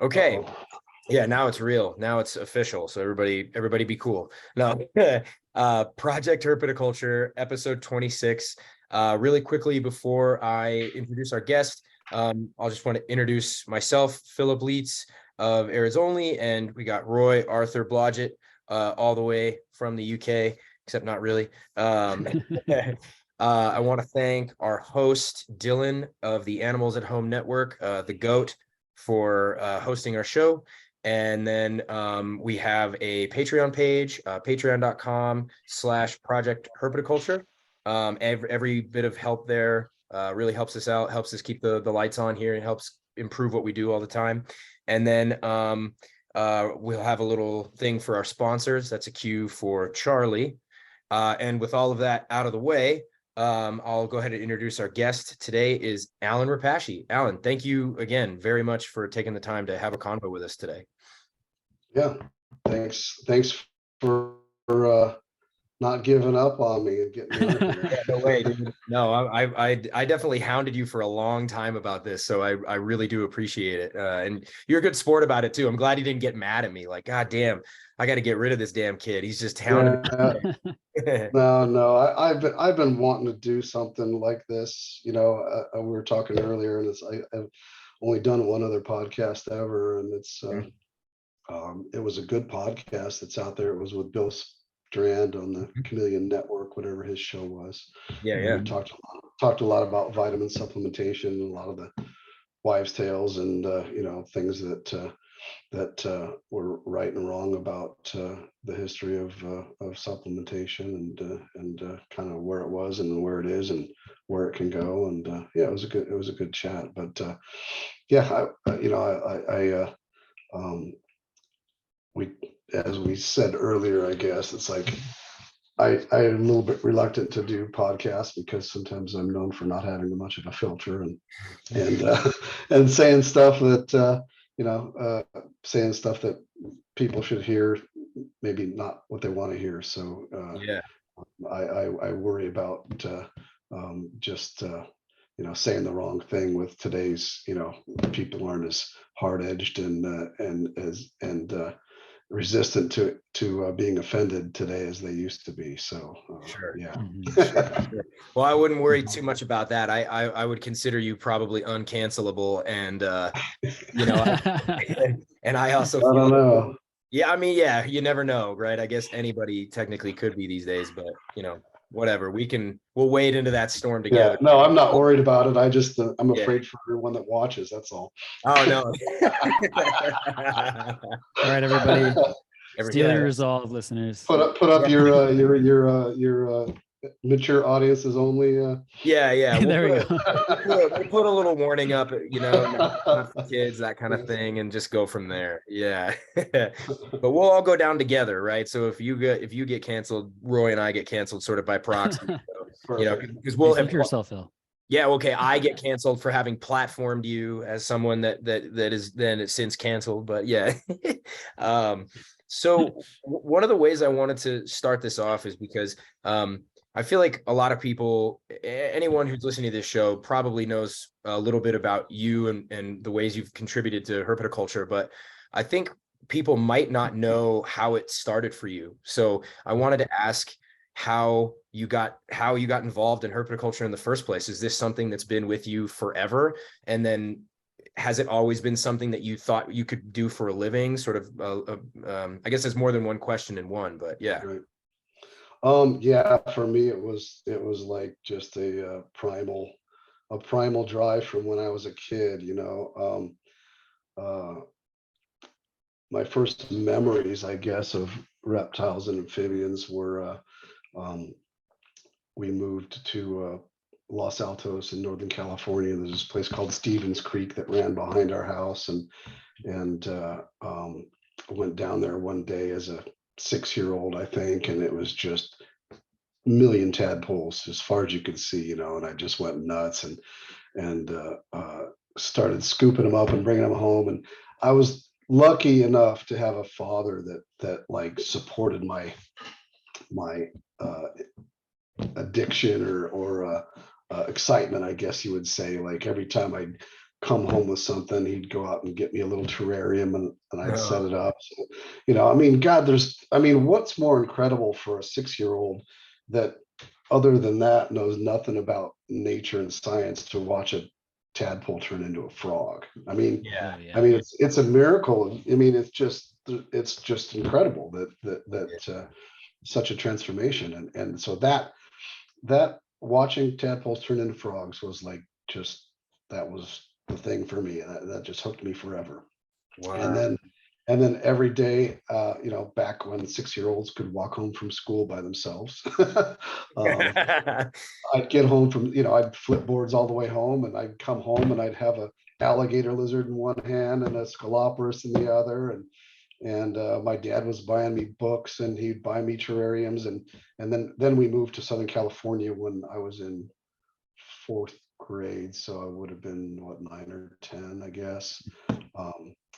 Okay. Yeah, now it's real. Now it's official. So everybody be cool. No, Project Herpetoculture, episode 26. Really quickly before I introduce our guest, I'll just want to introduce myself, Philip Leitz of Arizona, and we got Roy Arthur Blodgett, all the way from the UK, except not really. I want to thank our host, Dylan of the Animals at Home Network, the GOAT, for hosting our show. And then we have a Patreon page, patreon.com/Project Herpetoculture. Every bit of help there really helps us out, helps us keep the lights on here, and helps improve what we do all the time. And then we'll have a little thing for our sponsors. That's a cue for Charlie. And with all of that out of the way, I'll go ahead and introduce our guest today is Alan Repashy. Alan, thank you again very much for taking the time to have a convo with us today. Yeah, thanks for not giving up on me and getting me on here. Yeah, no way, dude. No, I definitely hounded you for a long time about this, so I really do appreciate it. And you're a good sport about it too. I'm glad you didn't get mad at me. Like, God damn, I got to get rid of this damn kid. He's just hounding me. No, I've been wanting to do something like this. We were talking earlier, and I've only done one other podcast ever, and it was a good podcast that's out there. It was with Bill Strand on the Chameleon Network, whatever his show was. Yeah. We talked a lot about vitamin supplementation and a lot of the wives' tales and things that were right and wrong about the history of supplementation and kind of where it was and where it is and where it can go. And it was a good chat. But as we said earlier, I guess it's like I'm a little bit reluctant to do podcasts because sometimes I'm known for not having much of a filter and saying stuff that saying stuff that people should hear, maybe not what they want to hear. So I worry about just saying the wrong thing with today's people aren't as hard-edged and resistant to being offended today as they used to be. So sure. Yeah. Sure. Well, I wouldn't worry too much about that. I would consider you probably uncancelable, and and I also feel, I don't know. Yeah, I mean, yeah, you never know, right? I guess anybody technically could be these days, but whatever. We'll wade into that storm together. Yeah, no, I'm not worried about it. I'm afraid for everyone that watches. That's all. Oh no. All right, everybody. Steel your resolve, listeners. Put up your mature audiences only. Yeah. There we go. We'll put a little warning up, not for kids, that kind of thing, and just go from there. Yeah. But we'll all go down together, right? So if you get canceled, Roy and I get canceled sort of by proxy. So, because we'll Speak for yourself, Phil. Yeah, okay. I get canceled for having platformed you as someone that is then since canceled, but yeah. So one of the ways I wanted to start this off is because I feel like a lot of people, anyone who's listening to this show probably knows a little bit about you and the ways you've contributed to herpetoculture, but I think people might not know how it started for you. So I wanted to ask how you got involved in herpetoculture in the first place. Is this something that's been with you forever? And then has it always been something that you thought you could do for a living? Sort of, I guess there's more than one question in one, but yeah. Right. Yeah, for me, it was like just a primal drive from when I was a kid, my first memories, I guess, of reptiles and amphibians were, we moved to Los Altos in Northern California. There's this place called Stevens Creek that ran behind our house, and went down there one day as a 6-year-old, I think, and it was just a million tadpoles as far as you could see, and I just went nuts and started scooping them up and bringing them home. And I was lucky enough to have a father that like supported my addiction or excitement, I guess you would say. Like every time I'd come home with something, he'd go out and get me a little terrarium, and I'd set Oh, it up. So, I mean, God, what's more incredible for a 6-year-old that other than that knows nothing about nature and science to watch a tadpole turn into a frog? I mean, yeah. Oh, I yeah. mean, it's a miracle. I mean, it's just incredible that such a transformation. And so that watching tadpoles turn into frogs was like that was the thing for me. That just hooked me forever. And Wow. then every day, back when 6-year-olds could walk home from school by themselves, I'd get home from, I'd flip boards all the way home, and I'd come home and I'd have a alligator lizard in one hand and a Scaloporus in the other. And my dad was buying me books, and he'd buy me terrariums. And then we moved to Southern California when I was in 4th grade. So I would have been, what, 9 or 10, I guess.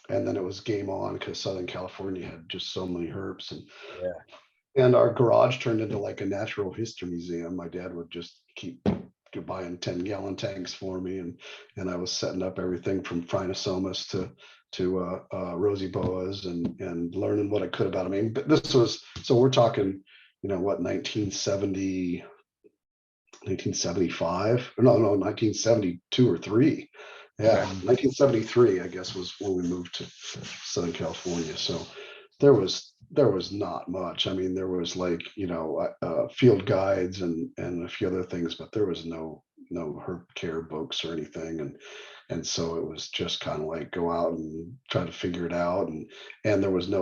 And then it was game on, because Southern California had just so many herps. And our garage turned into like a natural history museum. My dad would just keep buying 10-gallon tanks for me, and I was setting up everything from Phrynosomus to rosy boas, and learning what I could about them. I mean, but this was, so we're talking, what, 1975? No, 1972 or 3. Yeah, Okay. 1973, I guess, was when we moved to Southern California. So there was not much. I mean, there was like, field guides and a few other things, but there was no herp care books or anything. And so it was just kind of like go out and try to figure it out. And there was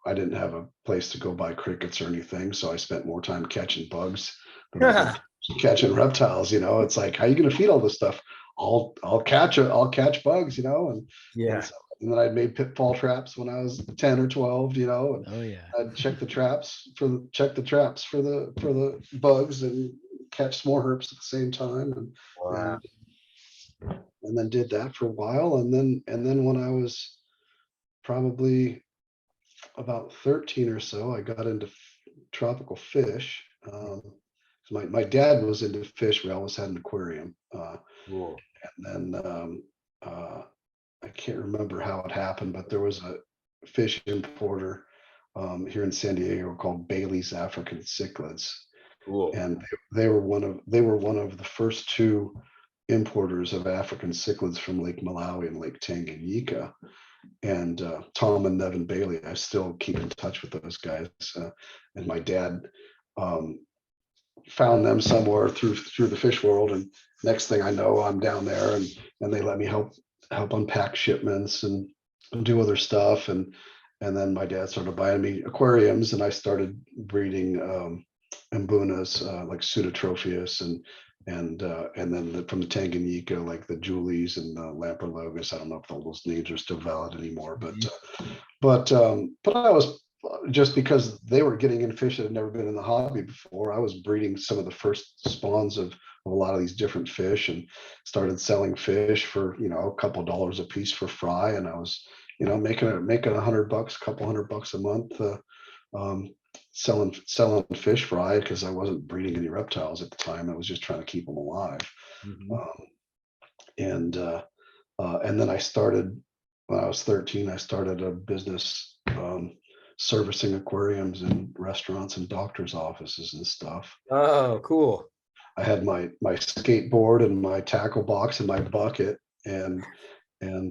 I didn't have a place to go buy crickets or anything. So I spent more time catching bugs than I did catching reptiles. It's like, how are you going to feed all this stuff? I'll catch bugs, and Yeah. and then I made pitfall traps when I was 10 or 12, and Oh, yeah. I'd check the traps for the bugs and catch some more herps at the same time, Wow. and then did that for a while, and then when I was probably about 13 or so, I got into tropical fish. My dad was into fish. We always had an aquarium. Cool. And then I can't remember how it happened, but there was a fish importer here in San Diego called Bailey's African Cichlids, Cool. and they were one of the first 2 importers of African cichlids from Lake Malawi and Lake Tanganyika. And Tom and Nevin Bailey, I still keep in touch with those guys. And my dad found them somewhere through the fish world, and next thing I know, I'm down there, and they let me help unpack shipments and do other stuff. And then my dad started buying me aquariums, and I started breeding Mbunas, like Pseudotropheus, and then from the Tanganyika, like the Julies and the Lamprologus. I don't know if all those names are still valid anymore, but I was, just because they were getting in fish that had never been in the hobby before, I was breeding some of the first spawns of a lot of these different fish, and started selling fish for, a couple dollars a piece for fry. And I was, making $100, couple $100 a month, selling fish fry, because I wasn't breeding any reptiles at the time. I was just trying to keep them alive. Mhm. And then I started, when I was 13, I started a business servicing aquariums in restaurants and doctors' offices and stuff. Oh, cool. I had my skateboard and my tackle box and my bucket, and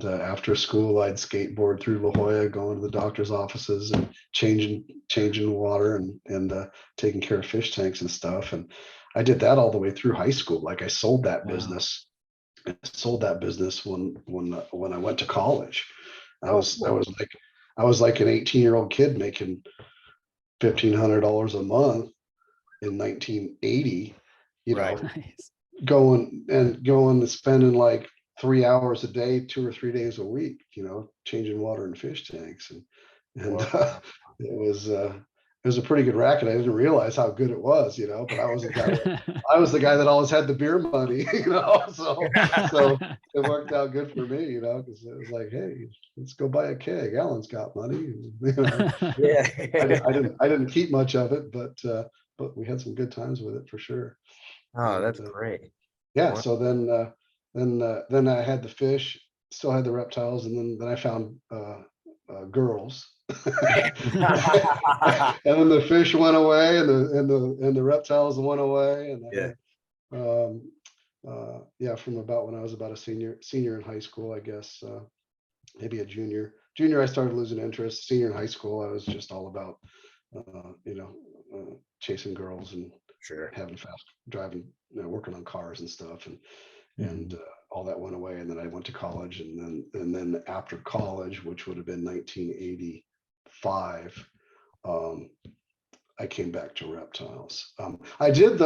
after school, I'd skateboard through La Jolla, going to the doctor's offices and changing water, and taking care of fish tanks and stuff. And I did that all the way through high school. Like, I sold that Wow. business. I sold that business when I went to college. I Oh, was cool. like an 18-year-old kid making $1,500 a month in 1980. Right. Nice. Going and spending like 3 hours a day, 2 or 3 days a week, changing water in fish tanks. And Wow. it was a pretty good racket. I didn't realize how good it was, but I was the guy that always had the beer money, so it worked out good for me, because it was like, hey, let's go buy a keg. Alan's got money. Yeah. I didn't keep much of it, but we had some good times with it for sure. Oh, that's And, great. yeah, Wow. so then I had the fish, still had the reptiles, and then I found girls. And then the fish went away, and the reptiles went away, and I had, yeah, from about when I was about a senior in high school, I guess, maybe a junior. I started losing interest. Senior in high school, I was just all about, chasing girls and having fast driving, working on cars and stuff, and all that went away. And then I went to college, and then after college, which would have been 1985, I came back to reptiles. I did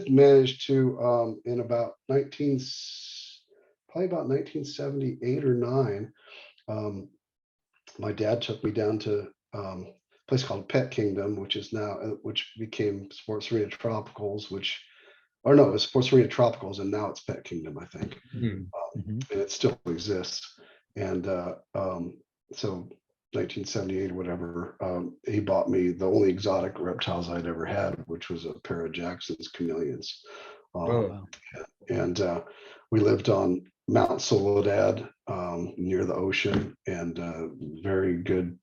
manage to, in about probably about 1978 or 9, my dad took me down to a place called Pet Kingdom, which became Sports Arena Tropicals, it was Sports Arena Tropicals, and now it's Pet Kingdom, I think. And it still exists. And so 1978 or whatever, he bought me the only exotic reptiles I'd ever had, which was a pair of Jackson's chameleons. And we lived on Mount Soledad, near the ocean, and very good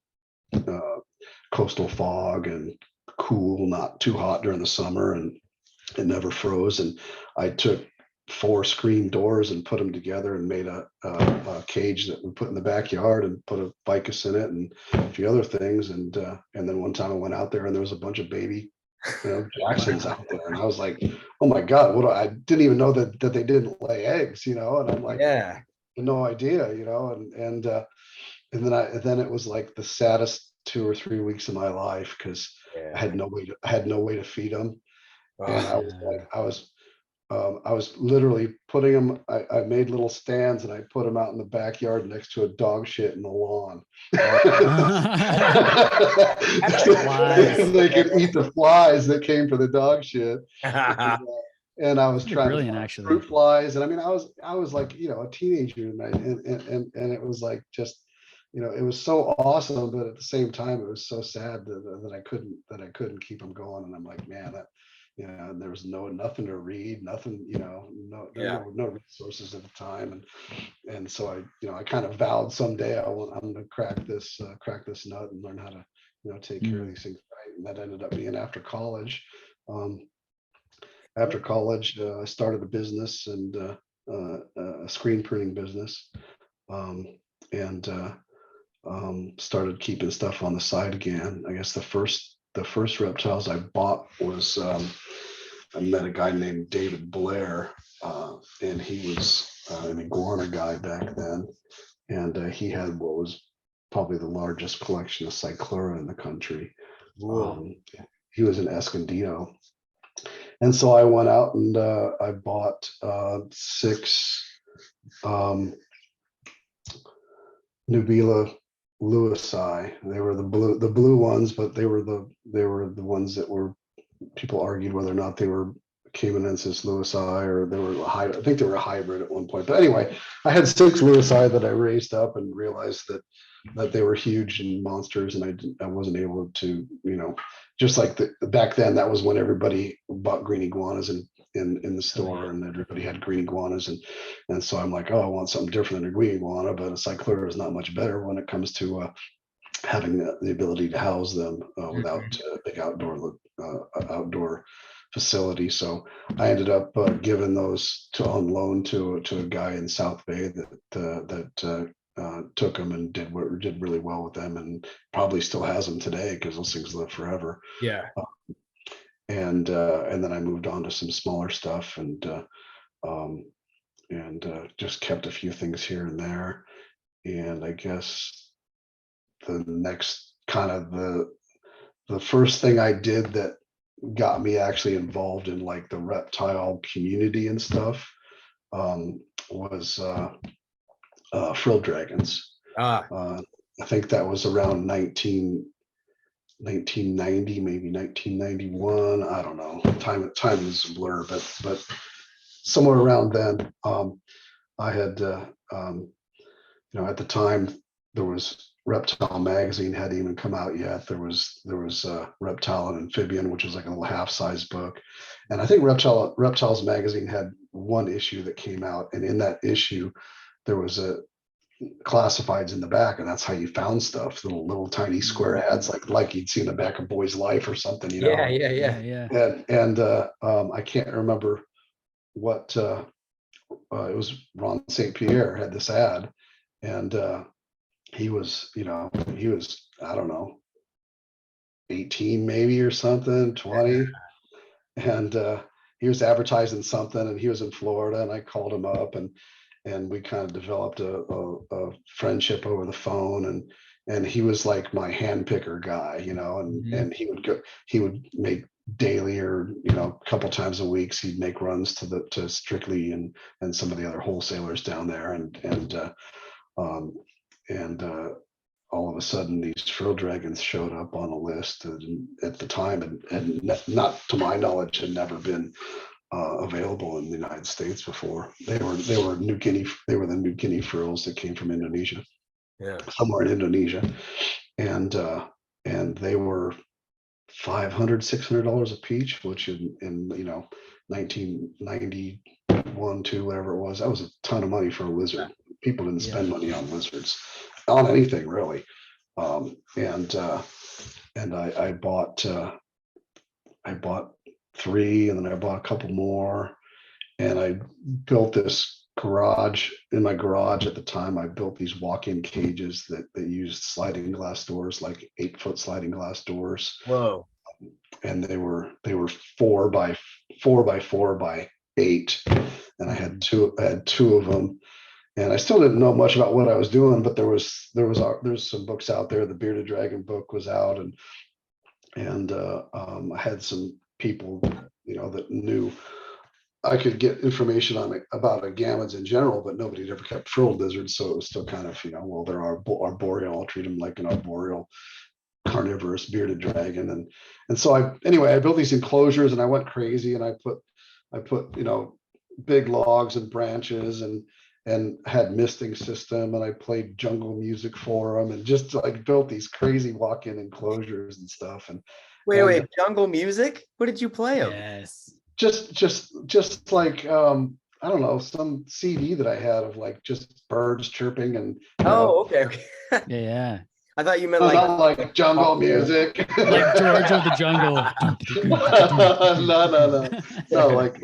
coastal fog, and cool, not too hot during the summer, and it never froze. And I took 4 screen doors and put them together and made a cage that we put in the backyard, and put a ficus in it and a few other things. And then one time I went out there, and there was a bunch of baby Jacksons out there, and I was like, oh my God, I didn't even know that they didn't lay eggs, and I'm like, no idea, and then it was like the saddest 2 or 3 weeks of my life, because I had no way to feed them. And I was literally putting them, I made little stands, and I put them out in the backyard next to a dog shit in the lawn. They could eat the flies that came for the dog shit. And I was trying to find fruit flies. And I mean, I was like, a teenager, and it was like, just, it was so awesome, but at the same time, it was so sad that I couldn't keep them going. And I'm like, man, there was nothing to read, nothing, no resources at the time. And so I kind of vowed someday I'm going to crack this nut and learn how to, take care of these things right. And that ended up being after college. After college, I started a business, and a screen printing business, and started keeping stuff on the side again. I guess the first reptiles I bought was, I met a guy named David Blair, and he was an iguana guy back then, and he had what was probably the largest collection of cyclura in the country. He was in Escondido. And so I went out and I bought 6 Nubila lewisi. They were the blue ones, but they were the ones that were, people argued whether or not they were Caymanensis lewisi, or they were I think they were a hybrid at one point. But anyway, I had 6 lewisi that I raised up, and realized that they were huge and monsters, and I wasn't able to, just like back then, that was when everybody bought green iguanas in the store, and everybody had green iguanas, and so I'm like, oh, I want something different than a green iguana, but a cyclura is not much better when it comes to having the ability to house them without a big outdoor facility. So I ended up giving those on loan to a guy in South Bay that took them and did really well with them, and probably still has them today, because those things live forever. And then I moved on to some smaller stuff, and just kept a few things here and there. And I guess the next kind of the first thing I did that got me actually involved in like the reptile community and stuff was frill dragons. I think that was around 1990, maybe 1991. I don't know. Time is a blur, but somewhere around then, I had, at the time, there was Reptile magazine hadn't even come out yet. There was Reptile and Amphibian, which was like a little half-size book, and I think Reptiles magazine had one issue that came out, and in that issue, there was classifieds in the back, and that's how you found stuff, little tiny square ads like you'd see in the back of Boy's Life or something, you know. And I can't remember what it was. Ron St. Pierre had this ad, and he was I don't know, 18 maybe or something, 20, and he was advertising something, and he was in Florida, and I called him up, and we kind of developed a friendship over the phone, and he was like my hand picker guy, you know, and he would make daily, or a couple times a week, he'd make runs to Strictly and some of the other wholesalers down there, and all of a sudden these frill dragons showed up on a list at the time, and not to my knowledge had never been available in the United States before. They were New Guinea. They were the New Guinea frills that came from Indonesia, somewhere in Indonesia, and they were $500-$600 a piece, which in 1991, 2, whatever it was, that was a ton of money for a lizard. People didn't spend money on lizards, on anything really. And I bought 3, and then I bought a couple more, and I built this garage. In my garage at the time, I built these walk-in cages that used sliding glass doors, like 8-foot sliding glass doors. Whoa. And they were 4 by 4 by 8, and I had two of them. And I still didn't know much about what I was doing, but there's some books out there. The Bearded Dragon book was out, and I had some people, that knew I could get information about agamids in general, but nobody had ever kept frilled lizards, so it was still kind of, well, there are arboreal. I'll treat them like an arboreal carnivorous bearded dragon, and so I built these enclosures, and I went crazy, and I put big logs and branches, and had misting system, and I played jungle music for them, and just like built these crazy walk-in enclosures and stuff. And wait, jungle music? What did you play them? Yes. Just like I don't know, some CD that I had of like just birds chirping, and okay. Yeah. I thought you meant like jungle music, like George of the Jungle. no, like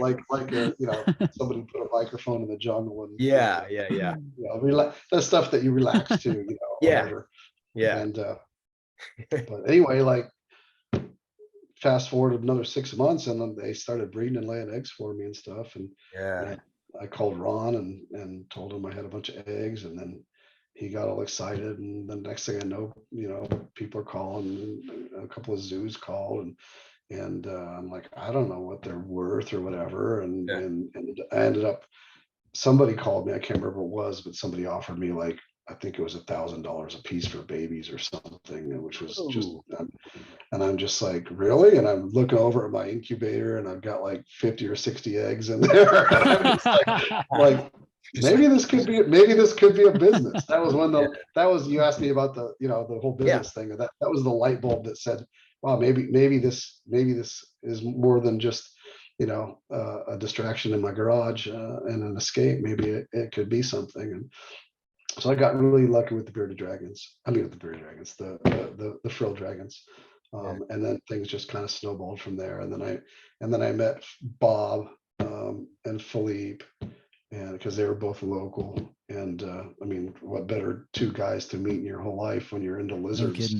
somebody put a microphone in the jungle, and that's stuff that you relax to, whatever. And but anyway, like fast forward another 6 months, and then they started breeding and laying eggs for me and stuff, and I called Ron and told him I had a bunch of eggs, and then he got all excited, and the next thing I know, people are calling, a couple of zoos called, and I'm like, I don't know what they're worth or whatever, and I ended up, somebody called me, I can't remember what it was, but somebody offered me, like, I think it was $1,000 a piece for babies or something, which was just, and I'm just like, really? And I'm looking over at my incubator, and I've got like 50 or 60 eggs in there. And I'm just like maybe this could be a business. That was when you asked me about the whole business thing, and that was the light bulb that said, wow, maybe this is more than just a distraction in my garage and an escape. Maybe it could be something. And so I got really lucky with the bearded dragons. I mean, with the bearded dragons, the frill dragons. And then things just kind of snowballed from there. And then I met Bob and Philippe, and because they were both local. And I mean, what better 2 guys to meet in your whole life when you're into lizards?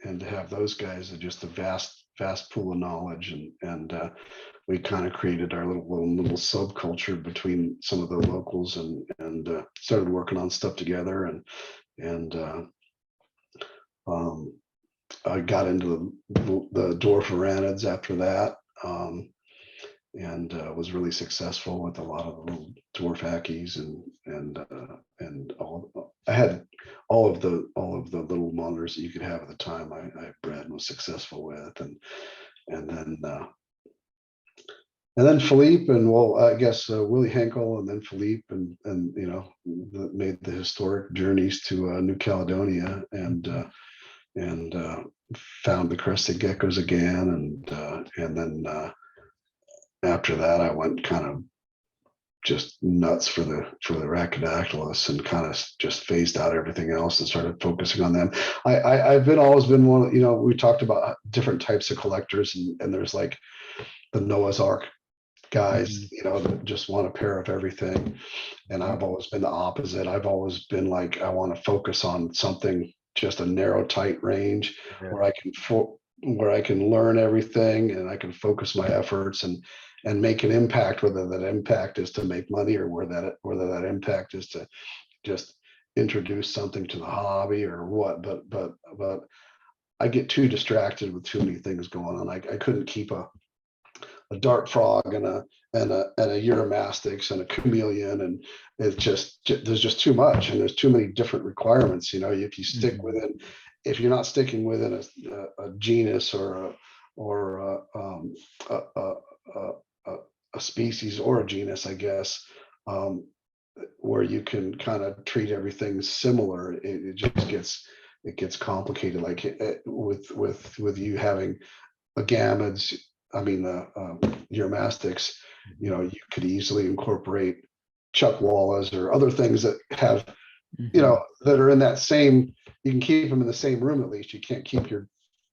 And to have those guys are just a vast pool of knowledge, and we kind of created our little subculture between some of the locals, and started working on stuff together, and I got into the dwarf aranids after that, and was really successful with a lot of the little dwarf hackies, and I had all of the little monitors that you could have at the time. I bred and was successful with, and then Philippe, and I guess Willie Henkel, and then Philippe, and made the historic journeys to New Caledonia, and found the crested geckos again, and then after that I went kind of just nuts for the Rhacodactylus, and kind of just phased out everything else and started focusing on them. I've always been one, we talked about different types of collectors, and there's like the Noah's Ark guys, that just want a pair of everything. And I've always been the opposite. I've always been like, I want to focus on something, just a narrow, tight range where I can learn everything, and I can focus my efforts and make an impact, whether that impact is to make money, or whether that impact is to just introduce something to the hobby or what. But I get too distracted with too many things going on. I couldn't keep a dart frog and a Eurymastix and a chameleon, and it's just, there's just too much, and there's too many different requirements. If you stick within, if you're not sticking within a genus or a species or a genus, I guess, where you can kind of treat everything similar, it just gets complicated. Like with you having a gametes, Eurymastix, you could easily incorporate chuckwallas or other things that have, that are in that same, you can keep them in the same room. At least you can't keep your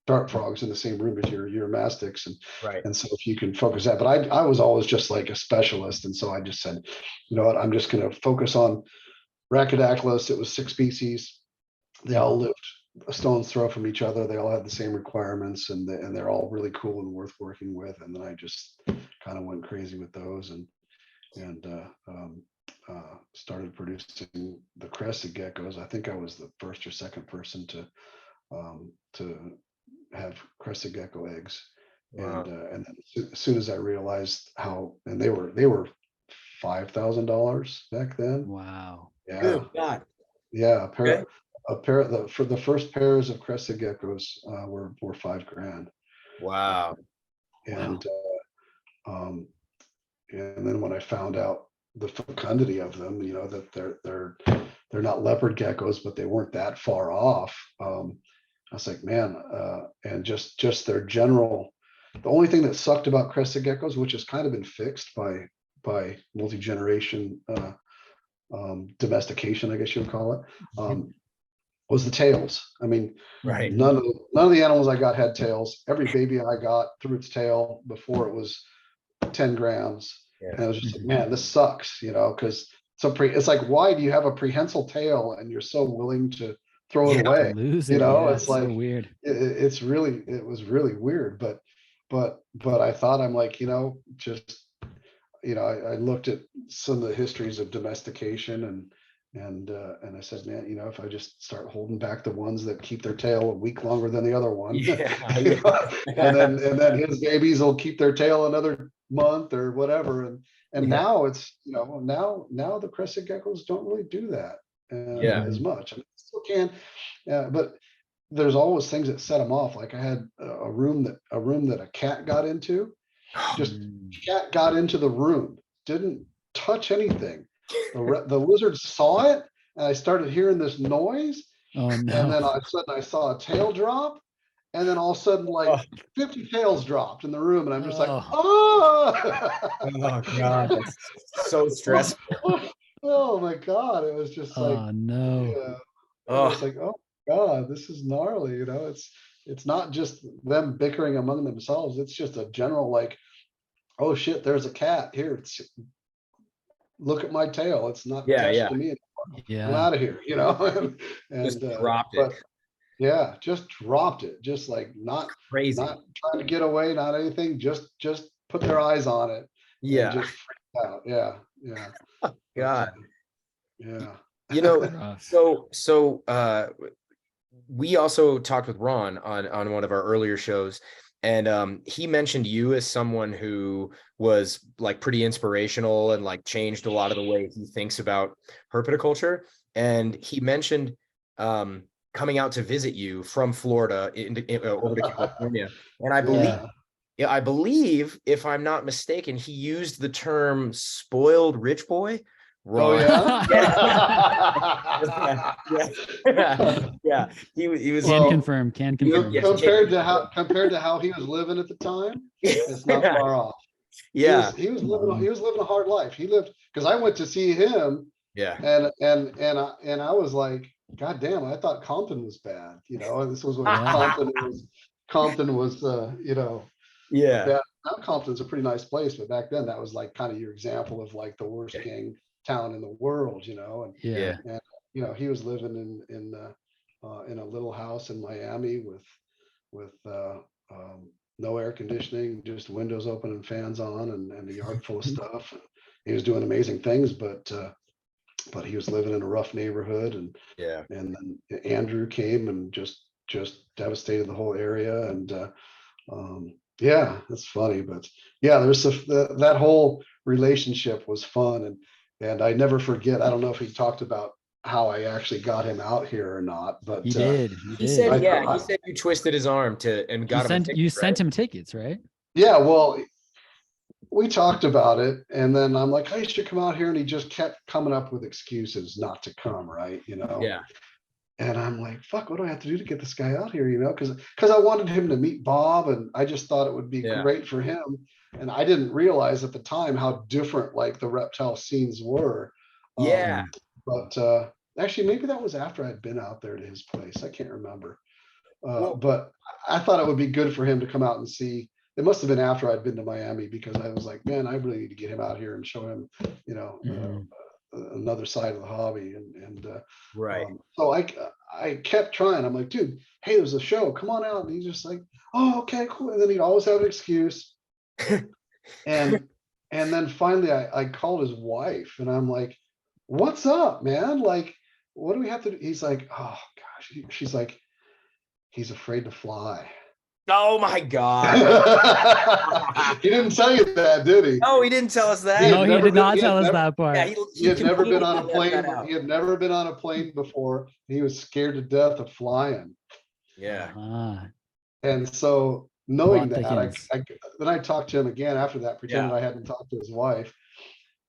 dart frogs in the same room as your Eurymastix. And so if you can focus that, but I was always just like a specialist. And so I just said, you know what, I'm just going to focus on Rhacodactylus. It was 6 species. They all lived a stone's throw from each other. They all had the same requirements, and they're all really cool and worth working with. And then I just kind of went crazy with those, and started producing the crested geckos. I think I was the first or second person to have crested gecko eggs. Wow. And then as soon as I realized how, and they were $5,000 back then. Wow. Yeah. Good God. Yeah. For the first pairs of crested geckos were $5,000. Wow. And then when I found out the fecundity of them, that they're not leopard geckos, but they weren't that far off. I was like, man, and just their general. The only thing that sucked about crested geckos, which has kind of been fixed by multi-generation domestication, I guess you would call it, was the tails. Right. None of the animals I got had tails. Every baby I got threw its tail before it was 10 grams. Yeah. And I was just like, man, this sucks, because it's like, why do you have a prehensile tail and you're so willing to throw it away? It's like, so weird. It was really weird. But I thought, I'm like, I looked at some of the histories of domestication, and I said, man, if I just start holding back the ones that keep their tail a week longer than the other one, and then his babies will keep their tail another month or whatever. And now it's, now the crested geckos don't really do that as much. Still can, but there's always things that set them off. Like I had a room that a cat got into. Cat got into the room, didn't touch anything. The lizard saw it, and I started hearing this noise. Oh, no. And then all of a sudden I saw a tail drop, and then all of a sudden 50 tails dropped in the room, and I'm just like, oh God, that's so stressful. Oh my God, it was just like, oh no. Yeah. I was like, oh God, this is gnarly. It's not just them bickering among themselves. It's just a general like, oh shit, there's a cat here. Look at my tail. It's not attached to me anymore. I'm out of here, and just dropped it. Yeah, just dropped it. Just like not crazy, not trying to get away, not anything. Just put their eyes on it. Yeah. Just freaked out. Yeah. God. Yeah. So we also talked with Ron on one of our earlier shows, and he mentioned you as someone who was like pretty inspirational and like changed a lot of the way he thinks about herpetoculture. And he mentioned coming out to visit you from Florida over to California. And I believe, if I'm not mistaken, he used the term "spoiled rich boy." Ron. Oh yeah. He was. Can confirm. Compared to how he was living at the time, it's not far off. Yeah. He was living a hard life. He lived, because I went to see him, Yeah. and I was like, God damn, I thought Compton was bad. And this was when Yeah. Compton was a Yeah. bad. Now Compton's a pretty nice place, but back then that was like kind of your example of like the worst gang town in the world. And Yeah. he was living in a little house in Miami with no air conditioning, just windows open and fans on, and a yard full of stuff. He was doing amazing things, but he was living in a rough neighborhood, Yeah. and then Andrew came and just devastated the whole area. And yeah, it's funny, but yeah, that whole relationship was fun, and I never forget. I don't know if he talked about how I actually got him out here or not, but He did. He said, I- he said you twisted his arm and got him a ticket, You right? sent him tickets, right? yeah, well, we talked about it, and then I'm like, I should come out here, and he just kept coming up with excuses not to come, right? Yeah. And I'm like, fuck, what do I have to do to get this guy out here? Because I wanted him to meet Bob, and I just thought it would be Yeah. great for him. And I didn't realize at the time how different like the reptile scenes were. Yeah. But actually, maybe that was after I'd been out there to his place. I can't remember. Well, But I thought it would be good for him to come out and see. It must have been after I'd been to Miami, because I was like, man, I really need to get him out here and show him, another side of the hobby. right. So I kept trying. I'm like, dude, hey, there's a show. Come on out. And he's just like, oh, okay, cool. And then he'd always have an excuse. and then finally I called his wife, and I'm like, what's up, man? Like, what do we have to do? He's like, oh gosh. She's like, he's afraid to fly. Oh my God. He didn't tell you that, did he? No, he didn't tell us that. No, he did not tell us that part. Yeah, He had never been on a completely left plane. that out. He had never been on a plane before. He was scared to death of flying. Yeah. Ah, And so knowing plot that, thickens. then I talked to him again after that, pretending I hadn't talked to his wife.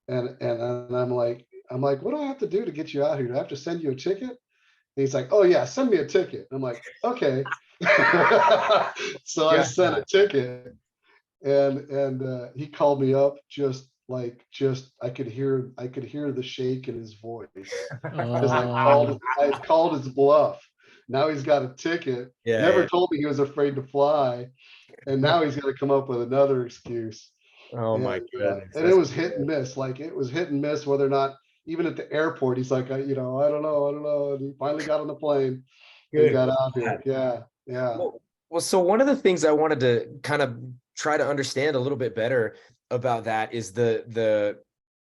And I'm like, what do I have to do to get you out here? Do I have to send you a ticket? And he's like, oh yeah, send me a ticket. I'm like, okay. So I sent a ticket, and he called me up, I could hear the shake in his voice. Because I called his bluff. Now he's got a ticket. Yeah. Never told me he was afraid to fly. And now he's going to come up with another excuse. Oh my goodness. And it was hit and miss. Like, it was hit and miss whether or not, even at the airport, he's like, I don't know. And he finally got on the plane. He got out here. Yeah. Yeah. Well, so one of the things I wanted to kind of try to understand a little bit better about that is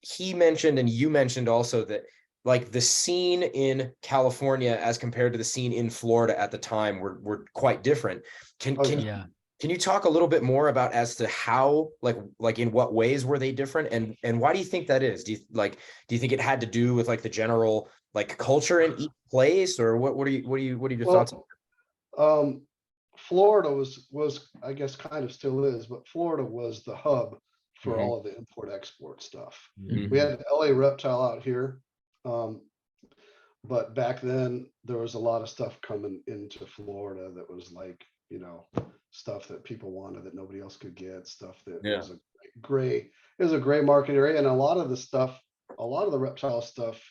he mentioned, and you mentioned also, that like the scene in California as compared to the scene in Florida at the time were quite different. Can you talk a little bit more about as to how, like in what ways were they different, and why do you think that is? Do you think it had to do with like the general like culture in each place, or what are your thoughts? Florida was, I guess, kind of still is, but Florida was the hub for all of the import export stuff. We had LA Reptile out here. But back then there was a lot of stuff coming into Florida that was like, stuff that people wanted that nobody else could get, stuff that was a great market area. And a lot of the reptile stuff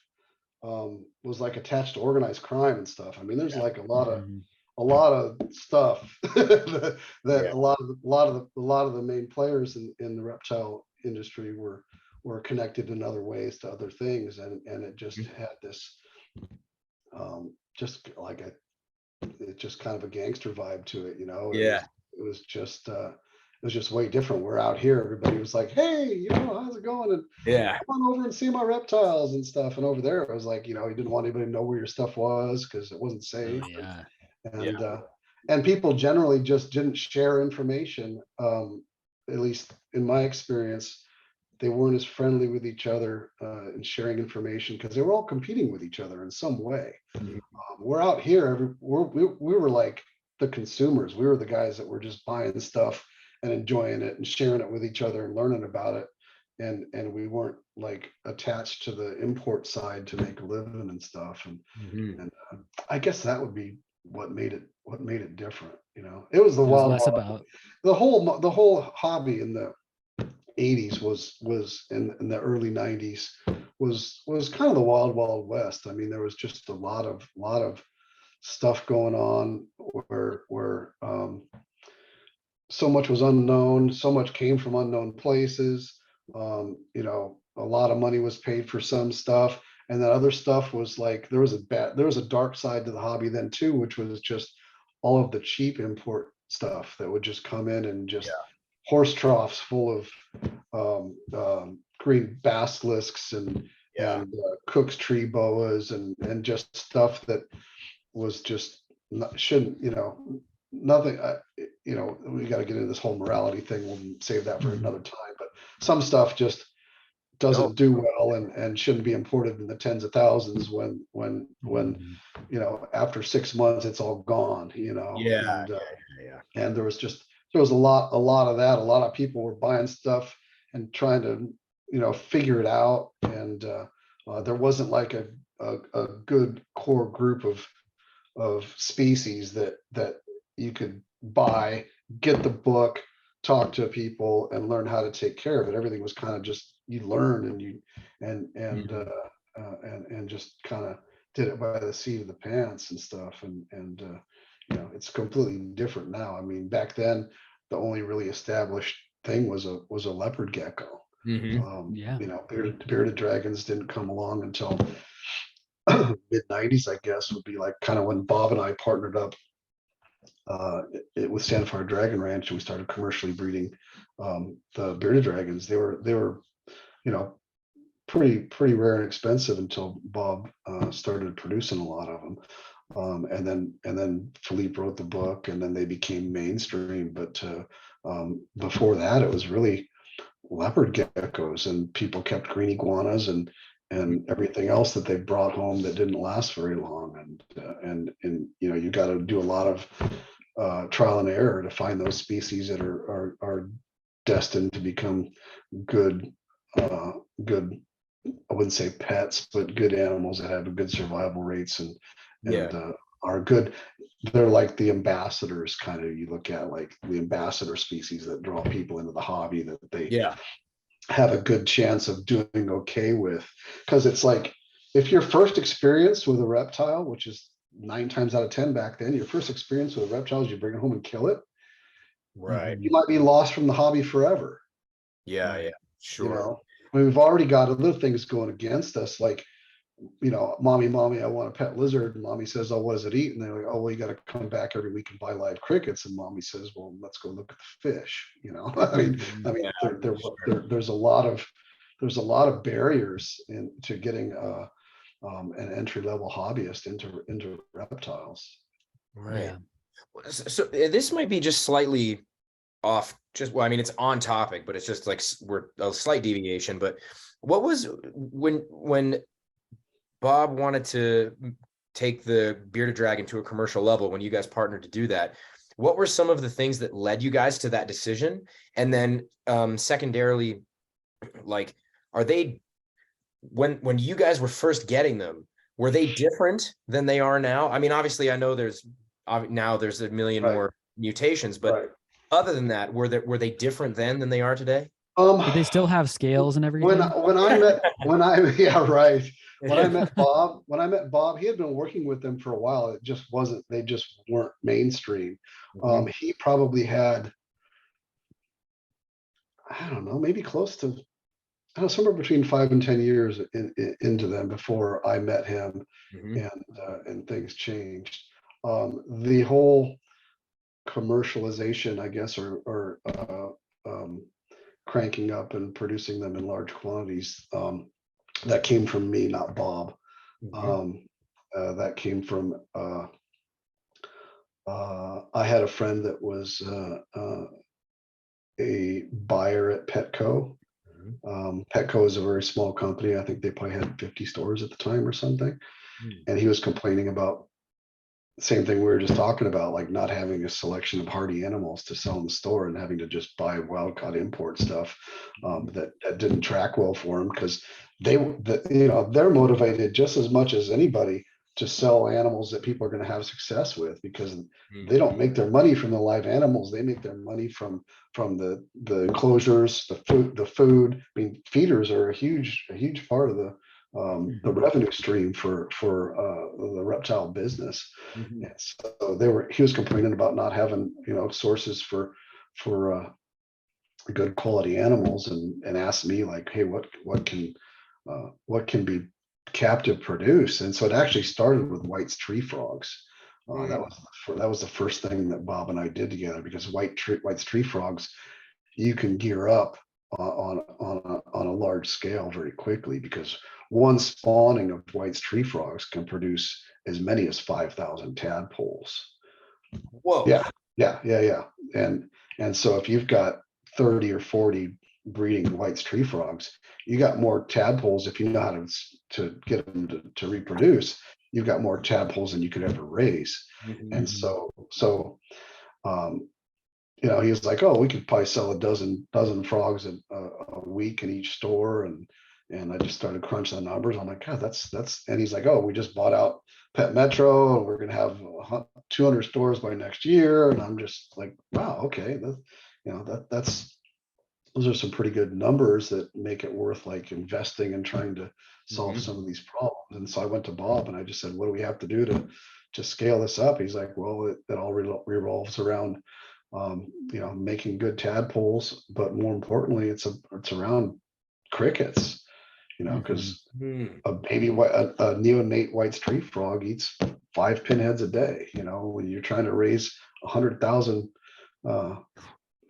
was like attached to organized crime and stuff. I mean, there's like a lot of stuff that a lot of the main players in the reptile industry were connected in other ways to other things, and it just had this it's just kind of a gangster vibe to it, It was just way different. We're out here, everybody was like, hey, how's it going? And come on over and see my reptiles and stuff. And over there it was like, you didn't want anybody to know where your stuff was because it wasn't safe. And people generally just didn't share information. At least in my experience, they weren't as friendly with each other in sharing information, because they were all competing with each other in some way. We're out here, we were like the consumers. We were the guys that were just buying stuff and enjoying it and sharing it with each other and learning about it. And we weren't like attached to the import side to make a living and stuff. And I guess that would be what made it different. It was the wild, less about the whole hobby in 80s was in the early 90s was kind of the wild west. I mean, there was just a lot of stuff going on where so much was unknown, so much came from unknown places. You know, a lot of money was paid for some stuff, and then other stuff was like there was a dark side to the hobby then too, which was just all of the cheap import stuff that would just come in and just horse troughs full of green basilisks and Cook's tree boas and just stuff that was just shouldn't, you know, nothing. You know, we got to get into this whole morality thing. We'll save that for another time. But some stuff just doesn't do well and shouldn't be imported in the tens of thousands when you know, after 6 months it's all gone. You know, and there was a lot of that. A lot of people were buying stuff and trying to, you know, figure it out, and there wasn't like a good core group of species that you could buy, get the book, talk to people, and learn how to take care of it. Everything was kind of just you learn and just kind of did it by the seat of the pants and stuff. And you know, it's completely different now. I mean, back then the only really established thing was a leopard gecko. You know, bearded dragons didn't come along until mid 90s, I guess, would be like kind of when Bob and I partnered up with Sandfire Dragon Ranch, and we started commercially breeding the bearded dragons. They were, you know, pretty rare and expensive until Bob started producing a lot of them. And then Philippe wrote the book, and then they became mainstream. But before that, it was really leopard geckos, and people kept green iguanas and everything else that they brought home that didn't last very long. And you know, you got to do a lot of trial and error to find those species that are destined to become good, I wouldn't say pets, but good animals that have good survival rates and are good. They're like the ambassadors, kind of. You look at like the ambassador species that draw people into the hobby, that they have a good chance of doing okay with. Because it's like, if your first experience with a reptile, which is 9 times out of 10 back then, your first experience with a reptile is you bring it home and kill it, right? You might be lost from the hobby forever. Sure. You know, I mean, we've already got other things going against us, like, you know, mommy, I want a pet lizard. And mommy says, oh, what does it eat? And they're like, oh, well, you got to come back every week and buy live crickets. And mommy says, well, let's go look at the fish. You know, I mean, there's a lot of barriers to getting an entry level hobbyist into reptiles. Right. So this might be just slightly off. Well, I mean, it's on topic, but it's just like we're a slight deviation. But what was when Bob wanted to take the bearded dragon to a commercial level, when you guys partnered to do that, what were some of the things that led you guys to that decision? And then secondarily, like, are they, when you guys were first getting them, were they different than they are now? I mean, obviously I know there's a million more mutations, but other than that, were they different then than they are today? Did they still have scales and everything? When I met Bob, he had been working with them for a while. They just weren't mainstream. He probably had, I don't know, maybe close to, I don't know, somewhere between 5 and 10 years into them before I met him, and things changed. The whole commercialization, I guess, or cranking up and producing them in large quantities, that came from me, not Bob. That came from I had a friend that was a buyer at Petco. Petco is a very small company. I think they probably had 50 stores at the time or something. And he was complaining about the same thing we were just talking about, like not having a selection of hardy animals to sell in the store and having to just buy wild caught import stuff that didn't track well for them, because they're motivated just as much as anybody sell animals that people are going to have success with, because they don't make their money from the live animals. They make their money from the enclosures, the food. I mean, feeders are a huge part of the revenue stream for the reptile business. And so he was complaining about not having, sources for good quality animals, and asked me like, hey, what can be captive produced? And so it actually started with White's tree frogs. That was the first thing that Bob and I did together, because White's tree frogs, you can gear up on a large scale very quickly, because one spawning of White's tree frogs can produce as many as 5,000 tadpoles. Whoa. Yeah. And so if you've got 30 or 40 breeding White's tree frogs, you got more tadpoles. If you know how to get them to reproduce, you've got more tadpoles than you could ever raise. And so he was like, oh, we could probably sell a dozen frogs a week in each store. And I just started crunching the numbers. I'm like, God, that's, and he's like, oh, we just bought out Pet Metro, and we're going to have 200 stores by next year. And I'm just like, wow, okay. Those are some pretty good numbers that make it worth like investing and trying to solve some of these problems. And so I went to Bob and I just said, what do we have to do to scale this up? He's like, well, it all revolves around making good tadpoles, but more importantly, it's around crickets, because a neonate White's tree frog eats 5 pinheads a day. When you're trying to raise 100,000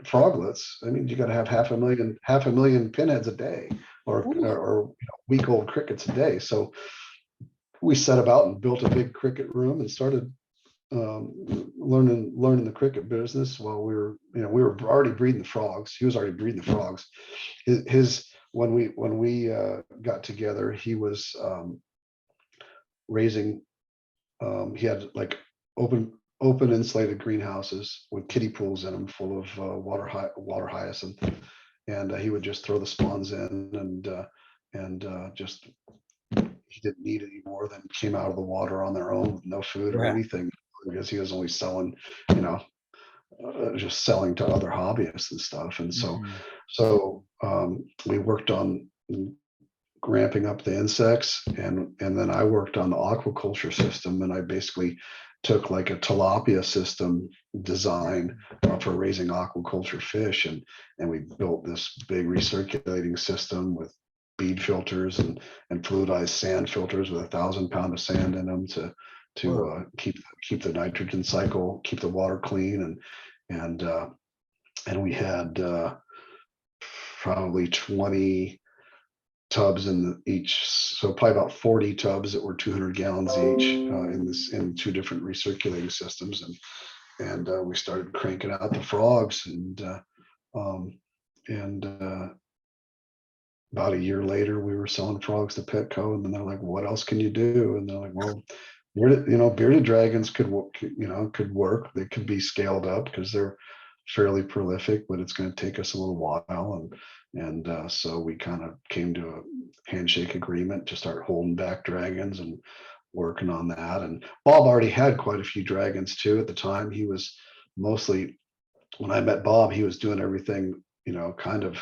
froglets, I mean, you got to have half a million pinheads a day, or week-old crickets a day. So we set about and built a big cricket room and started learning the cricket business while we were already breeding the frogs. He was already breeding the frogs. When we got together, he was raising. He had like open insulated greenhouses with kiddie pools in them full of water hyacinth, and he would just throw the spawns in, and just, he didn't need any more than came out of the water on their own with no food or anything, because he was only selling, just selling to other hobbyists and stuff. And so we worked on ramping up the insects, and then I worked on the aquaculture system, and I basically took like a tilapia system design for raising aquaculture fish, and we built this big recirculating system with bead filters and fluidized sand filters with 1,000 pounds of sand in them to keep the nitrogen cycle, keep the water clean, and we had probably 20 tubs in each, so probably about 40 tubs that were 200 gallons each in 2 different recirculating systems, and we started cranking out the frogs, and about a year later we were selling frogs to Petco, and then they're like, what else can you do? And they're like, well, bearded dragons could work. They could be scaled up because they're fairly prolific, but it's going to take us a little while, and so we kind of came to a handshake agreement to start holding back dragons and working on that. And Bob already had quite a few dragons too at the time. He was mostly, when I met Bob, he was doing everything, kind of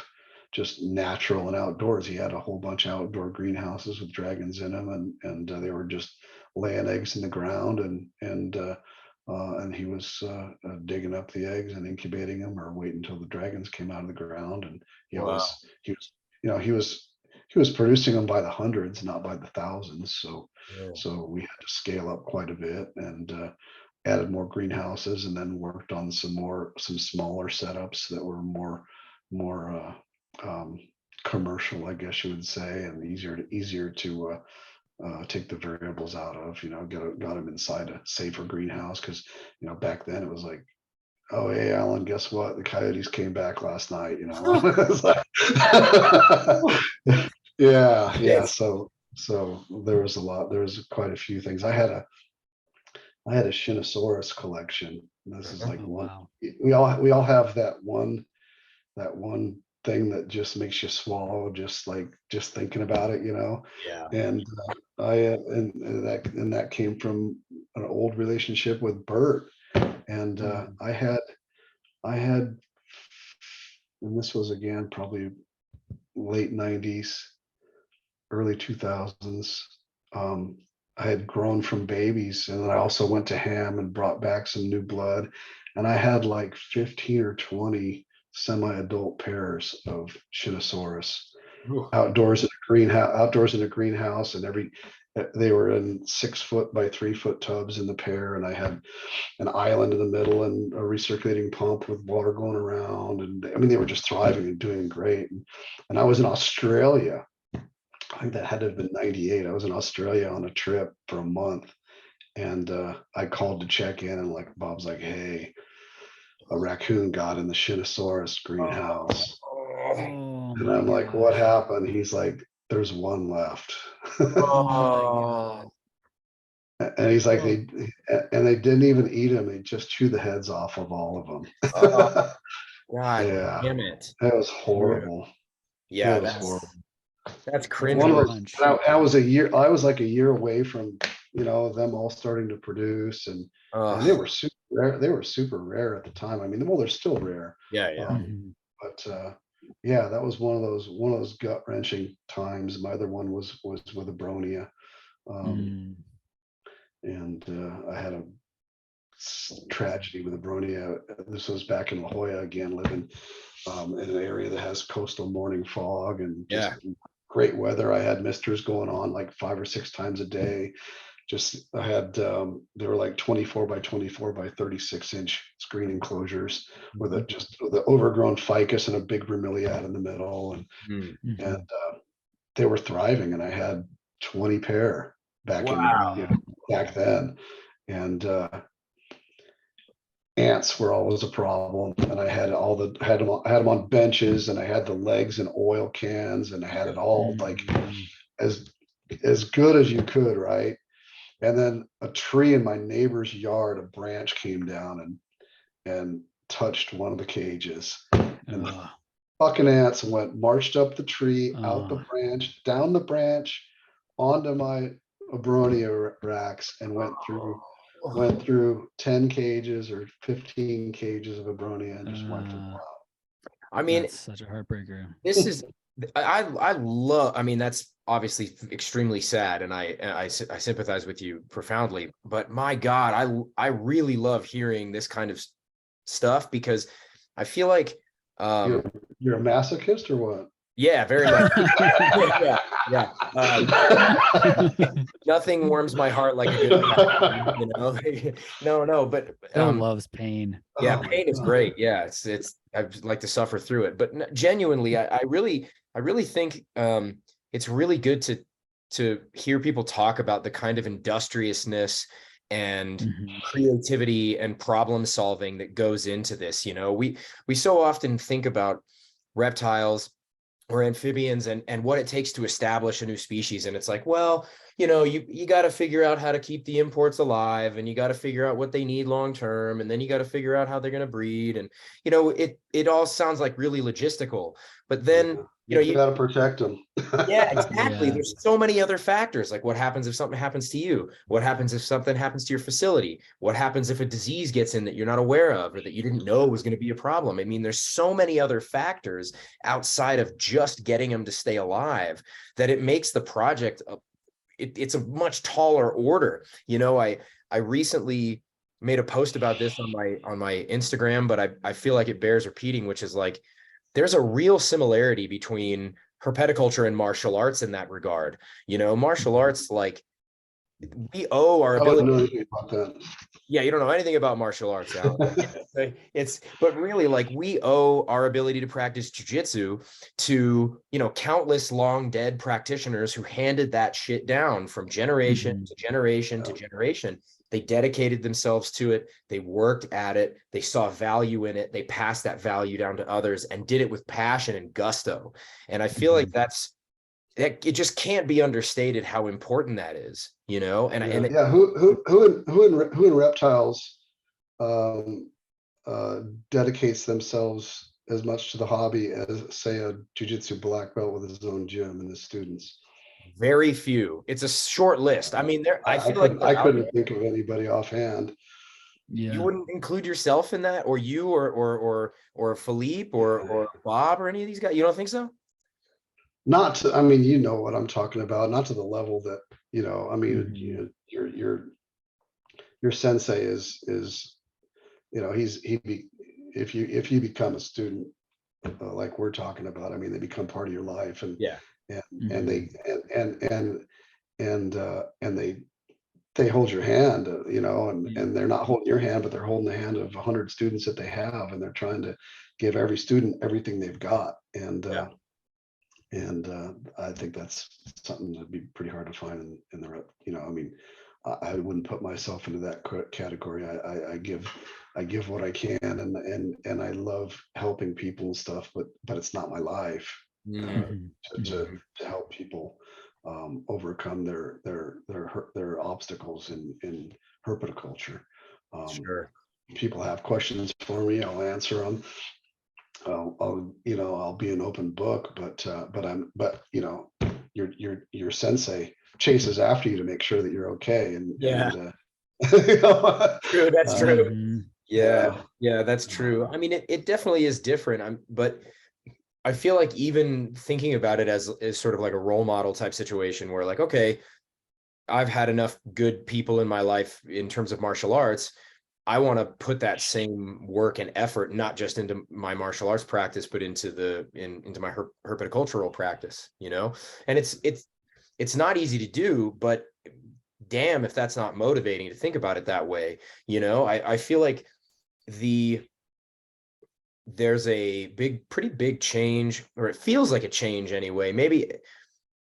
just natural and outdoors. He had a whole bunch of outdoor greenhouses with dragons in them, and they were just laying eggs in the ground, and he was digging up the eggs and incubating them, or waiting until the dragons came out of the ground. And he was producing them by the hundreds, not by the thousands. So we had to scale up quite a bit, and added more greenhouses, and then worked on some smaller setups that were more commercial, I guess you would say, and easier to take the variables out of, got them inside a safer greenhouse. Because back then it was like, oh, hey, Alan, guess what, the coyotes came back last night. It's like, yeah. So there was quite a few things. I had a Shinosaurus collection. This is like one. Wow. We all have that one thing that just makes you swallow, just thinking about it, Yeah. And and that came from an old relationship with Bert. And I had, and this was again probably late 90s, early 2000s. I had grown from babies, and I also went to Ham and brought back some new blood, and I had like 15 or 20 semi-adult pairs of Shinosaurus outdoors in a greenhouse, and they were in 6 foot by 3 foot tubs in the pair, and I had an island in the middle and a recirculating pump with water going around, and I mean they were just thriving and doing great. And I was in Australia. I think that had to have been 98. I was in Australia on a trip for a month, and I called to check in, and like Bob's like, hey, a raccoon got in the Shinosaurus greenhouse. And I'm like, what happened? He's like, there's one left. Oh, And he's like, they didn't even eat him. They just chewed the heads off of all of them. God Yeah, damn it. that was horrible. Yeah, It was horrible. that's cringe. One of those, I was like a year away from, them all starting to produce, and they were super rare. They were super rare at the time. I mean, well, they're still rare. Yeah. But yeah, that was one of those gut wrenching times. My other one was with a Bronia. And I had a tragedy with a Bronia. This was back in La Jolla again, living in an area that has coastal morning fog and just great weather. I had misters going on like 5 or 6 times a day. I had, they were like 24 by 24 by 36-inch screen enclosures with the overgrown ficus and a big bromeliad in the middle. And they were thriving, and I had 20 pair back then. And ants were always a problem, and I had them on benches, and I had the legs in oil cans, and I had it all like as good as you could, right? And then a tree in my neighbor's yard, a branch came down and touched one of the cages, and the fucking ants marched up the tree, out the branch, down the branch, onto my Abronia racks, and went through 10 cages or 15 cages of Abronia and just wiped them out. I mean, that's such a heartbreaker. This is, I love, I mean, that's obviously extremely sad, and I sympathize with you profoundly, but my God, I really love hearing this kind of stuff, because I feel like you're a masochist or what? Yeah, very much. Yeah. Nothing warms my heart like a good, No, but Phil loves pain. Yeah, pain is great. Yeah, it's I'd like to suffer through it, but genuinely, I really think it's really good to hear people talk about the kind of industriousness and creativity and problem solving that goes into this. We so often think about reptiles or amphibians and what it takes to establish a new species, and it's like, well, you got to figure out how to keep the imports alive, and you got to figure out what they need long term, and then you got to figure out how they're going to breed, and it all sounds like really logistical, but then you got to protect them. Yeah, exactly. There's so many other factors, like what happens if something happens to you? What happens if something happens to your facility? What happens if a disease gets in that you're not aware of, or that you didn't know was going to be a problem? I mean, there's so many other factors outside of just getting them to stay alive that it makes the project it's a much taller order. I recently made a post about this on my Instagram, but I feel like it bears repeating, which is like, there's a real similarity between herpetoculture and martial arts in that regard. Martial arts, like, we owe our ability. Yeah, you don't know anything about martial arts, Al. But really, like, we owe our ability to practice jujitsu to, countless long dead practitioners who handed that shit down from generation to generation to generation. They dedicated themselves to it. They worked at it. They saw value in it. They passed that value down to others and did it with passion and gusto. And I feel like it just can't be understated how important that is, And who in reptiles dedicates themselves as much to the hobby as, say, a jiu-jitsu black belt with his own gym and his students? Very few. It's a short list. I mean, I feel like I couldn't think of anybody offhand. Yeah. You wouldn't include yourself in that, or you, or Philippe, or Bob, or any of these guys. You don't think so? Not to, I mean, you know what I'm talking about. Not to the level that, I mean, Mhm. your sensei is, if you become a student, like we're talking about, I mean, they become part of your life, and Yeah. and they and they hold your hand, and they're not holding your hand, but they're holding the hand of 100 students that they have, and they're trying to give every student everything they've got. Yeah. And I think that's something that'd be pretty hard to find in the rep. I mean, I wouldn't put myself into that category. I give what I can, and I love helping people and stuff, but it's not my life Mhm. to help people overcome their obstacles in herpetoculture. Sure. People have questions for me, I'll answer them. I'll be an open book, but your sensei chases after you to make sure that you're okay, Yeah. you know, True. That's true. Mhm. Yeah. Yeah, that's true. I mean, it definitely is different. But I feel like even thinking about it as sort of like a role model type situation where, like, okay, I've had enough good people in my life in terms of martial arts. I want to put that same work and effort, not just into my martial arts practice, but into my herpetocultural practice, and it's not easy to do, but damn, if that's not motivating to think about it that way. I feel like there's a pretty big change, or it feels like a change anyway. Maybe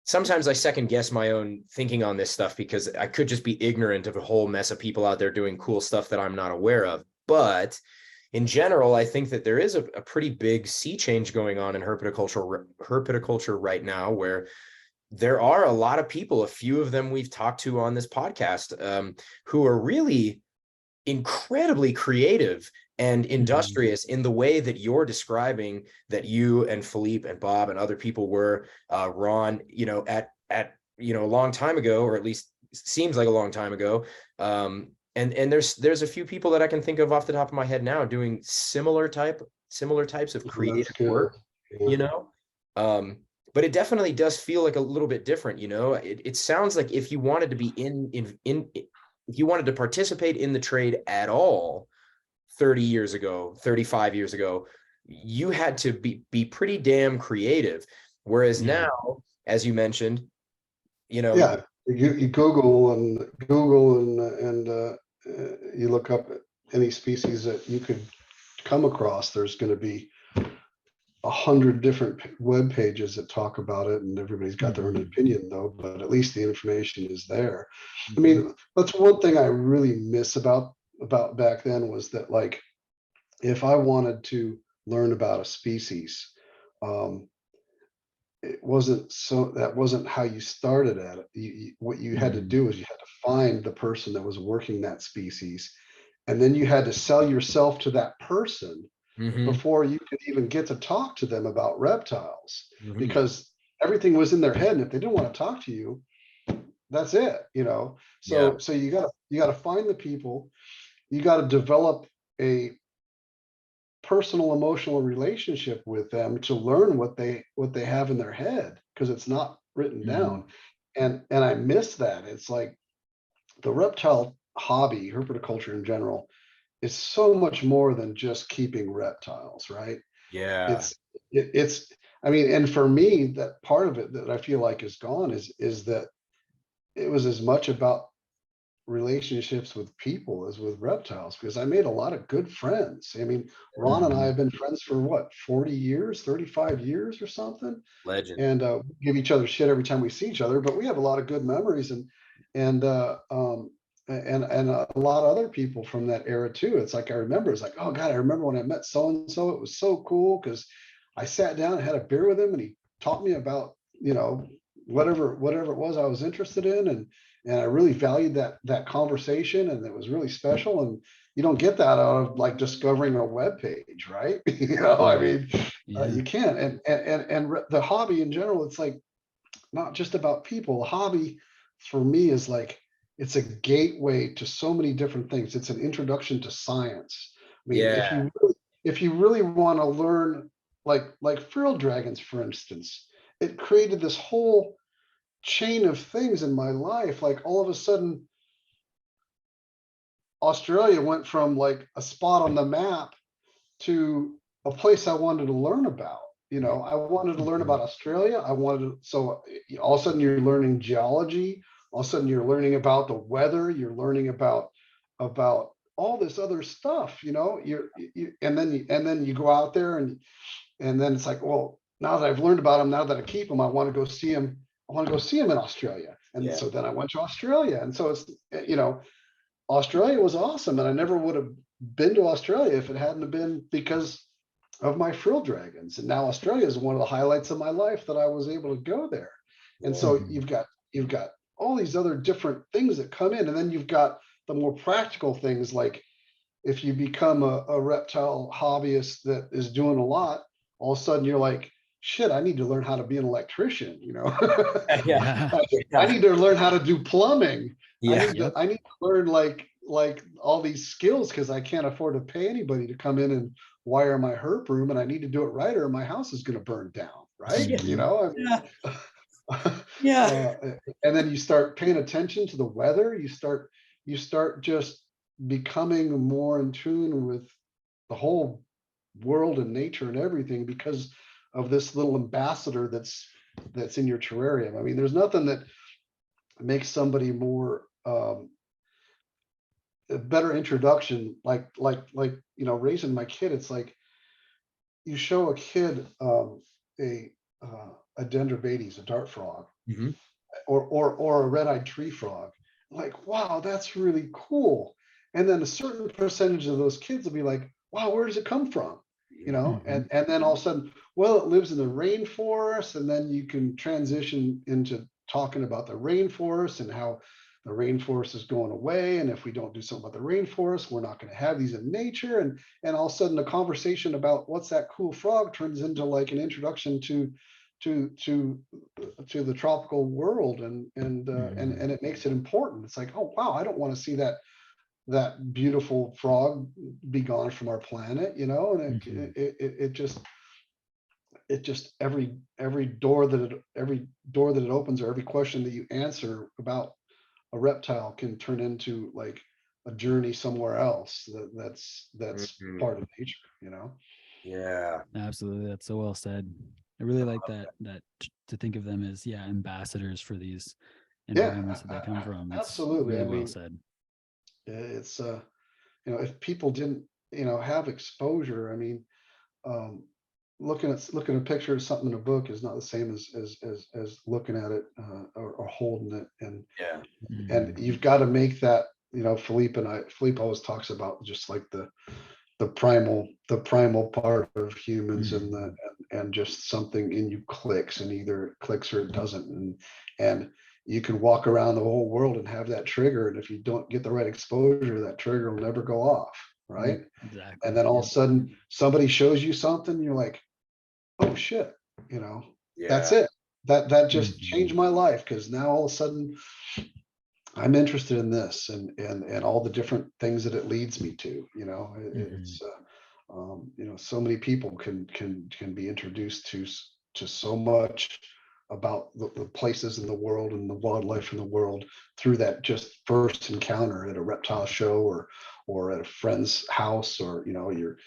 sometimes I second guess my own thinking on this stuff because I could just be ignorant of a whole mess of people out there doing cool stuff that I'm not aware of. But in general, I think that there is a pretty big sea change going on in herpetoculture right now, where there are a lot of people, a few of them we've talked to on this podcast, who are really incredibly creative and industrious in the way that you're describing that you and Philippe and Bob and other people were, Ron, at a long time ago, or at least seems like a long time ago. And there's a few people that I can think of off the top of my head now doing similar types of that's creative good. work, Yeah. um, but it definitely does feel like a little bit different. It sounds like if you wanted to be if you wanted to participate in the trade at all 30 years ago, 35 years ago, you had to be pretty damn creative. Whereas now, as you mentioned, Yeah, you Google and you look up any species that you could come across. There's going to be 100 different web pages that talk about it, and everybody's got their own opinion, though. But at least the information is there. I mean, that's one thing I really miss about back then, was that, like, if I wanted to learn about a species, um, that wasn't how you started at it. What you had to do is you had to find the person that was working that species, and then you had to sell yourself to that person before you could even get to talk to them about reptiles, because everything was in their head, and if they didn't want to talk to you, that's it. So you gotta find the people, you gotta develop a personal emotional relationship with them to learn what they have in their head, because it's not written down. And I miss that. It's like the reptile hobby, herpetoculture in general, is so much more than just keeping reptiles, right? Yeah. It's I mean, and for me, that part of it that I feel like is gone is that it was as much about relationships with people as with reptiles, because I made a lot of good friends. I mean, Ron and I have been friends for what, 40 years, 35 years or something. Legend. And give each other shit every time we see each other, but we have a lot of good memories, and a lot of other people from that era too. It's like, I remember, it's like, oh God, I remember when I met so and so. It was so cool because I sat down and had a beer with him, and he taught me about, whatever it was I was interested in, and I really valued that conversation, and it was really special. And you don't get that out of, like, discovering a web page, right? I mean, you can't. And the hobby in general, it's like, not just about people. The hobby for me is like, it's a gateway to so many different things. It's an introduction to science. I mean, Yeah. if you really want to learn, like frill dragons, for instance, it created this whole chain of things in my life. Like all of a sudden, Australia went from like a spot on the map to a place I wanted to learn about. You know, I wanted to learn about Australia. So all of a sudden you're learning geology. All of a sudden you're learning about the weather. You're learning about all this other stuff. You know, and then you go out there and then it's like, well, now that I've learned about them, now that I keep them, I want to go see them. I want to go see them in Australia. And Yeah. so then I went to Australia, and so it's, you know, Australia was awesome, and I never would have been to Australia if it hadn't have been because of my frill dragons. And now Australia is one of the highlights of my life that I was able to go there. And so you've got all these other different things that come in, and then you've got the more practical things, like if you become a reptile hobbyist that is doing a lot, all of a sudden you're like, shit, I need to learn how to be an electrician, you know. Yeah. I need to learn how to do plumbing. Yeah. I need to learn like all these skills, because I can't afford to pay anybody to come in and wire my herp room, and I need to do it right or my house is going to burn down, right? Yeah. You know, Yeah. and then you start paying attention to the weather. You start just becoming more in tune with the whole world and nature and everything because of this little ambassador that's in your terrarium. I mean, there's nothing that makes somebody more a better introduction, you know, raising my kid. It's like you show a kid a dendrobates, a dart frog, Mhm. or a red-eyed tree frog. Like, wow, that's really cool. And then a certain percentage of those kids will be like, wow, where does it come from? You know, and then all of a sudden, well, it lives in the rainforest, and then you can transition into talking about the rainforest and how the rainforest is going away. And if we don't do something about the rainforest, we're not going to have these in nature. And all of a sudden the conversation about what's that cool frog turns into like an introduction to the tropical world, and it makes it important. It's like, oh wow, I don't want to see that beautiful frog be gone from our planet, you know. And it just every door that it opens, or every question that you answer about a reptile, can turn into like a journey somewhere else that's part of nature, you know. Yeah. Absolutely. That's so well said. I really like that to think of them as, yeah, ambassadors for these environments that they come from. It's Absolutely. really I well mean, said. it's you know, if people didn't, you know, have exposure, I mean, um looking at a picture of something in a book is not the same as looking at it, or holding it. And you've got to make that, you know, Philippe always talks about just like the primal part of humans, and just something in you clicks, and either it clicks or it doesn't. And you can walk around the whole world and have that trigger, and if you don't get the right exposure, that trigger will never go off, right? Exactly. And then all of a sudden somebody shows you something, you're like, oh shit, you know. That's Yeah. it. That just changed my life, because now all of a sudden I'm interested in this, and all the different things that it leads me to, you know. It's you know, so many people can be introduced to so much about the places in the world and the wildlife in the world through that just first encounter at a reptile show, or at a friend's house, or, you know, you're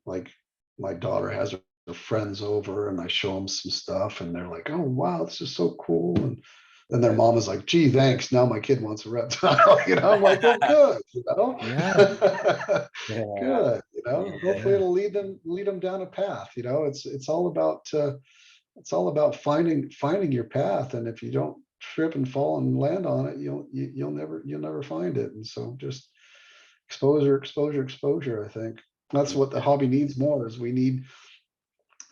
like, my daughter has her friends over, and I show them some stuff, and they're like, oh wow, this is so cool. And their mom is like, gee, thanks, now my kid wants a reptile. You know, I'm like, well, good, you know. Yeah. Good, you know. Hopefully it'll lead them down a path, you know. It's all about finding your path, and if you don't trip and fall and land on it, you'll never find it. And so just exposure, I think that's what the hobby needs more. Is we need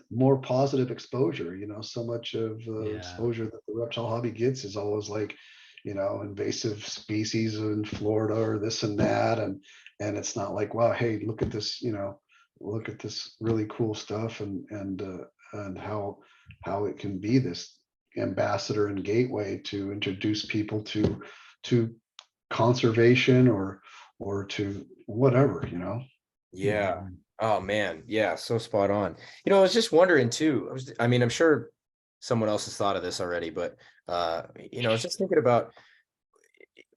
more positive exposure. You know, so much of the exposure that the reptile hobby gets is always like, you know, invasive species in Florida or this and that, and it's not like, wow, hey, look at this, you know, look at this really cool stuff, and how it can be this, ambassador and gateway to introduce people to conservation or to whatever, you know. Yeah. Mhm. Oh man. Yeah. So spot on. I was just wondering too. I mean, I'm sure someone else has thought of this already, but I was just thinking about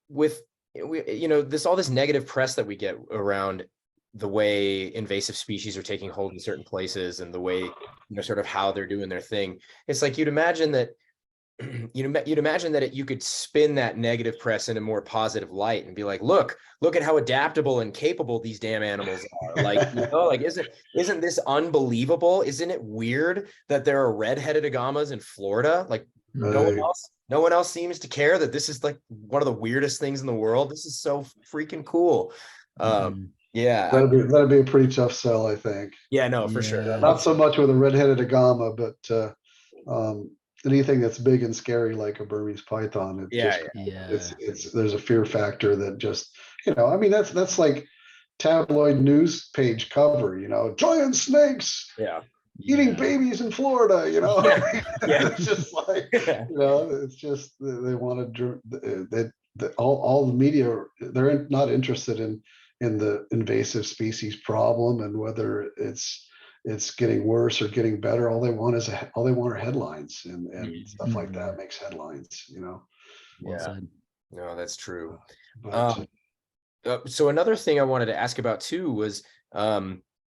with all this negative press that we get around the way invasive species are taking hold in certain places and the way, sort of how they're doing their thing. It's like you'd imagine that you could spin that negative press in a more positive light and be like, look at how adaptable and capable these damn animals are. Like, like isn't this unbelievable? Isn't it weird that there are red-headed agamas in Florida? Like no one else seems to care that this is like one of the weirdest things in the world. This is so freaking cool. Mhm. Yeah. That'd be a pretty tough sell, I think. Yeah, no, for sure. Yeah. Not so much with a red-headed agama, but anything that's big and scary like a Burmese python, Yeah. there's a fear factor that just, I mean, that's like tabloid news page cover, giant snakes Yeah. eating babies in Florida, Yeah. Yeah. It's just like, it's just they want to all the media, they're not interested in the invasive species problem and whether it's getting worse or getting better. All they want are headlines and stuff like that makes headlines, Well Yeah. said. No, that's true. but So another thing I wanted to ask about too was,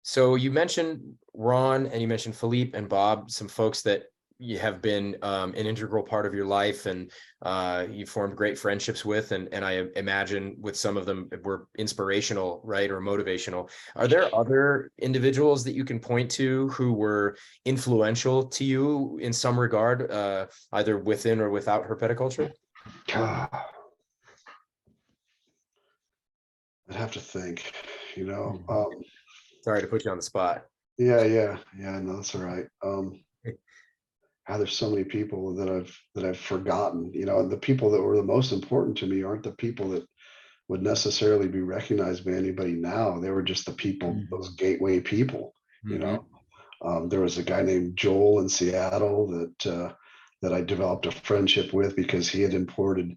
so you mentioned Ron and you mentioned Philippe and Bob, some folks that you have been an integral part of your life and you formed great friendships with, and I imagine with some of them were inspirational, right, or motivational. Are there other individuals that you can point to who were influential to you in some regard, either within or without herpetoculture? I'd have to think, Sorry to put you on the spot. yeah, no, that's all right. There's so many people that I've forgotten, and the people that were the most important to me aren't the people that would necessarily be recognized by anybody now. They were just the people, those gateway people, there was a guy named Joel in Seattle that I developed a friendship with because he had imported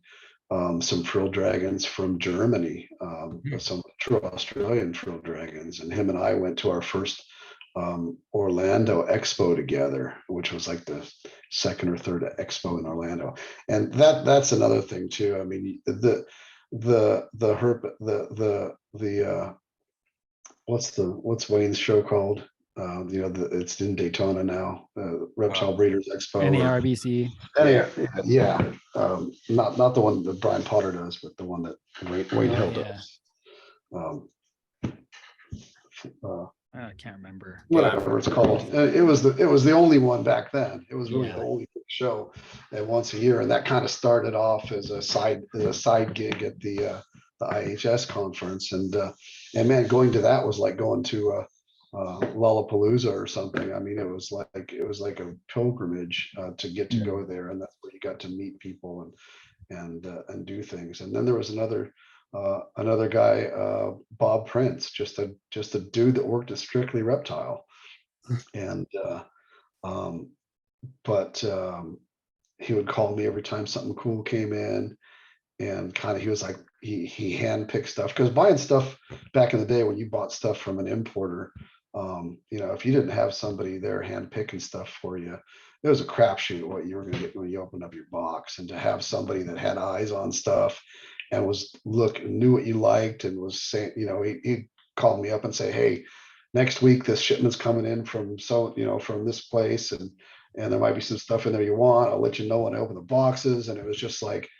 some frill dragons from Germany, some true Australian frill dragons, and him and I went to our first Orlando Expo together, which was like the second or third Expo in Orlando. And that's another thing too. I mean, what's Wayne's show called? It's in Daytona now, Reptile Breeders Expo. NARBC. Yeah. Not the one that Brian Potter does, but the one that Wayne Hill does. I can't remember. Whatever it's called. It was the only one back then. It was really the only show, and once a year, and that kind of started off as a side gig at the IHS conference, and man, going to that was like going to Lollapalooza or something. I mean, it was like a pilgrimage to get to go there, and that's where you got to meet people and do things. And then there was another guy, Bob Prince, just a dude that worked at Strictly Reptile, and he would call me every time something cool came in, and kind of he was like he handpicked stuff, because buying stuff back in the day when you bought stuff from an importer, if you didn't have somebody there hand picking stuff for you, it was a crapshoot what you were going to get when you opened up your box. And to have somebody that had eyes on stuff and knew what you liked and was saying, he'd call me up and say, hey, next week this shipment's coming in from from this place, and there might be some stuff in there you want. I'll let you know when I open the boxes. And it was just like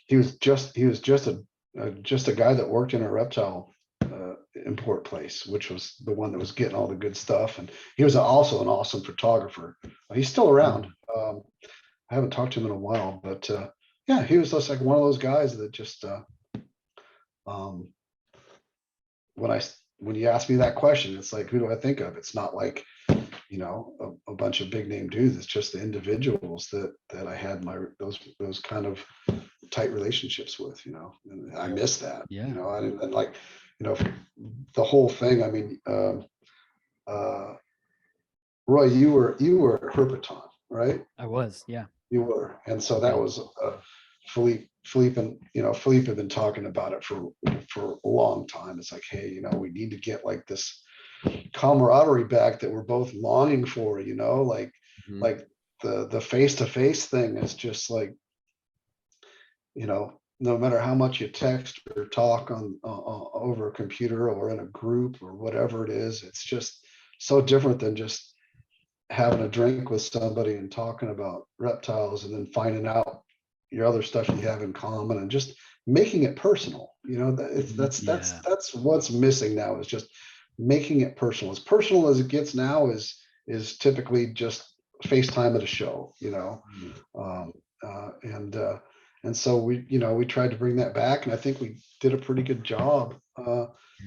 he was just a guy that worked in a reptile import place, which was the one that was getting all the good stuff. And he was also an awesome photographer. He's still around. I haven't talked to him in a while, but he was just like one of those guys that just when you ask me that question, it's like, who do I think of? It's not like a bunch of big name dudes. It's just the individuals that I had those kind of tight relationships with, and I miss that. And like, the whole thing. I mean, Roy, you were at Herpeton, right? I was, yeah. You were. And so that was Philippe had been talking about it for a long time. It's like, hey, we need to get like this camaraderie back that we're both longing for, like the face-to-face thing is just like, no matter how much you text or talk on over a computer or in a group or whatever it is, it's just so different than just having a drink with somebody and talking about reptiles and then finding out your other stuff you have in common and just making it personal. That's what's missing now, is just making it personal. As personal as it gets now is typically just FaceTime at a show, and so we tried to bring that back, and I think we did a pretty good job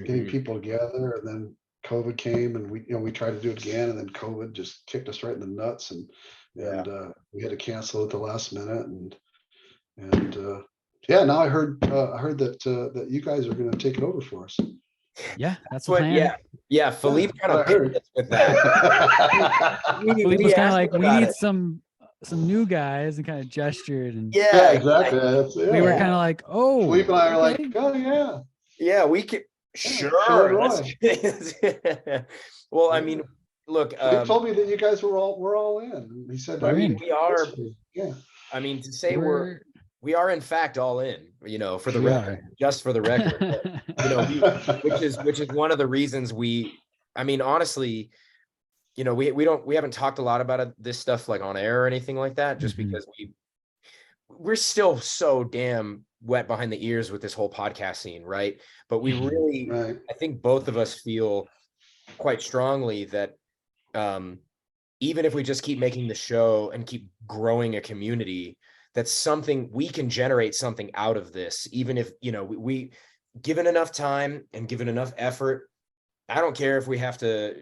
getting people together. And then COVID came, and we tried to do it again, and then COVID just kicked us right in the nuts, and we had to cancel at the last minute. And now I heard that you guys are going to take it over for us. Yeah, that's what. Yeah. Philippe kind of picked us with that. Philippe was kind of like, we need some new guys, and kind of gestured, and exactly. We were kind of like, oh, Philippe and I are like, oh yeah, we could. Sure. Well, I mean, look, he told me that you guys were all in. He said, we are. Yeah. I mean, to say we are in fact all in, for the record, just for the record, but, which is one of the reasons honestly, we haven't talked a lot about this stuff like on air or anything like that, just because we're still so damn wet behind the ears with this whole podcast scene, right? But we really, I think both of us feel quite strongly that even if we just keep making the show and keep growing a community, that's something we can generate something out of this, even if, we given enough time and given enough effort. I don't care if we have to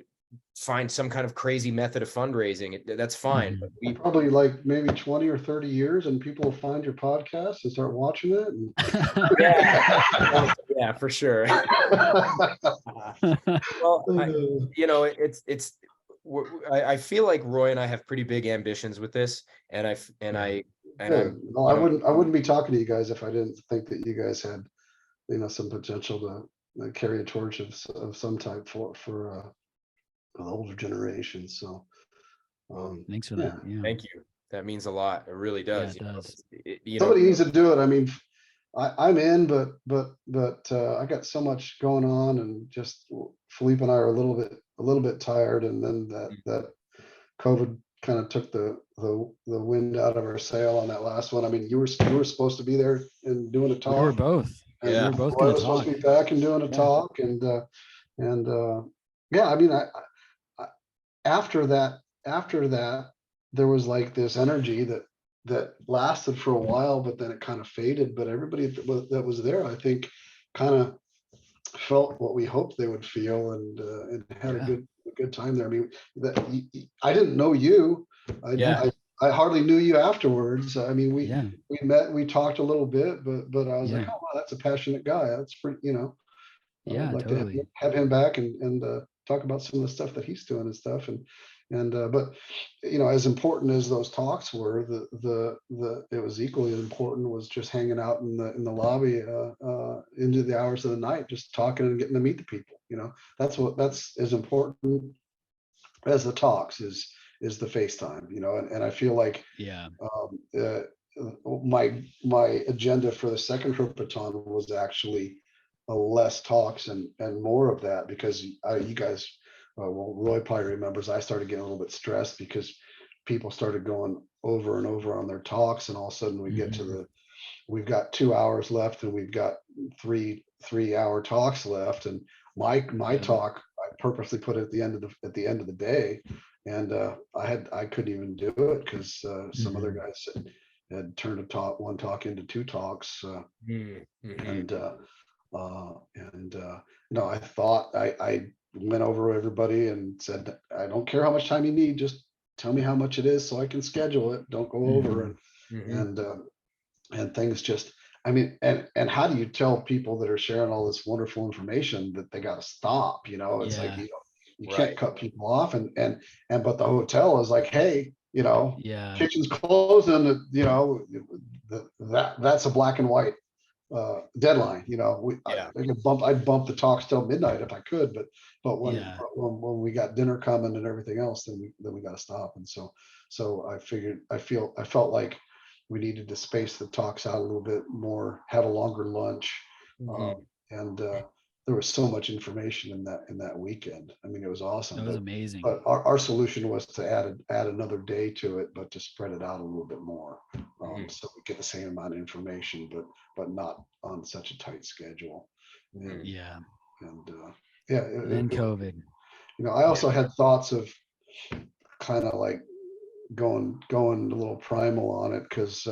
find some kind of crazy method of fundraising. That's fine. But we probably like maybe 20 or 30 years, and people will find your podcast and start watching it. And... yeah, for sure. Well, I feel like Roy and I have pretty big ambitions with this, I wouldn't be talking to you guys if I didn't think that you guys had, some potential to carry a torch of some type for the older generation. So thanks for that. Yeah. Thank you. That means a lot. It really does. Yeah, it does. Somebody needs to do it. I mean, I'm in, but I got so much going on, and just Philippe and I are a little bit tired, and then that COVID kind of took the wind out of our sail on that last one. I mean, you were supposed to be there and doing a talk. We were both. And we were both going to talk. Supposed to be back and doing a talk, and I mean, I after that there was like this energy that lasted for a while, but then it kind of faded. But everybody that was there, I think, kind of felt what we hoped they would feel, and had a good time there. I mean, I didn't know you. I hardly knew you afterwards. I mean, we met, we talked a little bit, but I was like, oh wow, that's a passionate guy. That's pretty, I'd like totally to have him back and talk about some of the stuff that he's doing and stuff. But as important as those talks were, it was equally important was just hanging out in the lobby into the hours of the night, just talking and getting to meet the people. That's as important as the talks is the FaceTime, and I feel like my agenda for the second Herpeton was actually less talks and more of that, because you guys, Roy probably remembers, I started getting a little bit stressed because people started going over and over on their talks, and all of a sudden we get to we've got 2 hours left, and we've got three-hour talks left, and my talk I purposely put it at the end of the day, and I couldn't even do it because some other guys had turned one talk into 2 talks, and I thought I went over everybody and said, I don't care how much time you need, just tell me how much it is so I can schedule it. Don't go over. And things just, I mean, and how do you tell people that are sharing all this wonderful information that they got to stop? It's like, You Right. can't cut people off, but the hotel is like, hey, Yeah. kitchen's closing, that's a black and white deadline. Yeah. I'd bump the talks till midnight if I could, but when Yeah. when we got dinner coming and everything else, then we got to stop. And so I felt like we needed to space the talks out a little bit more, have a longer lunch, Mhm. and there was so much information in that weekend. I mean, it was awesome. That was amazing. But our solution was to add another day to it, but to spread it out a little bit more, so we get the same amount of information, but not on such a tight schedule. Mhm. Yeah. And yeah, And then COVID. I also had thoughts of kind of like going a little primal on it, because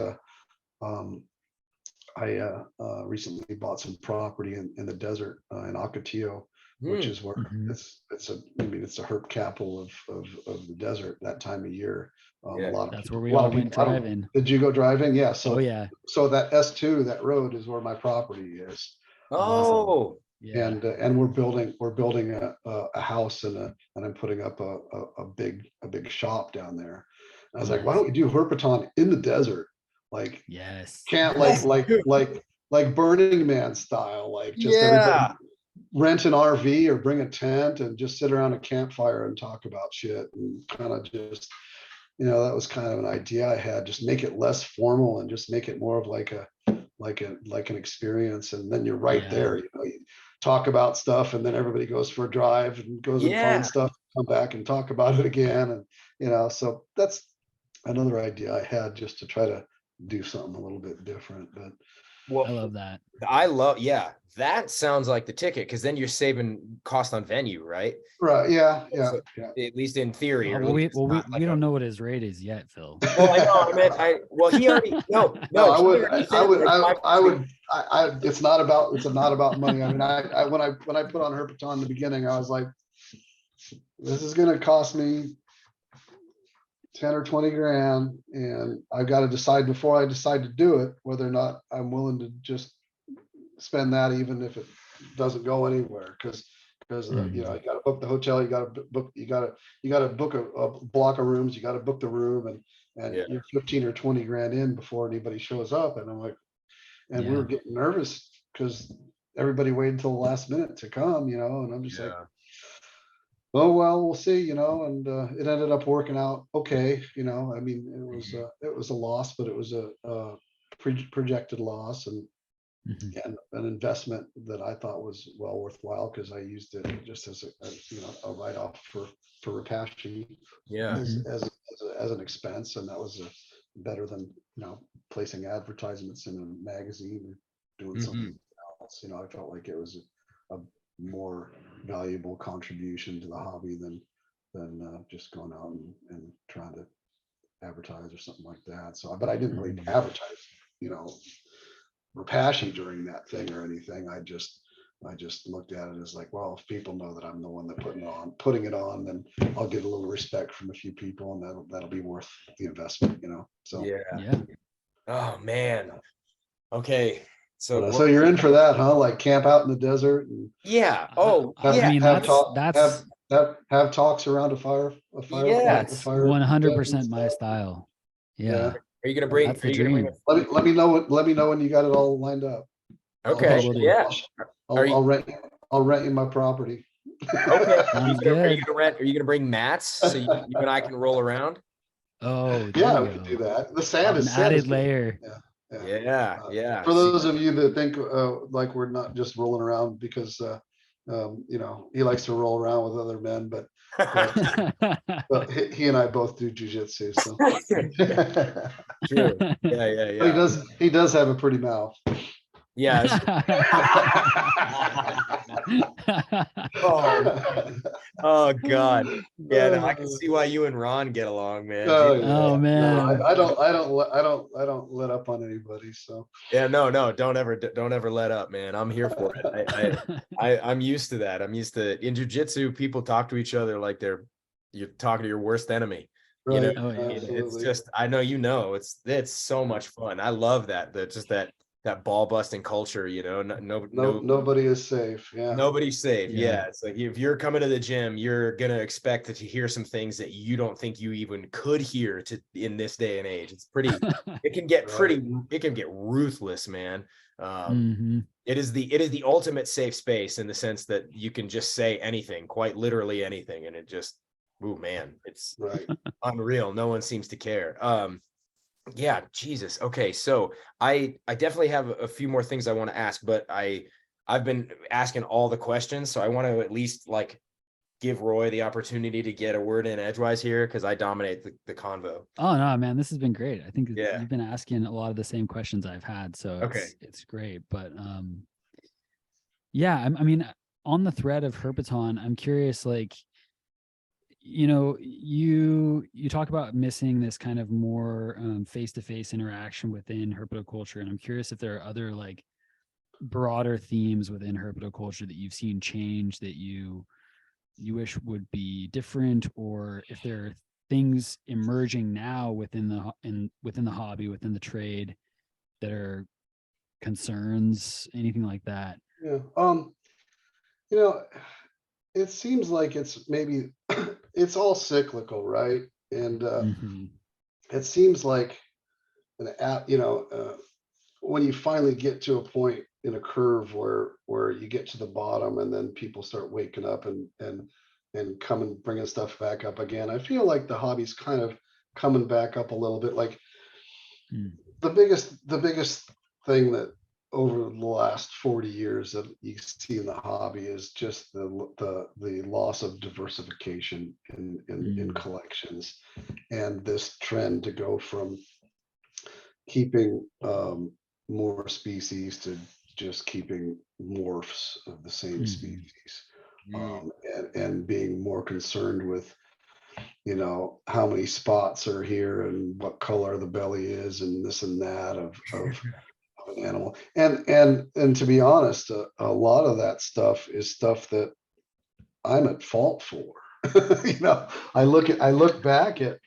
I recently bought some property in the desert in Ocotillo, which is where Mhm. it's a herp capital of the desert that time of year. A Yeah. lot of That's people, where we a lot all of went people. driving. Did you go driving? Yeah. Oh yeah. So that S2, that road is where my property is. Oh, Yeah. And we're building a house, and I'm putting up a big shop down there. I was like, why don't we do herpeton in the desert? Like, Yes. can't Yes, dude. like Burning Man style, like just everybody Yeah. rent an RV or bring a tent and just sit around a campfire and talk about shit, and kind of just, that was kind of an idea I had. Just make it less formal and just make it more of like an experience. And then you're right Yeah. there, you talk about stuff, and then everybody goes for a drive and goes and Yeah. finds stuff, come back and talk about it again. And so that's another idea I had, just to try to do something a little bit different. But Well, I love that. yeah, that sounds like the ticket, because then you're saving cost on venue, right? right, yeah. So, at least in theory. Oh, Or at well, least it's not we like don't know what his rate is yet, Phil. Well, I know. Well, he already No, no. I He would, already I said, would, like, I would, it's not about money. I mean, when I put on Herpeton in the beginning, I was like, this is going to cost me 10 or 20 grand. And I've got to decide before I decide to do it, whether or not I'm willing to just spend that, even if it doesn't go anywhere. Because you got to book the hotel, you got to book a block of rooms, you got to book the room, and Yeah. you're 15 or 20 grand in before anybody shows up. And I'm like, and we were getting nervous because everybody waited until the last minute to come, and I'm just like, oh, well, we'll see, and it ended up working out okay. I mean, it was a loss, but it was a projected loss, and an investment that I thought was well worthwhile, because I used it just as a write-off for Repashy, Yeah. as an expense, and that was better than placing advertisements in a magazine or doing something else. I felt like it was a more valuable contribution to the hobby than just going out and trying to advertise or something like that. So, but I didn't really advertise, Repashy during that thing or anything. I just looked at it as like, well, if people know that I'm the one that putting it on, then I'll get a little respect from a few people, and that'll be worth the investment, So Yeah. Oh man. Okay. So so you're in for that, huh? Like camp out in the desert and yeah. Oh I yeah. mean, that's have talks around a fire. Yeah. that's 100% my style. Yeah. Are you gonna bring? That's Are the you gonna bring? dream. Let me know when you got it all lined up. Okay. will do. Yeah. I'll rent you my property. Okay. Sounds Are you good. gonna rent? Are you gonna bring mats so you and I can roll around? Oh, Yeah, there we you could go. do that. The sand An is sand is added good. layer. Yeah. For those of you that think like we're not just rolling around because he likes to roll around with other men, but he and I both do jujitsu, so True. Yeah. But he does have a pretty mouth. Yeah. Oh God. Yeah, no, I can see why you and Ron get along, man. Oh man. No, I don't let up on anybody. So yeah, no, don't ever let up, man. I'm here for it. I'm used to that. I'm used to in jujitsu, people talk to each other like you're talking to your worst enemy. right. Oh, yeah. It's just I know it's so much fun. I love that. Just that that ball busting culture, Nobody is safe. Yeah. nobody's safe. Yeah. Yeah. It's like if you're coming to the gym, you're gonna expect to hear some things that you don't think you even could hear in this day and age. It can get it can get ruthless, man. It is the ultimate safe space in the sense that you can just say anything, quite literally anything, and it just, oh man, it's unreal. No one seems to care. Yeah, Jesus. Okay, so I definitely have a few more things I want to ask, but I've been asking all the questions, so I want to at least like give Roy the opportunity to get a word in edgewise here because I dominate the convo. Oh no, man, this has been great. I think Yeah. you've been asking a lot of the same questions I've had, so Okay. it's great. But yeah, I mean, on the thread of Herpeton, I'm curious, like, you talk about missing this kind of more face-to-face interaction within herpetoculture, and I'm curious if there are other like broader themes within herpetoculture that you've seen change that you wish would be different, or if there are things emerging now within the hobby, within the trade, that are concerns, anything like that. Yeah. It seems like it's maybe it's all cyclical, right? And it seems like when you finally get to a point in a curve where you get to the bottom and then people start waking up and coming bringing stuff back up again. I feel like the hobby's kind of coming back up a little bit. Like the biggest thing that over the last 40 years that you see in the hobby is just the loss of diversification in collections, and this trend to go from keeping more species to just keeping morphs of the same species, and being more concerned with how many spots are here and what color the belly is and this and that of an animal. And to be honest, a lot of that stuff is stuff that I'm at fault for. I look back at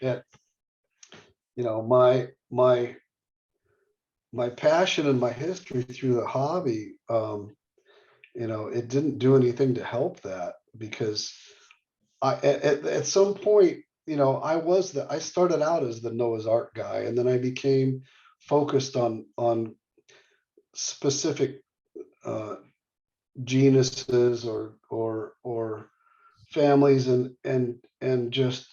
my passion and my history through the hobby. It didn't do anything to help that, because at some point, I started out as the Noah's Ark guy, and then I became focused on specific genuses or families, and just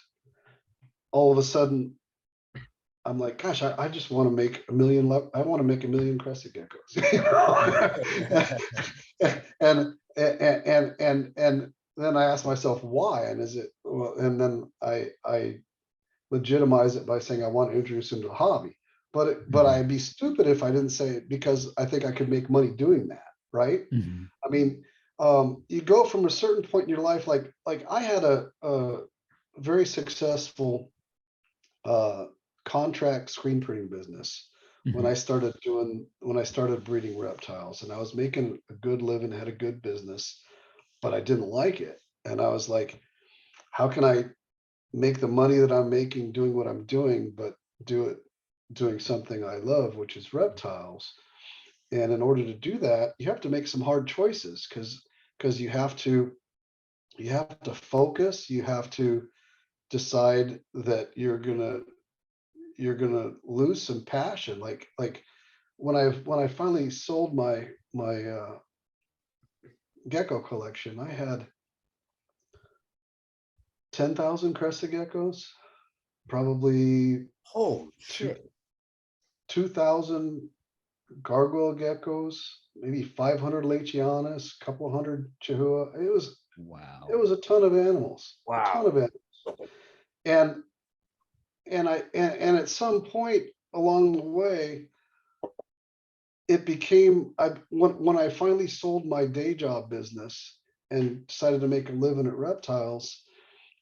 all of a sudden I'm like, gosh, I just want to make I want to make 1,000,000 crested geckos. And then I asked myself why, and then I legitimize it by saying I want to introduce them to the hobby. But I'd be stupid if I didn't say it because I think I could make money doing that, right? I mean, you go from a certain point in your life, like I had a very successful contract screen printing business when I started breeding reptiles, and I was making a good living, had a good business, but I didn't like it. And I was like, how can I make the money that I'm making doing what I'm doing, but doing something I love, which is reptiles? And in order to do that, you have to make some hard choices, because you have to focus, you have to decide that you're gonna lose some passion. Like when I finally sold my gecko collection, I had 10,000 crested geckos, probably 2,000 gargoyle geckos, maybe 500 lechianas, a couple hundred chahua. It was a ton of animals. A ton of animals. And at some point along the way, it became, when I finally sold my day job business and decided to make a living at reptiles,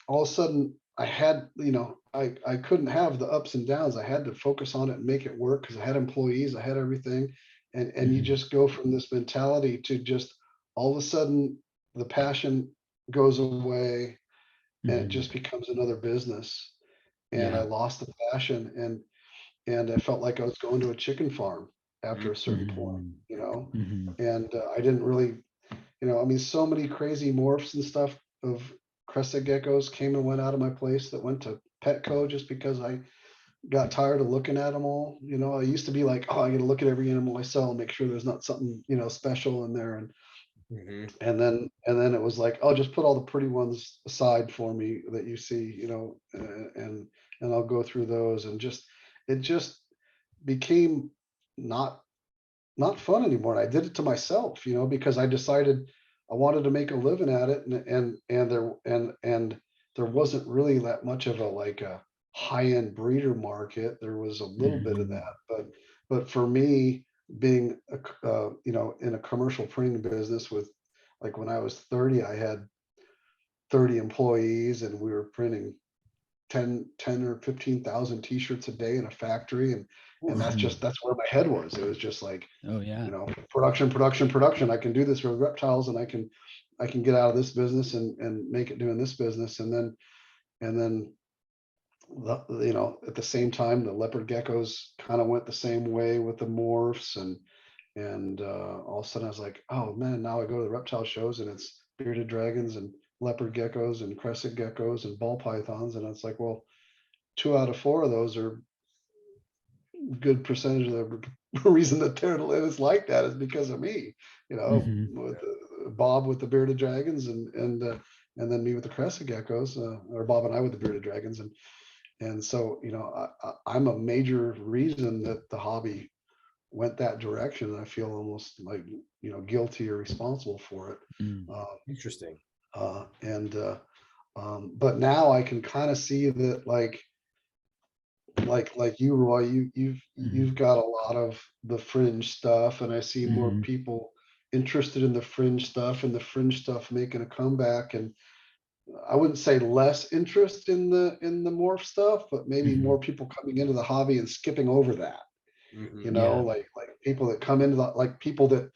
all of a sudden I had, I couldn't have the ups and downs. I had to focus on it and make it work because I had employees, I had everything. And you just go from this mentality to just all of a sudden the passion goes away and it just becomes another business. And I lost the passion, and I felt like I was going to a chicken farm. after a certain point, you know, Mhm. and I didn't really, you know, I mean, so many crazy morphs and stuff of crested geckos came and went out of my place that went to Petco just because I got tired of looking at them all. You know, I used to be like, oh, I got to look at every animal I sell and make sure there's not something, you know, special in there. Mhm. And then it was like, oh, just put all the pretty ones aside for me that you see, you know, and I'll go through those, and just it just became not not fun anymore. And I did it to myself, you know, because I decided I wanted to make a living at it, and there wasn't really that much of a like a high-end breeder market. There was a little bit of Mhm. that, but for me, being you know, in a commercial printing business with, like, when I was 30, I had 30 employees, and we were printing 10 or 15,000 t-shirts a day in a factory, and Oof. that's where my head was. It was just like, Oh yeah. you know, production. I can do this with reptiles, and I can get out of this business and make it doing this business. And then you know, at the same time, the leopard geckos kind of went the same way with the morphs, and all of a sudden I was like, oh man, now I go to the reptile shows and it's bearded dragons and leopard geckos and crescent geckos and ball pythons, and it's like, well, 2 out of 4 of those are good percentage of the reason that turtle is like that is because of me, you know, Mhm. with Bob with the bearded dragons, and then me with the crescent geckos, or Bob and I with the bearded dragons, and so, you know, I'm a major reason that the hobby went that direction, and I feel almost like, you know, guilty or responsible for it. Mm. Uh, Interesting. and But now I can kind of see that, like you, Roy, you've Mhm. got a lot of the fringe stuff, and I see more Mhm. people interested in the fringe stuff, and the fringe stuff making a comeback. And I wouldn't say less interest in the morph stuff, but maybe more Mhm. people coming into the hobby and skipping over that. You Mhm. know, Yeah. like people that come into the, like people that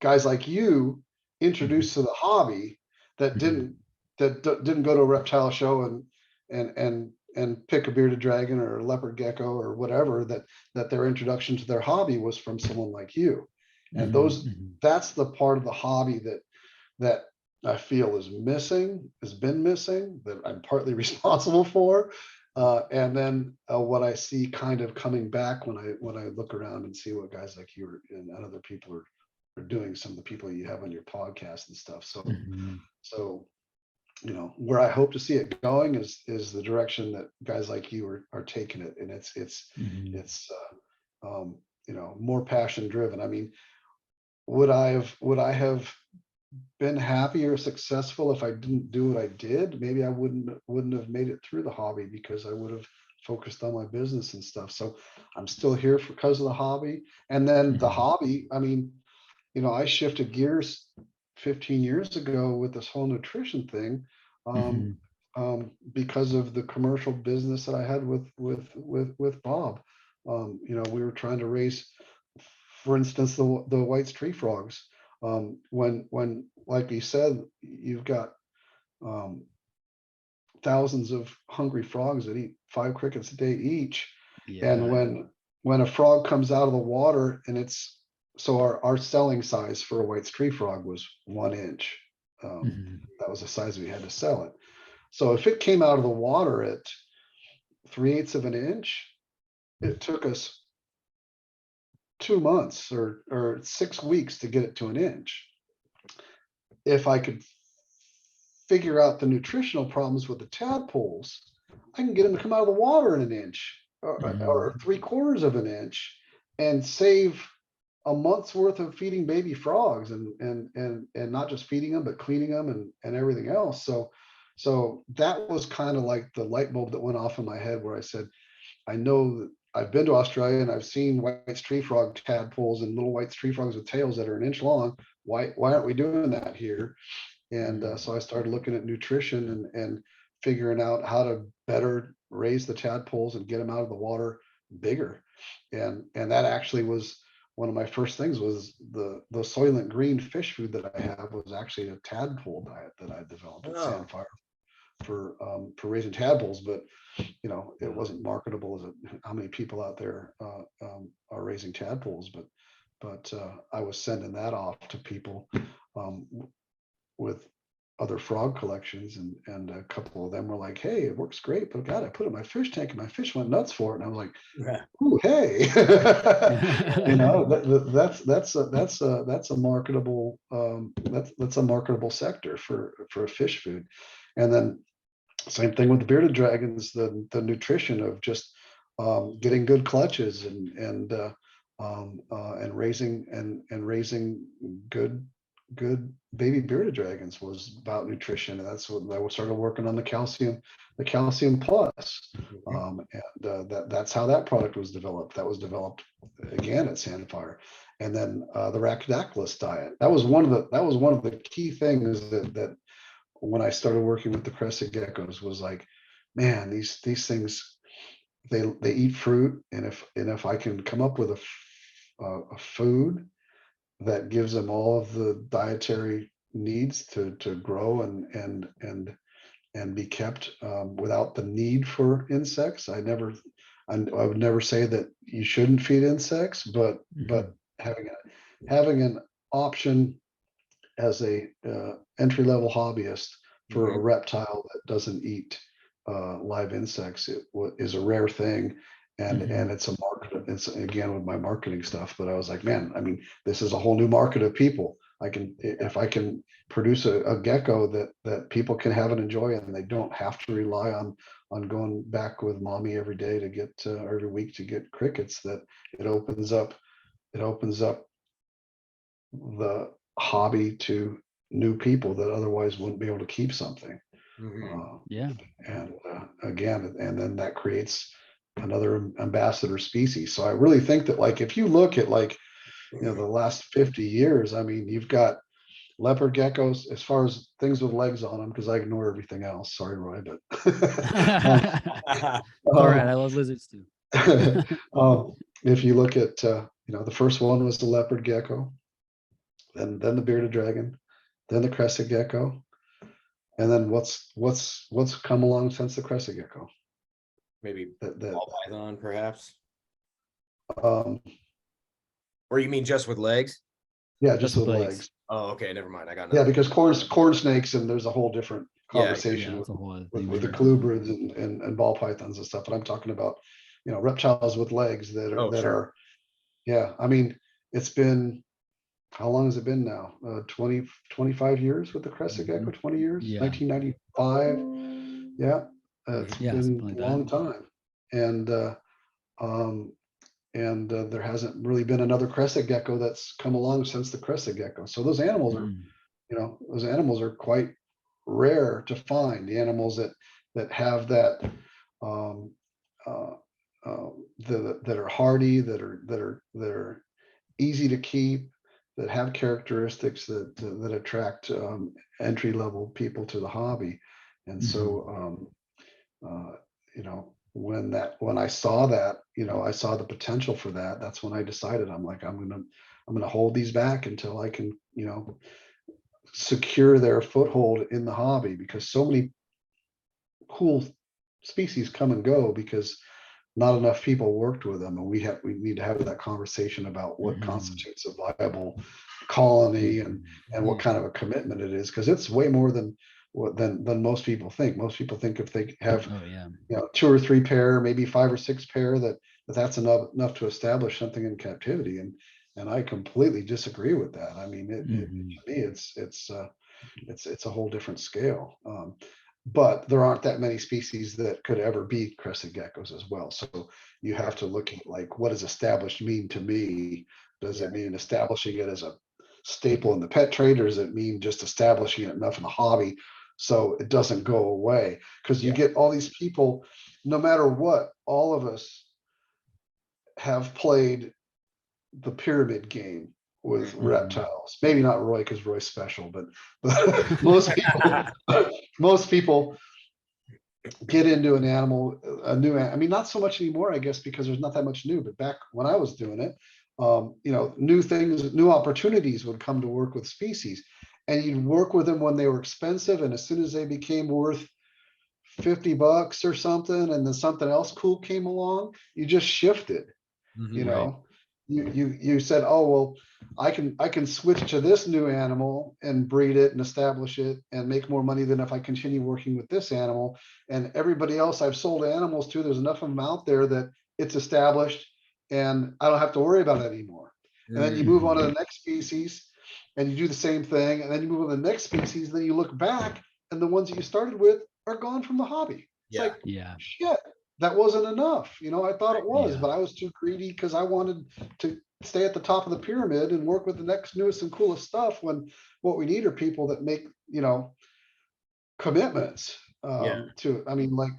guys like you Mhm. introduced to the hobby, that Mhm. didn't go to a reptile show and pick a bearded dragon or a leopard gecko or whatever, that their introduction to their hobby was from someone like you. And Mhm. those Mhm. that's the part of the hobby that I feel is missing, has been missing, that I'm partly responsible for. And then what I see kind of coming back when I look around and see what guys like you and other people are doing, some of the people you have on your podcast and stuff. Mhm. So, you know, where I hope to see it going is the direction that guys like you are taking it, and Mhm. it's you know, more passion driven. I mean, would I have been happy or successful if I didn't do what I did? Maybe I wouldn't have made it through the hobby, because I would have focused on my business and stuff. So I'm still here because of the hobby. And then the Mhm. hobby, I mean, you know, I shifted gears 15 years ago with this whole nutrition thing, um, Mhm. because of the commercial business that I had with Bob. You know, we were trying to raise, for instance, the White's tree frogs. When like you said, you've got um, thousands of hungry frogs that eat 5 crickets a day each, and Yeah. when a frog comes out of the water, and it's so our selling size for a White's tree frog was 1 inch. Mhm. That was the size we had to sell it. So if it came out of the water at 3/8 of an inch, it took us 2 months or 6 weeks to get it to an inch. If I could figure out the nutritional problems with the tadpoles, I can get them to come out of the water in an inch, or Mhm. 3/4 of an inch, and save a month's worth of feeding baby frogs, and not just feeding them, but cleaning them and everything else. So that was kind of like the light bulb that went off in my head, where I said, I know that I've been to Australia and I've seen White's tree frog tadpoles and little White's tree frogs with tails that are an inch long. Why aren't we doing that here? And Mhm. so I started looking at nutrition and figuring out how to better raise the tadpoles and get them out of the water bigger. And that actually was one of my first things, was the Soylent Green fish food that I have was actually a tadpole diet that I developed at Oh, Sandfire raising tadpoles, but you know, it wasn't marketable as how many people out there are raising tadpoles, but I was sending that off to people with other frog collections, and a couple of them were like, hey, it works great, but God, I put it in my fish tank and my fish went nuts for it. And I was like, Yeah. ooh, hey, you know, that's a marketable that's a marketable sector for fish food. And then same thing with the bearded dragons, the nutrition of just getting good clutches and raising good baby bearded dragons was about nutrition, and that's what I started working on the calcium plus, and that's how that product was developed. That was developed again at Sandfire, and then the Rhacodactylus diet. That was one of the key things that when I started working with the crested geckos was like, man, these things, they eat fruit, and if I can come up with a food that gives them all of the dietary needs to grow and be kept without the need for insects. I would never say that you shouldn't feed insects, but having an option as a entry-level hobbyist for a reptile that doesn't eat live insects, is a rare thing. And it's a market. It's again with my marketing stuff, but I was like, man, I mean, this is a whole new market of people. If I can produce a gecko that people can have and enjoy, and they don't have to rely on going back with mommy every day to get every week to get crickets, that it opens up the hobby to new people that otherwise wouldn't be able to keep something. And again, and then that creates another ambassador species. So I really think that, like, if you look at, like, you know, the last 50 years, I mean, you've got leopard geckos as far as things with legs on them, because I ignore everything else. Sorry, Roy, but all right, I love lizards too. if you look at you know, the first one was the leopard gecko, then the bearded dragon, then the crested gecko, and then what's come along since the crested gecko? Maybe ball python, perhaps. Or you mean just with legs? Yeah, just with legs. Oh, okay, never mind. I got nothing. Yeah, because corn snakes, and there's a whole different conversation with the colubrids and ball pythons and stuff. But I'm talking about, you know, reptiles with legs that are. Yeah, I mean, it's been, how long has it been now? 25 years with the crested gecko, 20 years, 1995. Yeah, it's been a long time. And there hasn't really been another crested gecko that's come along since the crested gecko. So those animals are, you know, quite rare to find. The animals that have that, that are hardy, that are easy to keep, that have characteristics that attract entry level people to the hobby. And so, you know, when I saw that, you know, I saw the potential for that. That's when I decided, I'm like, I'm gonna hold these back until I can, you know, secure their foothold in the hobby, because so many cool species come and go because not enough people worked with them. And we need to have that conversation about what constitutes a viable colony and what kind of a commitment it is, because it's way more than most people think. Most people think if they have you know, 2 or 3 pair, maybe 5 or 6 pair, that's enough to establish something in captivity. And I completely disagree with that. I mean, to me, it's a whole different scale. But there aren't that many species that could ever be crested geckos as well. So you have to look at, like, what does established mean to me? Does it mean establishing it as a staple in the pet trade, or does it mean just establishing it enough in the hobby so it doesn't go away? Because you get all these people, no matter what, all of us have played the pyramid game with reptiles. Maybe not Roy, because Roy's special, but most people get into an animal, I mean, not so much anymore, I guess, because there's not that much new. But back when I was doing it, you know, new things, new opportunities would come to work with species, and you'd work with them when they were expensive, and as soon as they became worth $50 or something, and then something else cool came along, you just shifted, you Mhm. know. You said, oh, well, I can switch to this new animal and breed it and establish it and make more money than if I continue working with this animal. And everybody else I've sold animals to, there's enough of them out there that it's established and I don't have to worry about it anymore. And then you move on to the next species and you do the same thing. And then you move on to the next species. Then you look back and the ones that you started with are gone from the hobby. It's Yeah. like, Yeah. shit, that wasn't enough. You know, I thought it was, Yeah. but I was too greedy because I wanted to stay at the top of the pyramid and work with the next newest and coolest stuff, when what we need are people that make, you know, commitments Yeah. to, I mean, like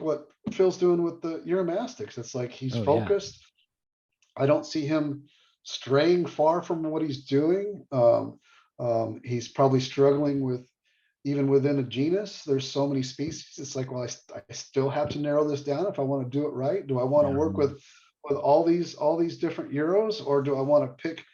what Phil's doing with the Uromastics. It's like he's Oh, yeah. focused. I don't see him straying far from what he's doing. He's probably struggling with, even within a genus, there's so many species. It's like, well, I still have to narrow this down if I want to do it right. Do I want to work with all these different Euros, or do I want to pick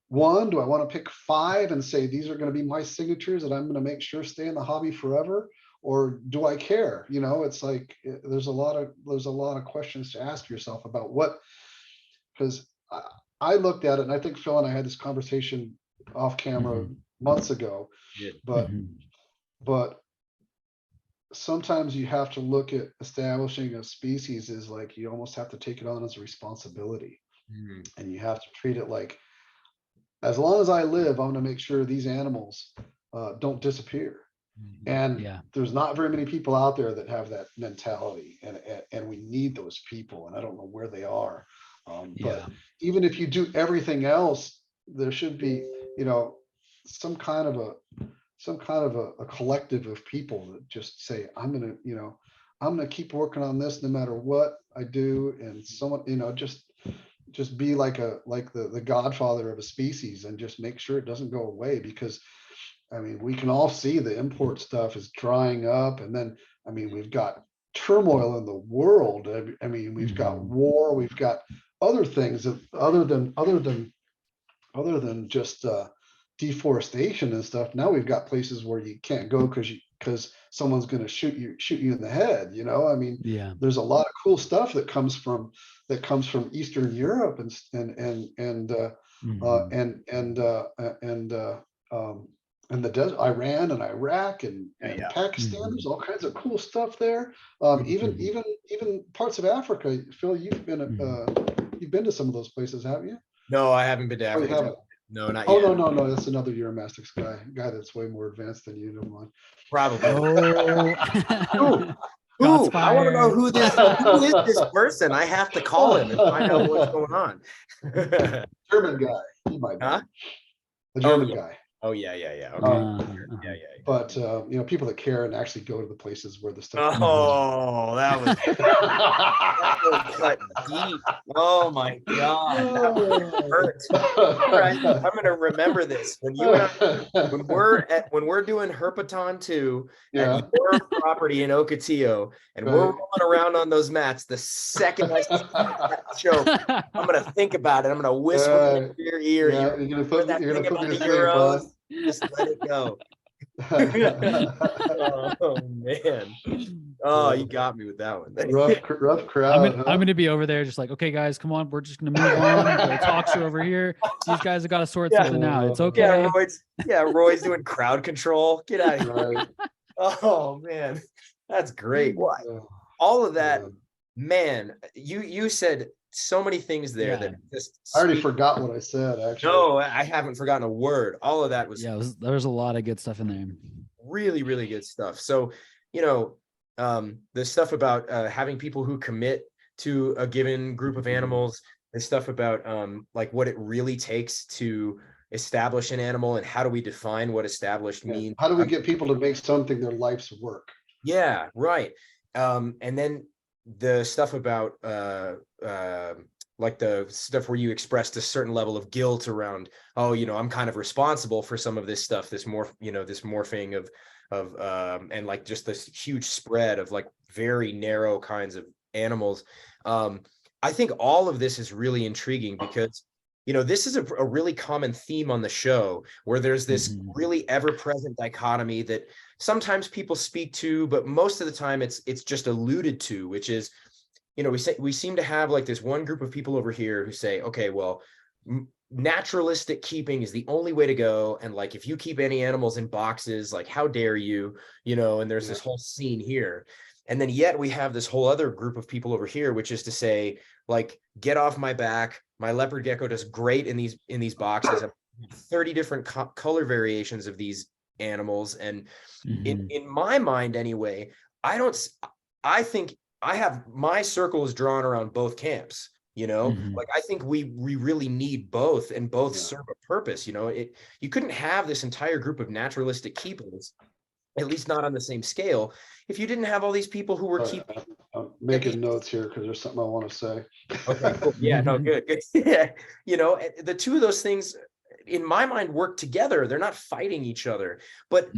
one? Do I want to pick 5 and say these are going to be my signatures that I'm going to make sure stay in the hobby forever? Or do I care? You know, it's like there's a lot of questions to ask yourself about what, because I looked at it, and I think Phil and I had this conversation off camera months ago, Yeah. but sometimes you have to look at establishing a species is like, you almost have to take it on as a responsibility, and you have to treat it like, as long as I live, I'm going to make sure these animals don't disappear. And there's not very many people out there that have that mentality, and we need those people, and I don't know where they are. But even if you do everything else, there should be, you know, some kind of a collective of people that just say, I'm gonna keep working on this no matter what I do. And someone, you know, just be like the godfather of a species and just make sure it doesn't go away. Because I mean, we can all see the import stuff is drying up. And then, I mean, we've got turmoil in the world. I mean, we've got war, we've got other things that other than just deforestation and stuff. Now we've got places where you can't go because someone's going to shoot you in the head. You know, I mean, there's a lot of cool stuff that comes from Eastern Europe and the desert, Iran and Iraq and Pakistan. There's all kinds of cool stuff there. Even parts of Africa. Phil, you've been to some of those places, haven't you? No, I haven't been to Oh, you Africa. haven't? No, not Oh, yet. no, that's another Uromastics guy that's way more advanced than you. Never mind. Probably. Shots I want to know fired. who is this person? I have to call him and find out what's going on. German guy. He might be. Huh? The German guy. Oh yeah. Okay. Yeah. But you know, people that care and actually go to the places where the stuff. Oh, that was cut deep. Oh my God, that hurts. All right, I'm gonna remember this when we're doing Herpeton 2 at your property in Ocotillo, and we're rolling around on those mats. The second I see that show, I'm gonna think about it. I'm gonna whisper in your ear. You're gonna put me to sleep, bud. Just let it go. Oh man. Oh, you got me with that one. rough crowd. I'm gonna be over there just like, okay guys, come on, we're just gonna move on. The talks are over here. These guys have got to sort something out. It's okay. Roy's doing crowd control. Get out of here. Right. Oh man, that's great. What? All of that, man. You said so many things there that just. I already forgot what I said. Actually, no, I haven't forgotten a word. All of that was. Yeah, there was a lot of good stuff in there. Really, really good stuff. So, you know, the stuff about having people who commit to a given group of animals, the stuff about like what it really takes to establish an animal and how do we define what established means. How do we get people to make something their life's work? Yeah, right. And then the stuff about like the stuff where you expressed a certain level of guilt around, oh, you know, I'm kind of responsible for some of this stuff, this morphing of and like just this huge spread of like very narrow kinds of animals. I think all of this is really intriguing because, this is a really common theme on the show, where there's this really ever-present dichotomy that sometimes people speak to, but most of the time it's just alluded to, which is, we seem to have like this one group of people over here who say, okay, well, naturalistic keeping is the only way to go, and like, if you keep any animals in boxes, like, how dare you, and there's this whole scene here. And then yet we have this whole other group of people over here, which is to say, like, get off my back. My leopard gecko does great in these boxes. 30 different color variations of these animals. And in my mind anyway, I think I have my circles drawn around both camps. Like, I think we really need both, and both serve a purpose. You couldn't have this entire group of naturalistic keepers, at least not on the same scale, if you didn't have all these people who were keeping. I'm making notes here because there's something I want to say. Okay, cool. Yeah, no, good. Yeah, the two of those things, in my mind, work together. They're not fighting each other. But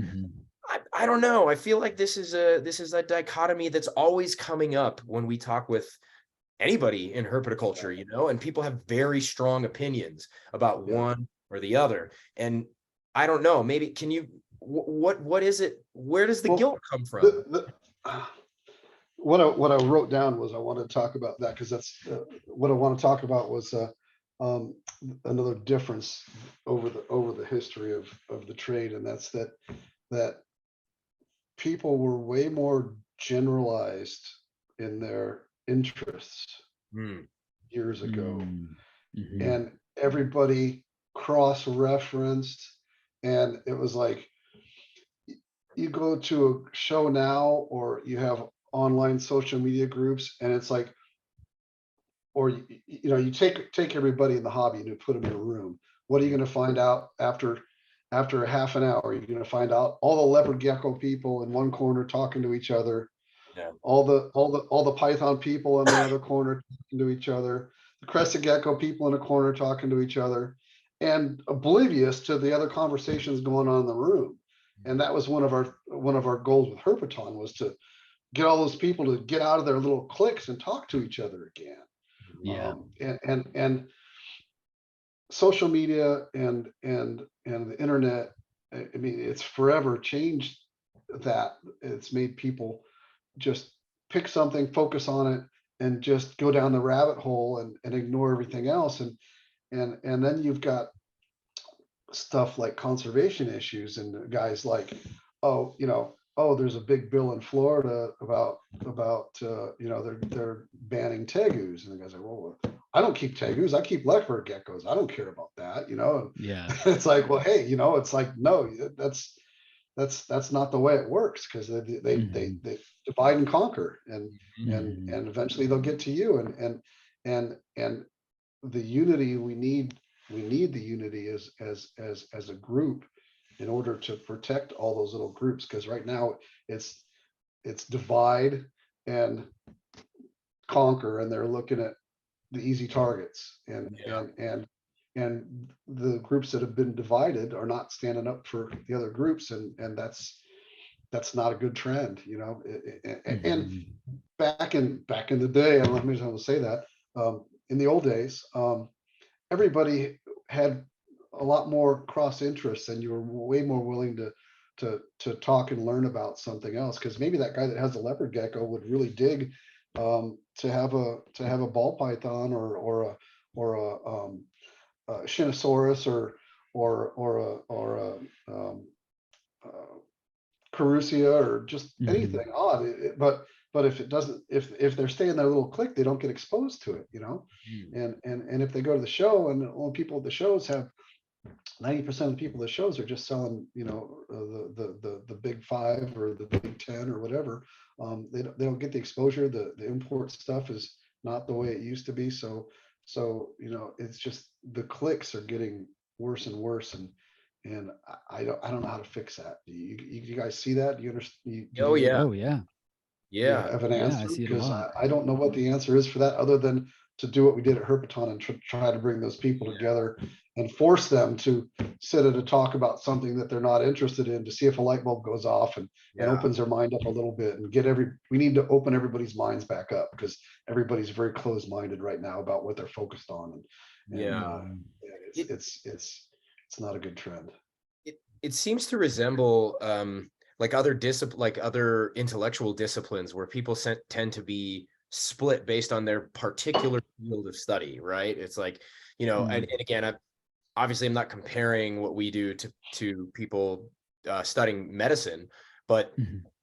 I don't know. I feel like this is a dichotomy that's always coming up when we talk with anybody in herpetoculture, and people have very strong opinions about one or the other. And I don't know, maybe can you, what is it? Where does the guilt come from? What I wrote down was, I wanted to talk about that, because that's what I want to talk about was another difference over the history of the trade. And that's that people were way more generalized in their interests years ago, and everybody cross-referenced, and it was like, you go to a show now, or you have online social media groups, and it's like, or you take everybody in the hobby and you put them in a room. What are you going to find out after a half an hour? You're going to find out all the leopard gecko people in one corner talking to each other, all the python people in the other corner talking to each other, the crested gecko people in a corner talking to each other, and oblivious to the other conversations going on in the room. And that was one of our goals with Herpeton, was to get all those people to get out of their little cliques and talk to each other again. And social media and the internet, I mean, it's forever changed that. It's made people just pick something, focus on it, and just go down the rabbit hole and ignore everything else. And then you've got stuff like conservation issues, and guys like, there's a big bill in Florida about they're banning tegus, and the guys are, well, I don't keep tegus, I keep leopard geckos, I don't care about that. It's like, well, hey, it's like, no, that's not the way it works, because they divide and conquer, and eventually they'll get to you, and the unity we need the unity as a group, in order to protect all those little groups, because right now it's divide and conquer, and they're looking at the easy targets, and the groups that have been divided are not standing up for the other groups, and that's not a good trend, and back in the day, and let me just say that in the old days, everybody had a lot more cross interests, and you were way more willing to talk and learn about something else, because maybe that guy that has a leopard gecko would really dig to have a ball python or a Shinosaurus or a Carusia, or just anything odd. But if it doesn't, if they're staying their little clique, they don't get exposed to it, and if they go to the show, and all people at the shows have 90% of the people at the shows are just selling, the big 5 or the big 10 or whatever. They don't get the exposure. The import stuff is not the way it used to be. So it's just, the cliques are getting worse and worse, and I don't know how to fix that. You guys see that? Do you understand? Oh yeah. Yeah, have an answer? I see it a Because lot. I don't know what the answer is for that, other than to do what we did at Herpeton and try to bring those people together and force them to sit at a talk about something that they're not interested in, to see if a light bulb goes off and opens their mind up a little bit, and we need to open everybody's minds back up, because everybody's very closed-minded right now about what they're focused on. It, it's not a good trend. it seems to resemble like other intellectual disciplines where people tend to be split based on their particular field of study, right? It's like, and again, obviously I'm not comparing what we do to people studying medicine, but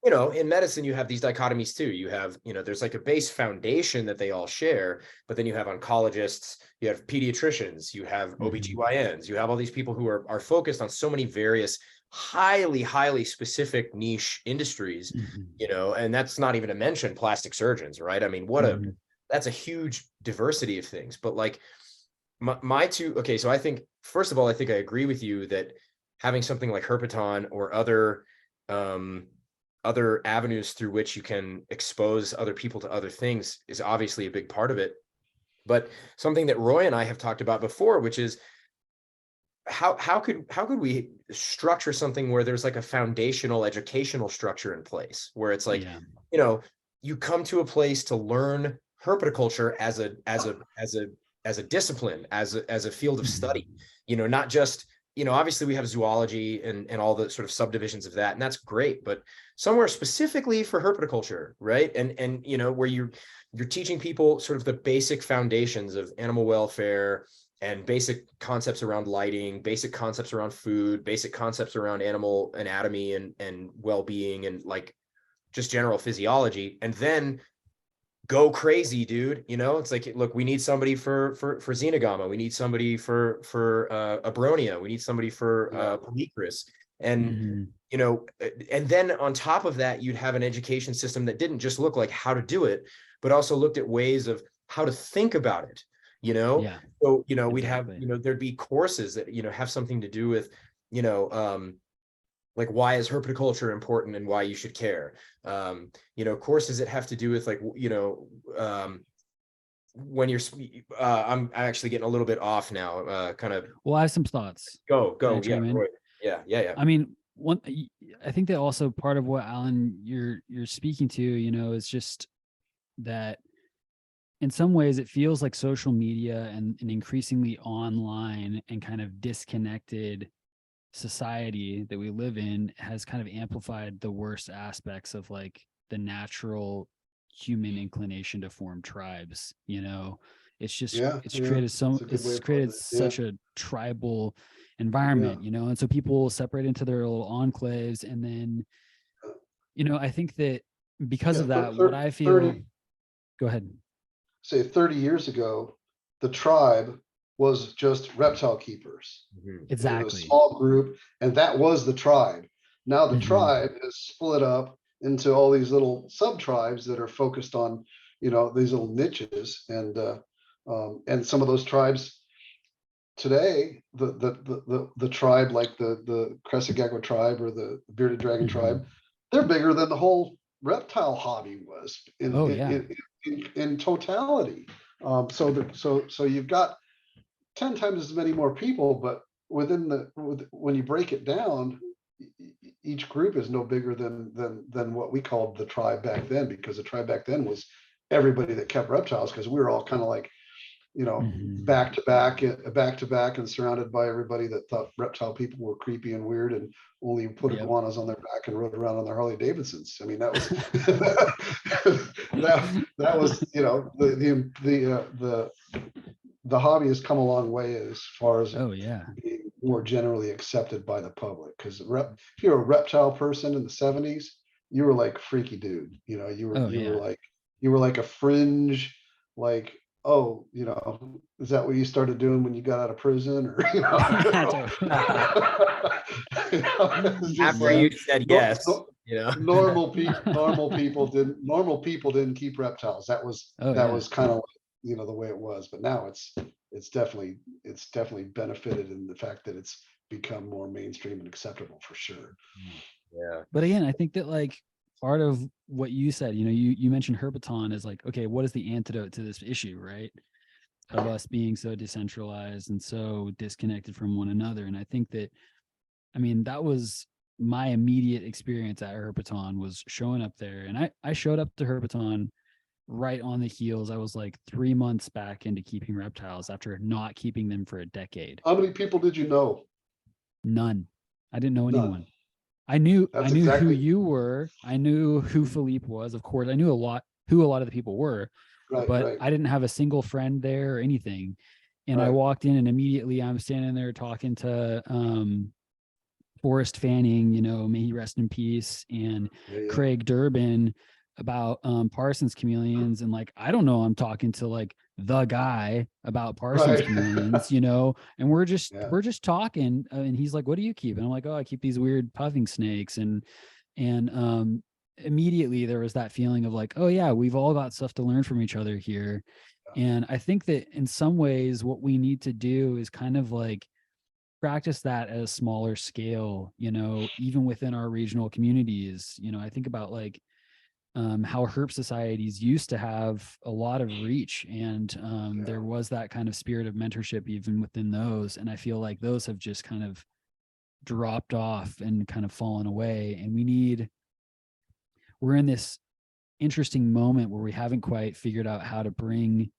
in medicine you have these dichotomies too. You have, there's like a base foundation that they all share, but then you have oncologists, you have pediatricians, you have OBGYNs, you have all these people who are focused on so many various highly specific niche industries, and that's not even to mention plastic surgeons, right? I mean, that's a huge diversity of things. But like my two, okay, so I think, first of all, I think I agree with you that having something like Herpeton or other avenues through which you can expose other people to other things is obviously a big part of it. But something that Roy and I have talked about before, which is how could we structure something where there's like a foundational educational structure in place, where it's like, you come to a place to learn herpetoculture as a discipline, as a field of study, not just, obviously we have zoology and all the sort of subdivisions of that, and that's great, but somewhere specifically for herpetoculture, right? And where you're teaching people sort of the basic foundations of animal welfare and basic concepts around lighting, basic concepts around food, basic concepts around animal anatomy and well-being, and like just general physiology, and then go crazy, dude. It's like, look, we need somebody for Xenogama, we need somebody for Abronia, we need somebody for Polycris, and and then on top of that, you'd have an education system that didn't just look like how to do it, but also looked at ways of how to think about it. So we'd have, there'd be courses that have something to do with like, why is herpetoculture important and why you should care. Courses that have to do with like, when you're I'm actually getting a little bit off now, kind of. Well, I have some thoughts. Go. Yeah. I mean, I think that also part of what, Alan, you're speaking to, is just that in some ways it feels like social media and an increasingly online and kind of disconnected society that we live in has kind of amplified the worst aspects of like the natural human inclination to form tribes. It's just created such a tribal environment, and so people separate into their little enclaves, and then I think that because of that, what I feel, go ahead. Say 30 years ago, the tribe was just reptile keepers. Exactly. It was a small group, and that was the tribe. Now the tribe is split up into all these little sub tribes that are focused on, these little niches, and some of those tribes today, the tribe, like the crested gecko tribe or the bearded dragon tribe, they're bigger than the whole reptile hobby was in totality. So you've got 10 times as many more people, but when you break it down, each group is no bigger than what we called the tribe back then, because the tribe back then was everybody that kept reptiles, because we were all kind of like, back to back and surrounded by everybody that thought reptile people were creepy and weird and only put iguanas on their back and rode around on their Harley Davidsons. I mean, that was that was the hobby has come a long way as far as being more generally accepted by the public. Because if you're a reptile person in the 70s, you were like freaky dude. You were like a fringe, like, oh, is that what you started doing when you got out of prison? Or after like, you said yes, normal people didn't keep reptiles. That was was kind of the way it was. But now it's definitely benefited in the fact that it's become more mainstream and acceptable, for sure. But again, I think that like part of what you said, you mentioned Herpeton is like, okay, what is the antidote to this issue, right? Of us being so decentralized and so disconnected from one another. And I think that, that was my immediate experience at Herpeton, was showing up there. And I showed up to Herpeton right on the heels. I was like 3 months back into keeping reptiles after not keeping them for a decade. How many people did you know? None. I didn't know None. anyone. I knew That's who exactly you were. I knew who Philippe was. Of course, I knew who a lot of the people were, right, but right, I didn't have a single friend there or anything. And I right. walked in and immediately I'm standing there talking to Forrest Fanning, may he rest in peace, and Yeah, yeah. Craig Durbin about Parsons chameleons. And like, I don't know, I'm talking to like the guy about Parsons Right. chameleons, and we're just Yeah. talking. And he's like, what do you keep? And I'm like, oh, I keep these weird puffing snakes. And immediately there was that feeling of like, oh yeah, we've all got stuff to learn from each other here. And I think that in some ways what we need to do is kind of like practice that at a smaller scale, even within our regional communities. I think about like how herp societies used to have a lot of reach, and there was that kind of spirit of mentorship even within those. And I feel like those have just kind of dropped off and kind of fallen away. And we're in this interesting moment where we haven't quite figured out how to bring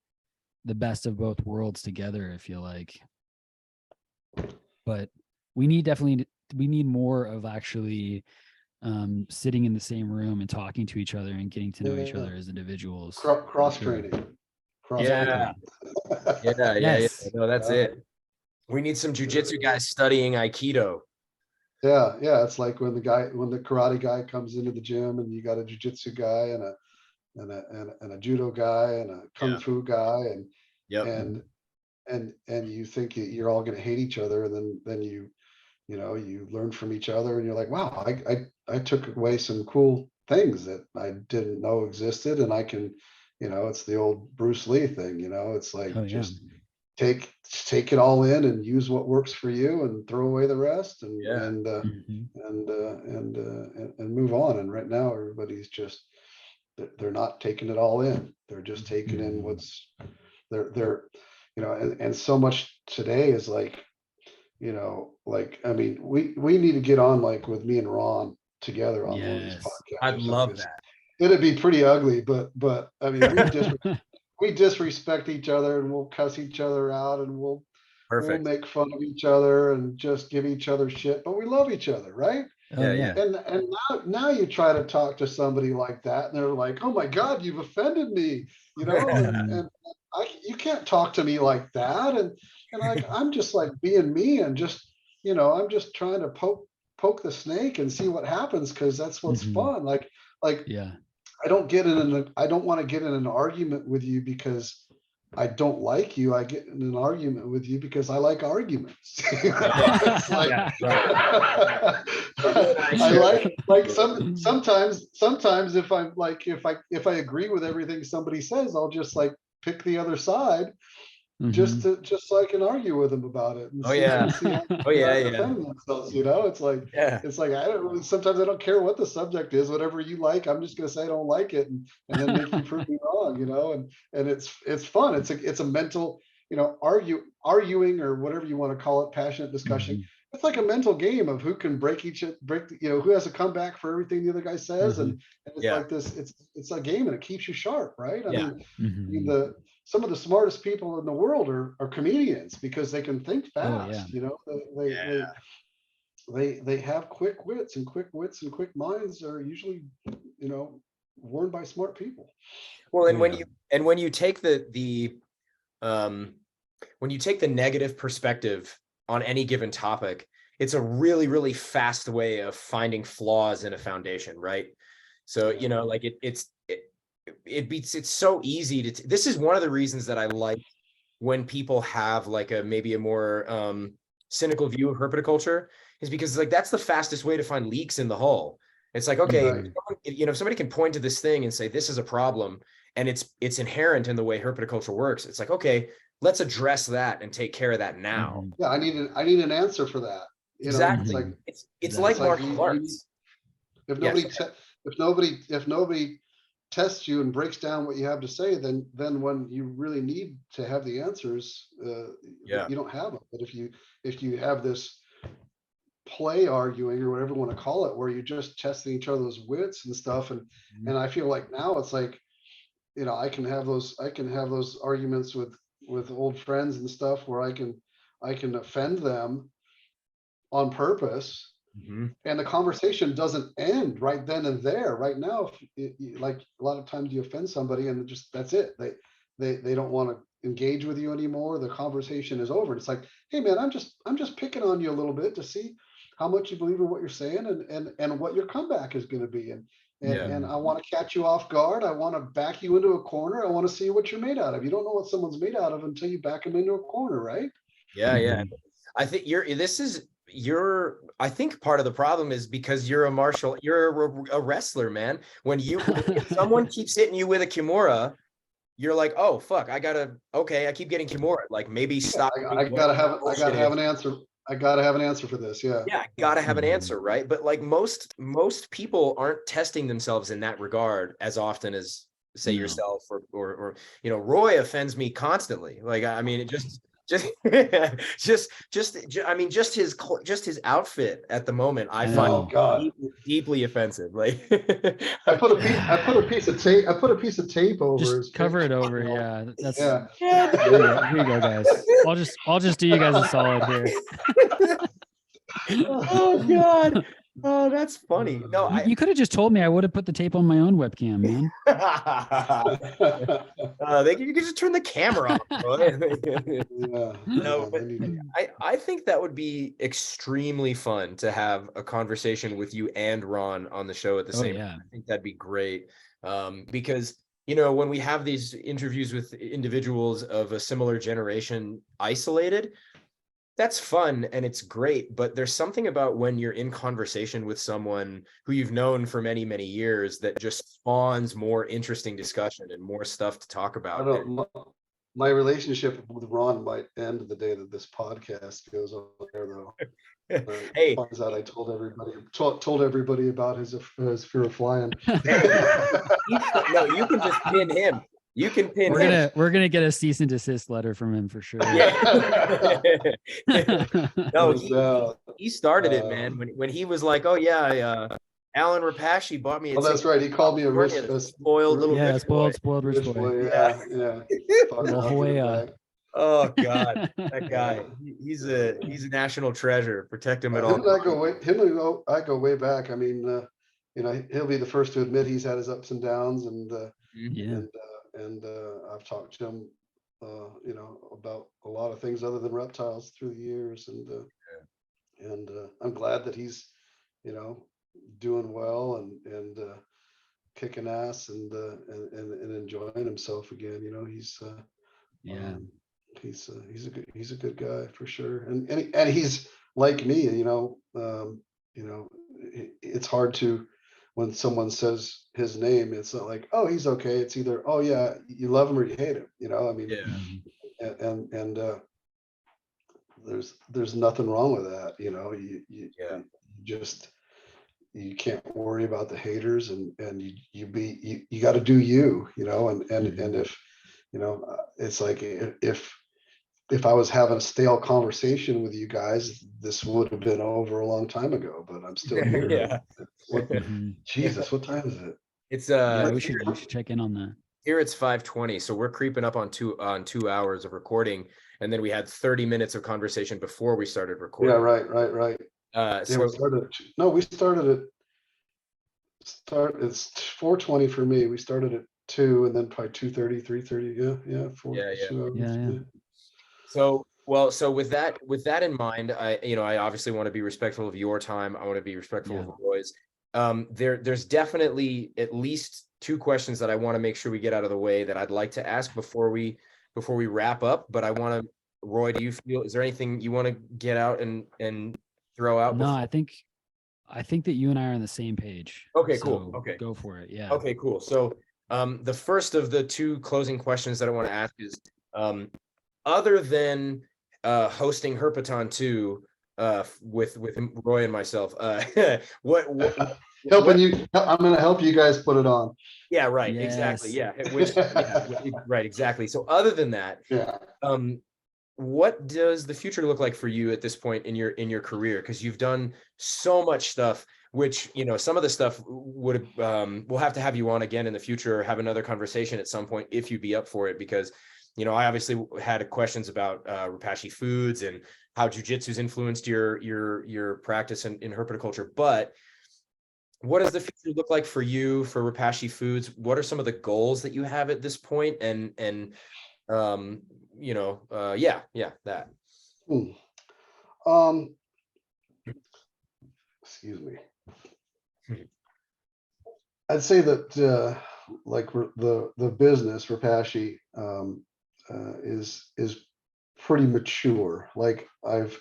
the best of both worlds together, I feel like. But we need more of actually sitting in the same room and talking to each other and getting to know each other as individuals. Cross Sure. training. Yeah. Yeah. Yes. No, that's it. We need some jujitsu guys studying Aikido. Yeah, it's like when the karate guy comes into the gym, and you got a jujitsu guy and a judo guy and a kung fu guy, Yep. and you think you're all going to hate each other, and then you learn from each other, and you're like, wow, I took away some cool things that I didn't know existed, and I can, it's the old Bruce Lee thing, it's like, Oh, yeah. just take it all in and use what works for you and throw away the rest, and and move on. And right now everybody's just, they're not taking it all in. They're just taking in what's they're and so much today is like, like, I mean, we need to get on, like, with me and Ron together on one of these podcasts. I'd love that. It'd be pretty ugly, but I mean, we disrespect each other, and we'll cuss each other out, and we'll make fun of each other and just give each other shit, but we love each other, right? Oh, yeah. And now you try to talk to somebody like that, and they're like, oh my God, you've offended me, and you can't talk to me like that. And like, I'm just like being me, and just, I'm just trying to poke the snake and see what happens, because that's what's fun. Like, yeah. I don't want to get in an argument with you because I don't like you. I get in an argument with you because I like arguments. It's like, I like sometimes if I'm like, if I agree with everything somebody says, I'll just like pick the other side, just so I can argue with them about it. And see how defend themselves. It's like, sometimes I don't care what the subject is, whatever you like, I'm just gonna say I don't like it, and then make you prove me wrong. And it's fun. It's a mental, arguing, or whatever you want to call it, passionate discussion. It's like a mental game of who can who has a comeback for everything the other guy says. And it's like this, it's a game, and it keeps you sharp, right? I mean, some of the smartest people in the world are comedians, because they can think fast. They have quick wits, and quick minds are usually, worn by smart people. Well, and when you take the negative perspective on any given topic, it's a really, really fast way of finding flaws in a foundation, right? So, like it's so easy to, this is one of the reasons that I like when people have like maybe a more cynical view of herpetoculture, is because like, that's the fastest way to find leaks in the hull. It's like, okay, if somebody can point to this thing and say, this is a problem, and it's inherent in the way herpetoculture works, it's like, okay, let's address that and take care of that now. Yeah, I need an answer for that. Exactly. It's like martial arts. If nobody tests you and breaks down what you have to say, then when you really need to have the answers, you don't have them. But if you have this play arguing, or whatever you want to call it, where you're just testing each other's wits and stuff, and I feel like now it's like, I can have those arguments with old friends and stuff where I can offend them on purpose, Mhm. and the conversation doesn't end right then and there. Right now, like a lot of times you offend somebody and just that's it. They don't want to engage with you anymore. The conversation is over. It's like, hey man, I'm just picking on you a little bit to see how much you believe in what you're saying and what your comeback is going to be. Yeah. And I want to catch you off guard. I want to back you into a corner. I want to see what you're made out of. You don't know what someone's made out of until you back them into a corner, right? Yeah. Yeah. Mhm. I think I think part of the problem is because you're a wrestler, man. When if someone keeps hitting you with a Kimura, you're like, oh fuck, I keep getting Kimura. Like maybe stop doing I whatever gotta have I bullshit gotta have is. an answer. I gotta have an answer for this. Yeah. Yeah, I gotta have an Mhm. answer, right? But like most people aren't testing themselves in that regard as often as say No. yourself or Roy offends me constantly. Like I mean, it just I mean just his outfit at the moment I I find Oh know. God. deeply offensive. Like I put a piece of tape. I put a piece of tape over Just his face. cover it over. Yeah, that's Yeah. yeah. here you go, guys. I'll just do you guys a solid here. Oh God. Oh, that's funny. No, You could have just told me. I would have put the tape on my own webcam, man. you could just turn the camera off, bro. Yeah. No, Yeah. but They need to. I think that would be extremely fun to have a conversation with you and Ron on the show at the Oh same yeah. time. I think that'd be great. Because when we have these interviews with individuals of a similar generation isolated, that's fun and it's great, but there's something about when you're in conversation with someone who you've known for many, many years that just spawns more interesting discussion and more stuff to talk I about. don't know. My relationship with Ron might end the day that this podcast goes on there, though. Hey, Finds out I told everybody about his fear of flying. no, you can just pin him. You can pin him. We're gonna get a cease and desist letter from him for sure. Yeah. No, No, he started it, man. When he was like, "Oh yeah, Alan Repashy bought me a oh, that's ticket right. He to called me a rich, California, this spoiled little Yeah, rich boy." spoiled rich boy. Yeah, yeah. Fuck, La I'll get it Jolla. back. Oh God, that Yeah. guy. He's a national treasure. Protect him at all Him and I go costs. way. I go way back. I mean, he'll be the first to admit he's had his ups and downs, and Mhm. Yeah. I've talked to him, about a lot of things other than reptiles through the years, and I'm glad that he's, you know, doing well and kicking ass and enjoying himself again. Yeah. Um, he's a good guy for sure, and he's like me. It's hard to when someone says his name. It's not like, oh, he's okay. It's either, oh yeah, you love him or you hate him. I mean, Yeah. Mhm. and there's nothing wrong with that. Yeah. You just you can't worry about the haters, and you got to do you. And Mhm. if it's like if I was having a stale conversation with you guys, this would have been over a long time ago, but I'm still here. Yeah. What, Mhm. Jesus, what time is it? It's Yeah, we should check in on that. here it's 5:20, so we're creeping up on 2 hours of recording, and then we had 30 minutes of conversation before we started Yeah, recording. right. Yeah, So we it's 4:20 for me. We started at 2 and then probably 2:30, 3:30. Yeah, yeah, yeah. 2 hours. Yeah. So with that in mind, I obviously want to be respectful of your time. I want to be respectful Yeah. of the boys. There's definitely at least two questions that I want to make sure we get out of the way that I'd like to ask before we wrap up. But Roy, is there anything you want to get out and throw out No, before? I think that you and I are on the same page. Okay, cool. So Okay. go for it. Yeah. Okay, cool. So the first of the two closing questions that I want to ask is, other than hosting Herpeton 2 with Roy and myself, what Helping you. I'm going to help you guys put it on. yeah, right, exactly. Yes. Yeah, right, exactly. So other than that, Yeah. what does the future look like for you at this point in your career? Because you've done so much stuff. which, some of the stuff would, we'll have to have you on again in the future, or have another conversation at some point if you'd be up for it, because, I obviously had questions about Repashy foods and how jujitsu's influenced your practice in herpetoculture. But what does the future look like for you for Repashy foods? What are some of the goals that you have at this point? And that. Excuse me. I'd say that like the business Repashy is pretty mature. Like I've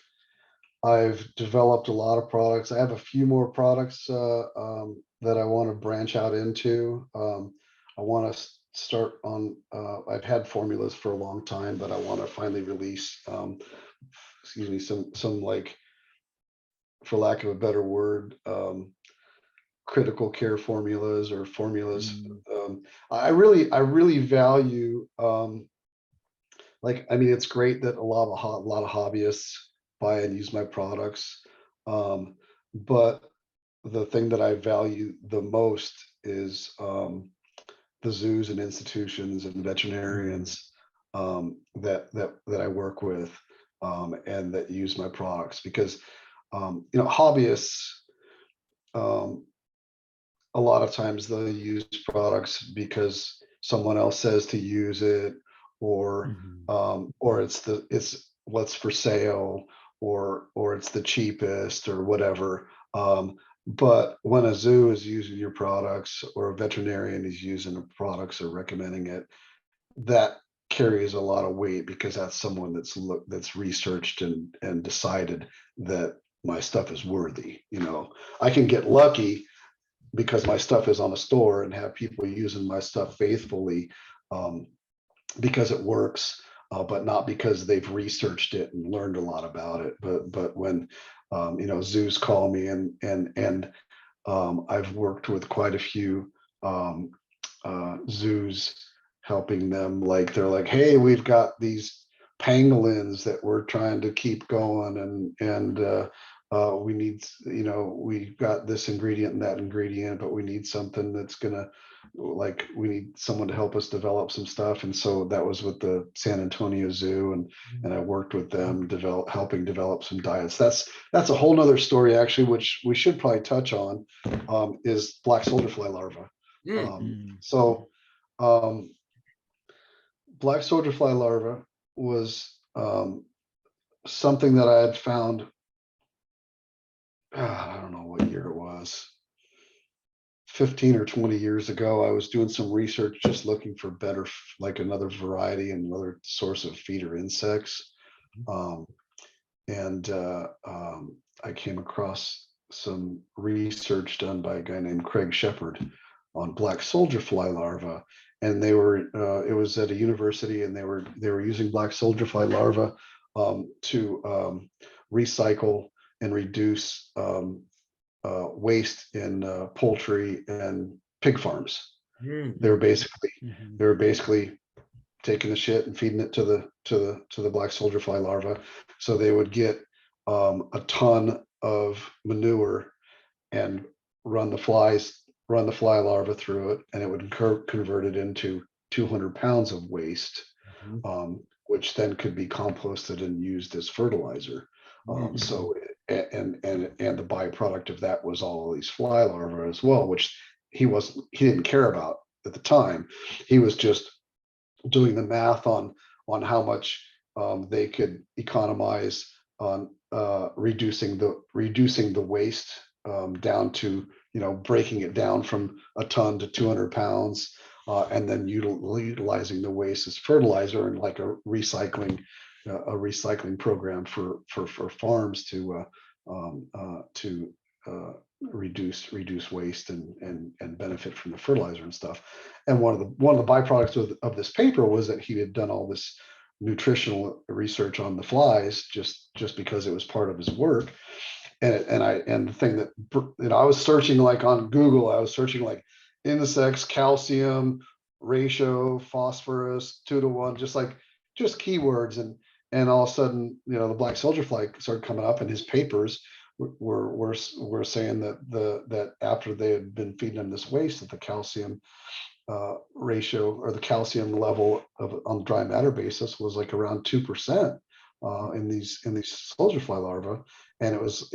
developed a lot of products. I have a few more products that I want to branch out into. I want to start on. I've had formulas for a long time, but I want to finally release. Excuse me, some like, for lack of a better word, critical care formulas or formulas. I really value. It's great that a lot of hobbyists buy and use my products, but the thing that I value the most is the zoos and institutions and veterinarians that I work with and that use my products, because hobbyists, a lot of times they'll use products because someone else says to use it, or it's what's for sale, or it's the cheapest or whatever. But when a zoo is using your products, or a veterinarian is using the products or recommending it, that carries a lot of weight, because that's someone that's researched and decided that my stuff is worthy. I can get lucky because my stuff is on a store and have people using my stuff faithfully because it works, but not because they've researched it and learned a lot about it. But when zoos call me, and I've worked with quite a few zoos, helping them, like they're like, hey, we've got these pangolins that we're trying to keep going, and we need, we've got this ingredient and that ingredient, but we need something that's gonna, like, we need someone to help us develop some stuff. And so that was with the San Antonio Zoo, and I worked with them helping develop some diets. That's a whole nother story, actually, which we should probably touch on, is black soldier fly larvae. Black soldier fly larva was something that I had found, I don't know what year it was, 15 or 20 years ago. I was doing some research, just looking for better, like another variety and another source of feeder insects. I came across some research done by a guy named Craig Shepard on black soldier fly larvae. And they were, it was at a university, and they were using black soldier fly larvae to recycle and reduce waste in poultry and pig farms. They were basically taking the shit and feeding it to the black soldier fly larvae. So they would get a ton of manure and run the fly larva through it, and it would convert it into 200 pounds of waste, which then could be composted and used as fertilizer. So and the byproduct of that was all these fly larvae as well, which he didn't care about at the time. He was just doing the math on how much they could economize on reducing the waste down to, breaking it down from a ton to 200 pounds, and then utilizing the waste as fertilizer, and like a recycling program for farms to reduce waste and benefit from the fertilizer and stuff. And one of the byproducts of this paper was that he had done all this nutritional research on the flies, just because it was part of his work. And the thing that, I was searching, like on Google, I was searching like insects, calcium ratio, phosphorus 2-to-1, just keywords, and all of a sudden, the black soldier fly started coming up in his papers were saying that after they had been feeding them this waste, that the calcium ratio or the calcium level of on dry matter basis was like around 2% in these soldier fly larvae, and it was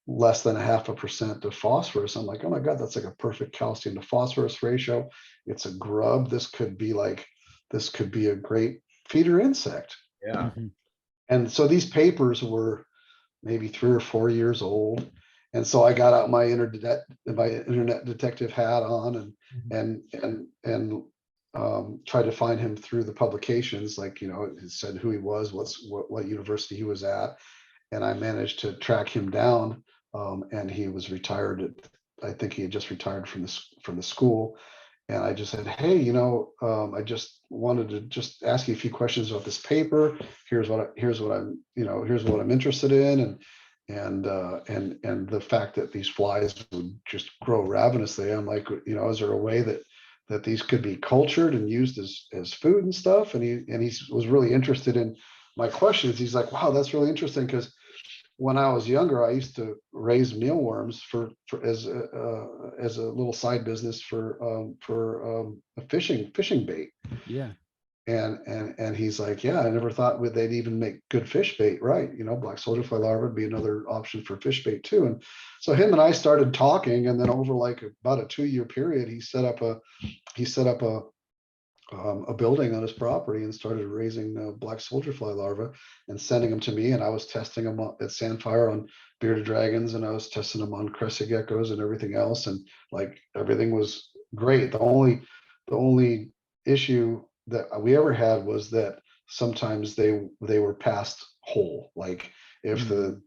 less than 0.5% of phosphorus. I'm like, oh my God, that's like a perfect calcium to phosphorus ratio. It's a grub. This could be a great feeder insect. Yeah. And so these papers were maybe 3 or 4 years old. And so I got out my internet detective hat on and tried to find him through the publications, like, it said who he was, what university he was at. And I managed to track him down. And he was retired. I think he had just retired from the school. And I just said, hey, I just wanted to just ask you a few questions about this paper. Here's what I'm interested in, and the fact that these flies would just grow ravenously. I'm like, is there a way that these could be cultured and used as food and stuff? And he was really interested in my questions. He's like, wow, that's really interesting, because when I was younger, I used to raise mealworms as a little side business for a fishing bait. Yeah. And he's like, yeah, I never thought they'd even make good fish bait, right? Black soldier fly larva would be another option for fish bait too. And so him and I started talking, and then over like about a 2-year period, he set up a building on his property and started raising black soldier fly larvae and sending them to me. And I was testing them at Sandfire on bearded dragons, and I was testing them on crested geckos and everything else. And like everything was great. The only issue that we ever had was that sometimes they were passed whole. Like if the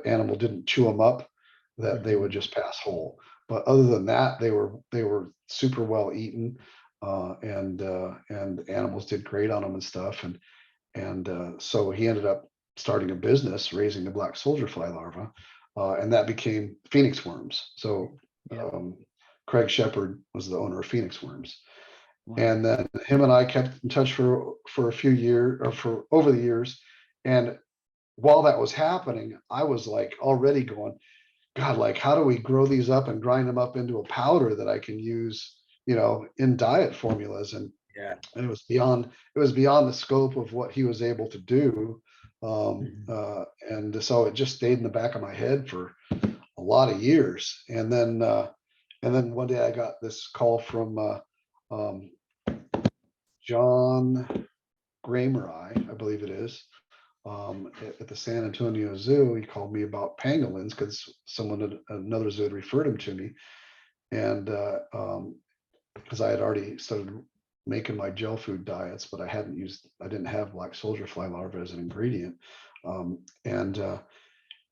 animal didn't chew them up, that they would just pass whole. But other than that, they were super well eaten. And animals did great on them and stuff. And so he ended up starting a business raising the black soldier fly larva, and that became Phoenix worms. So Craig Shepard was the owner of Phoenix worms. Wow. And then him and I kept in touch for a few years, or for over the years. And while that was happening, I was like already going, God, like, how do we grow these up and grind them up into a powder that I can use, in diet formulas? And it was beyond the scope of what he was able to do. And so it just stayed in the back of my head for a lot of years. And then one day I got this call from John Gramer, I believe it is, at the San Antonio Zoo. He called me about pangolins because another zoo had referred him to me. And because I had already started making my gel food diets, but I didn't have black soldier fly larvae as an ingredient. And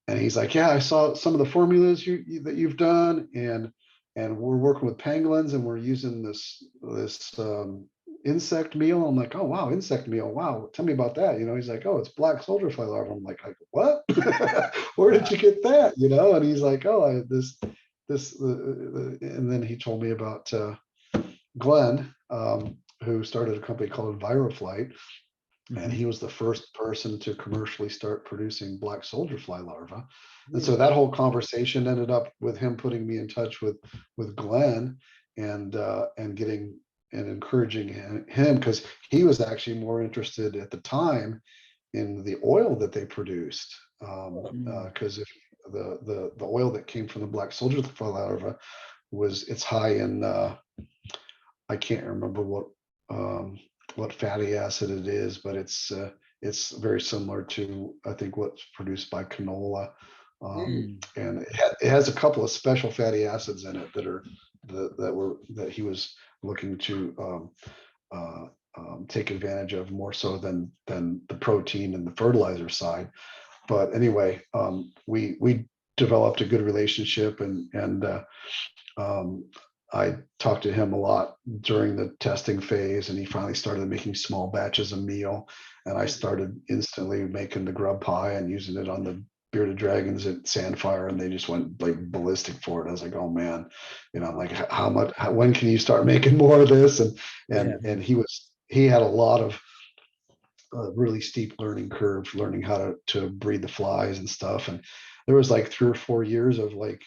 he's like, yeah, I saw some of the formulas that you've done, and we're working with pangolins, and we're using this insect meal. I'm like, oh wow, insect meal, wow, tell me about that. He's like, oh, it's black soldier fly larvae. I'm like, what? Where did you get that? And he's like, oh, this and then he told me about Glenn, who started a company called EnviroFlight, and he was the first person to commercially start producing black soldier fly larvae. And so that whole conversation ended up with him putting me in touch with Glenn, and getting and encouraging him, because he was actually more interested at the time in the oil that they produced, because if the oil that came from the black soldier fly larva it's high in I can't remember what fatty acid it is, but it's very similar to, I think, what's produced by canola. And it has a couple of special fatty acids in it that he was looking to take advantage of more so than the protein and the fertilizer side. But anyway, we developed a good relationship, and I talked to him a lot during the testing phase, and he finally started making small batches of meal, and I started instantly making the grub pie and using it on the bearded dragons at Sandfire, and they just went like ballistic for it. I was like, oh man, I'm like, when can you start making more of this? And he had a lot of really steep learning curve, learning how to breed the flies and stuff. And there was like 3 or 4 years of like,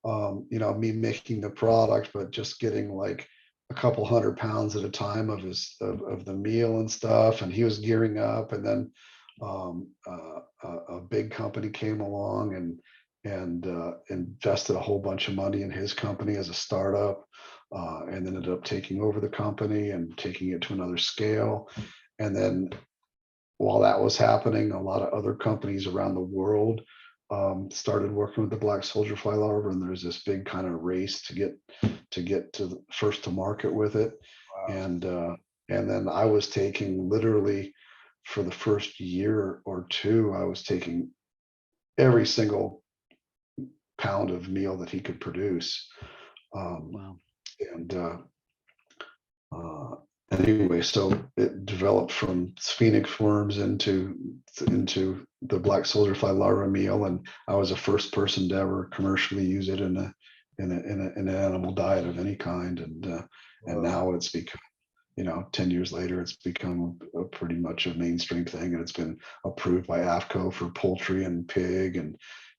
me making the product, but just getting like a couple 100 pounds at a time of of the meal and stuff. And he was gearing up, and then a big company came along and invested a whole bunch of money in his company as a startup, and then ended up taking over the company and taking it to another scale. And then while that was happening, a lot of other companies around the world started working with the black soldier fly larva, and there's this big kind of race to get to the first to market with it. Wow. And then I was taking, literally for the first year or two, I was taking every single pound of meal that he could produce. Wow. And anyway, so it developed from phoenix worms into the black soldier fly larva meal, and I was the first person to ever commercially use it in an animal diet of any kind. And now it's become, 10 years later, it's become a pretty much a mainstream thing, and it's been approved by AFCO for poultry and pig, and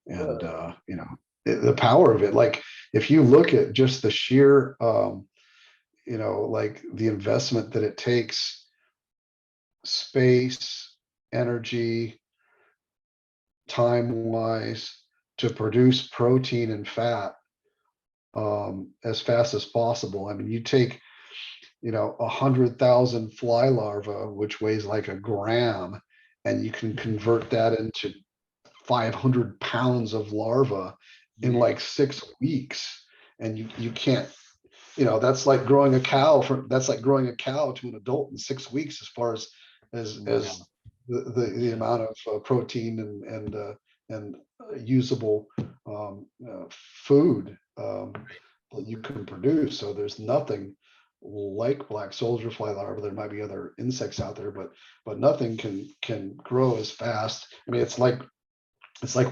the power of it. Like, if you look at just the sheer like the investment that it takes, space, energy, time wise, to produce protein and fat as fast as possible. I mean, you take 100,000 fly larvae, which weighs like a gram, and you can convert that into 500 pounds of larva in like 6 weeks. And you can't, that's like growing a cow to an adult in 6 weeks, as far as the amount of protein and usable food that you can produce. So there's nothing like black soldier fly larvae. There might be other insects out there, but nothing can grow as fast. I mean, it's like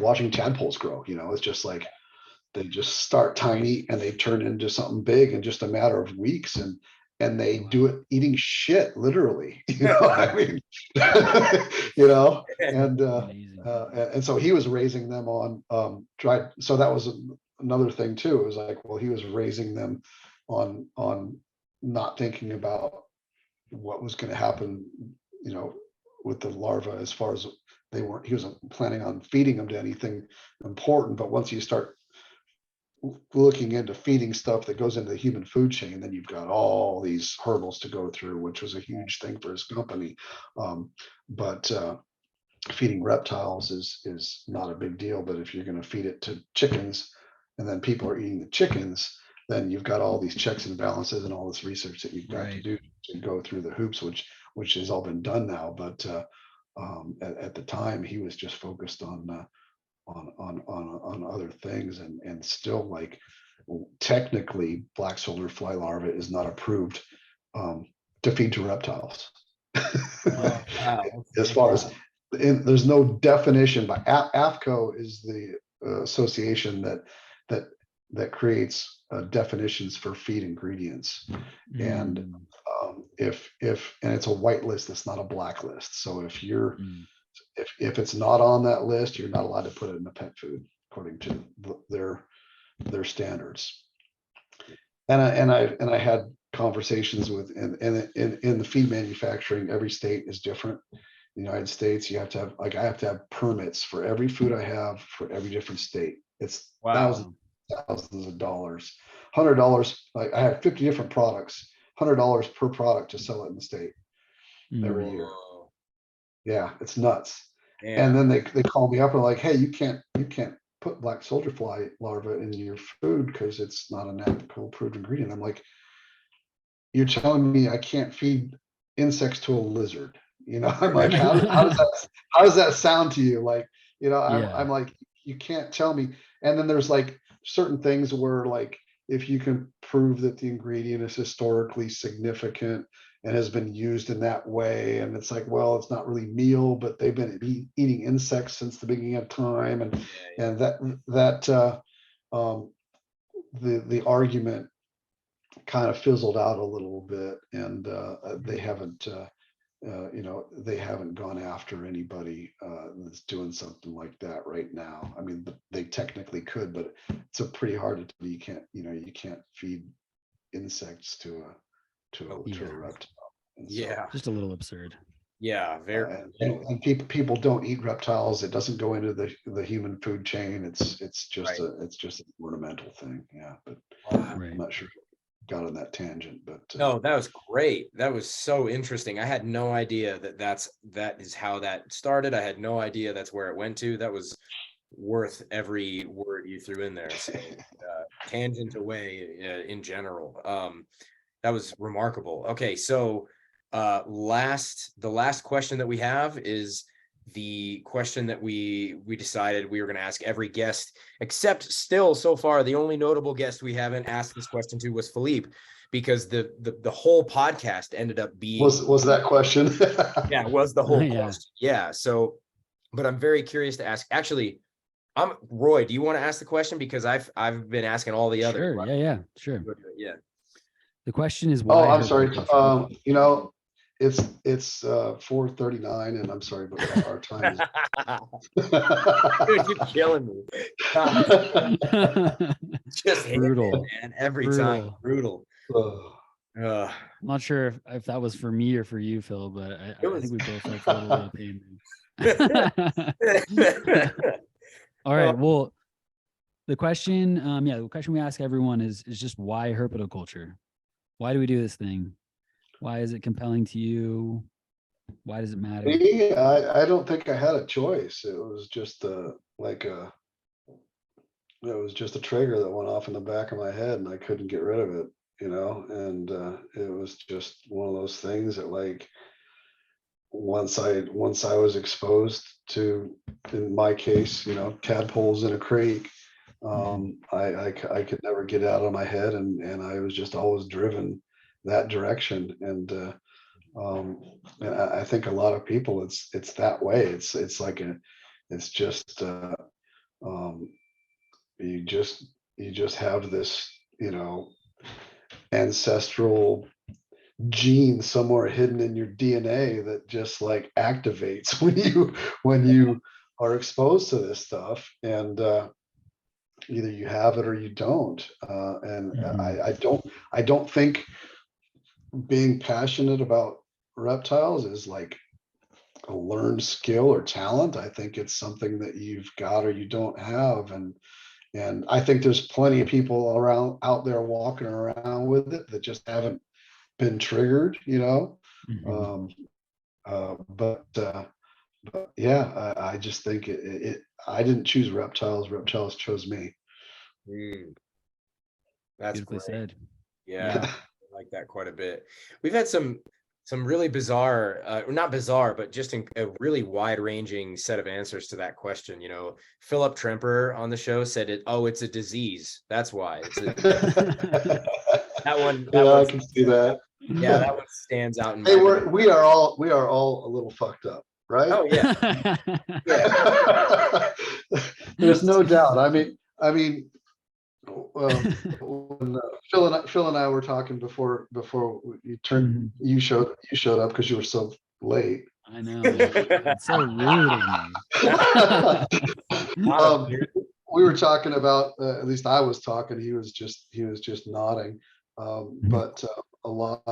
watching tadpoles grow. It's just like they just start tiny and they turn into something big in just a matter of weeks, and they do it eating shit, literally. I mean, and so he was raising them on dried. So that was another thing too. It was like, well, he was raising them on not thinking about what was going to happen, with the larva, as far as he wasn't planning on feeding them to anything important. But once you start looking into feeding stuff that goes into the human food chain, then you've got all these hurdles to go through, which was a huge thing for his company. But feeding reptiles is not a big deal. But if you're going to feed it to chickens, and then people are eating the chickens, then you've got all these checks and balances and all this research that you've got to do to go through the hoops, which has all been done now. But at the time, he was just focused on other things, and still, like, technically, black soldier fly larva is not approved to feed to reptiles. As far as there's no definition, but AFCO is the association that creates definitions for feed ingredients. And if and it's a white list, it's not a black list. So if if it's not on that list, you're not allowed to put it in the pet food, according to their standards. And I had conversations with, in the feed manufacturing, every state is different. In the United States, you have to have, like, I have to have permits for every food I have for every different state. It's thousands of dollars. $100, like, I have 50 different products, $100 per product to sell it in the state every year. Yeah, it's nuts. And then they call me up and like, hey, you can't put black soldier fly larva in your food because it's not an ethical approved ingredient. I'm like, you're telling me I can't feed insects to a lizard? I'm like, how does that sound to you? Like, I'm like, you can't tell me. And then there's like certain things where, like, if you can prove that the ingredient is historically significant and has been used in that way, and it's like, well, it's not really meal, but they've been eating insects since the beginning of time, and that the argument kind of fizzled out a little bit, and they haven't they haven't gone after anybody that's doing something like that right now. I mean, they technically could, but it's a pretty hard to do. You can't feed insects to a reptile. And so, Yeah. Just a little absurd. Yeah. Very. and people don't eat reptiles. It doesn't go into the human food chain. It's just Right. it's just an ornamental thing. Yeah, but Right. I'm not sure got on that tangent, but No, that was great. That was so interesting. I had no idea that is how that started. I had no idea that's where it went to. That was worth every word you threw in there. So tangent away in general. That was remarkable. Okay, so the last question that we have is the question that we decided we were going to ask every guest, except still so far the only notable guest we haven't asked this question to was Philippe, because the whole podcast ended up being was that question? yeah, it was the whole Yeah. question. Yeah. So, but I'm very curious to ask. Actually, Roy. Do you want to ask the question, because I've been asking all the others. Sure. Yeah. Sure. Yeah. The question is Oh, why I'm sorry. herpetoculture? It's 4:39, and I'm sorry, but our time is. Dude, you're killing me. Just hit Brutal. it, man. Every time. Brutal. I'm not sure if that was for me or for you, Phil, but I think we both felt a little bit of pain. All right. Well, the question, the question we ask everyone is just why herpetoculture? Why do we do this thing? Why is it compelling to you? Why does it matter? Me, I don't think I had a choice. It was just it was just a trigger that went off in the back of my head, and I couldn't get rid of it, and it was just one of those things that, like, once I was exposed to, in my case, tadpoles in a creek, I could never get it out of my head, and I was just always driven that direction. And I think a lot of people, it's that way. It's like it's just you just have this, ancestral gene somewhere hidden in your DNA that just, like, activates when you are exposed to this stuff, and either you have it or you don't. And I don't think being passionate about reptiles is like a learned skill or talent. I think it's something that you've got or you don't have, and I think there's plenty of people out there walking around with it that just haven't been triggered, but yeah, I just think I didn't choose reptiles. Reptiles chose me. That's beautifully great. said. Yeah, I like that quite a bit. We've had some really bizarre, not bizarre, but just a really wide-ranging set of answers to that question. Philip Tremper on the show said it's a disease. That's why. That one. I can see that. Yeah, that one stands out in Hey, my we are all a little fucked up, right? Oh yeah. Yeah. There's no doubt. I mean, when Phil and I were talking before you showed up because you were so late. I know. It's so rude of me. We were talking about, at least I was talking. He was just nodding. But a lot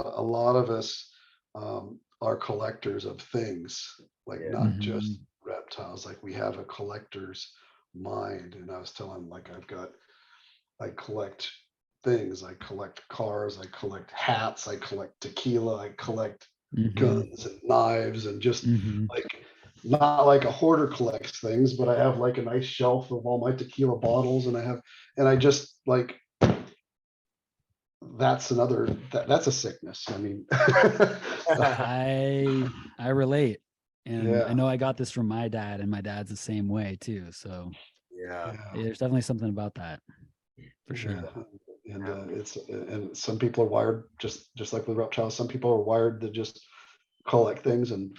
of us are collectors of things, like not just reptiles. Like, we have a collector's mind. And I was telling him, like, I collect things. I collect cars. I collect hats. I collect tequila. I collect guns and knives, and just like, not like a hoarder collects things, but I have like a nice shelf of all my tequila bottles, and I just like, that's a sickness. I mean, I relate, and Yeah. I know I got this from my dad, and my dad's the same way too. So Yeah. there's definitely something about that, for sure. And and some people are wired just like with reptiles. Some people are wired to just collect things, and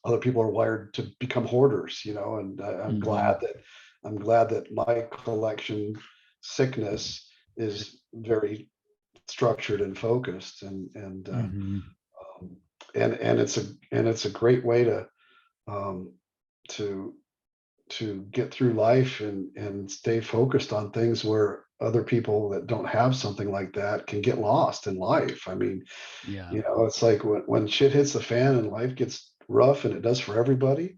other people are wired to become hoarders. And I'm glad that my collection sickness is very structured and focused, and and it's a great way um, to get through life and stay focused on things where other people that don't have something like that can get lost in life. I mean, Yeah. it's like when shit hits the fan and life gets rough, and it does for everybody,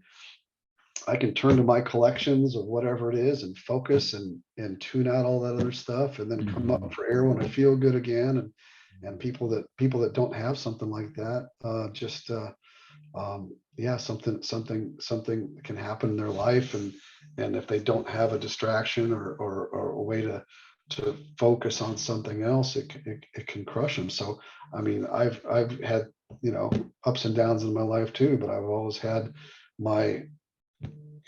I can turn to my collections of whatever it is and focus and tune out all that other stuff, and then come Mhm. up for air when I feel good again. And people that don't have something like that, yeah, something can happen in their life, and if they don't have a distraction or a way to focus on something else, it can crush them. So I mean, I've had, ups and downs in my life too, but I've always had my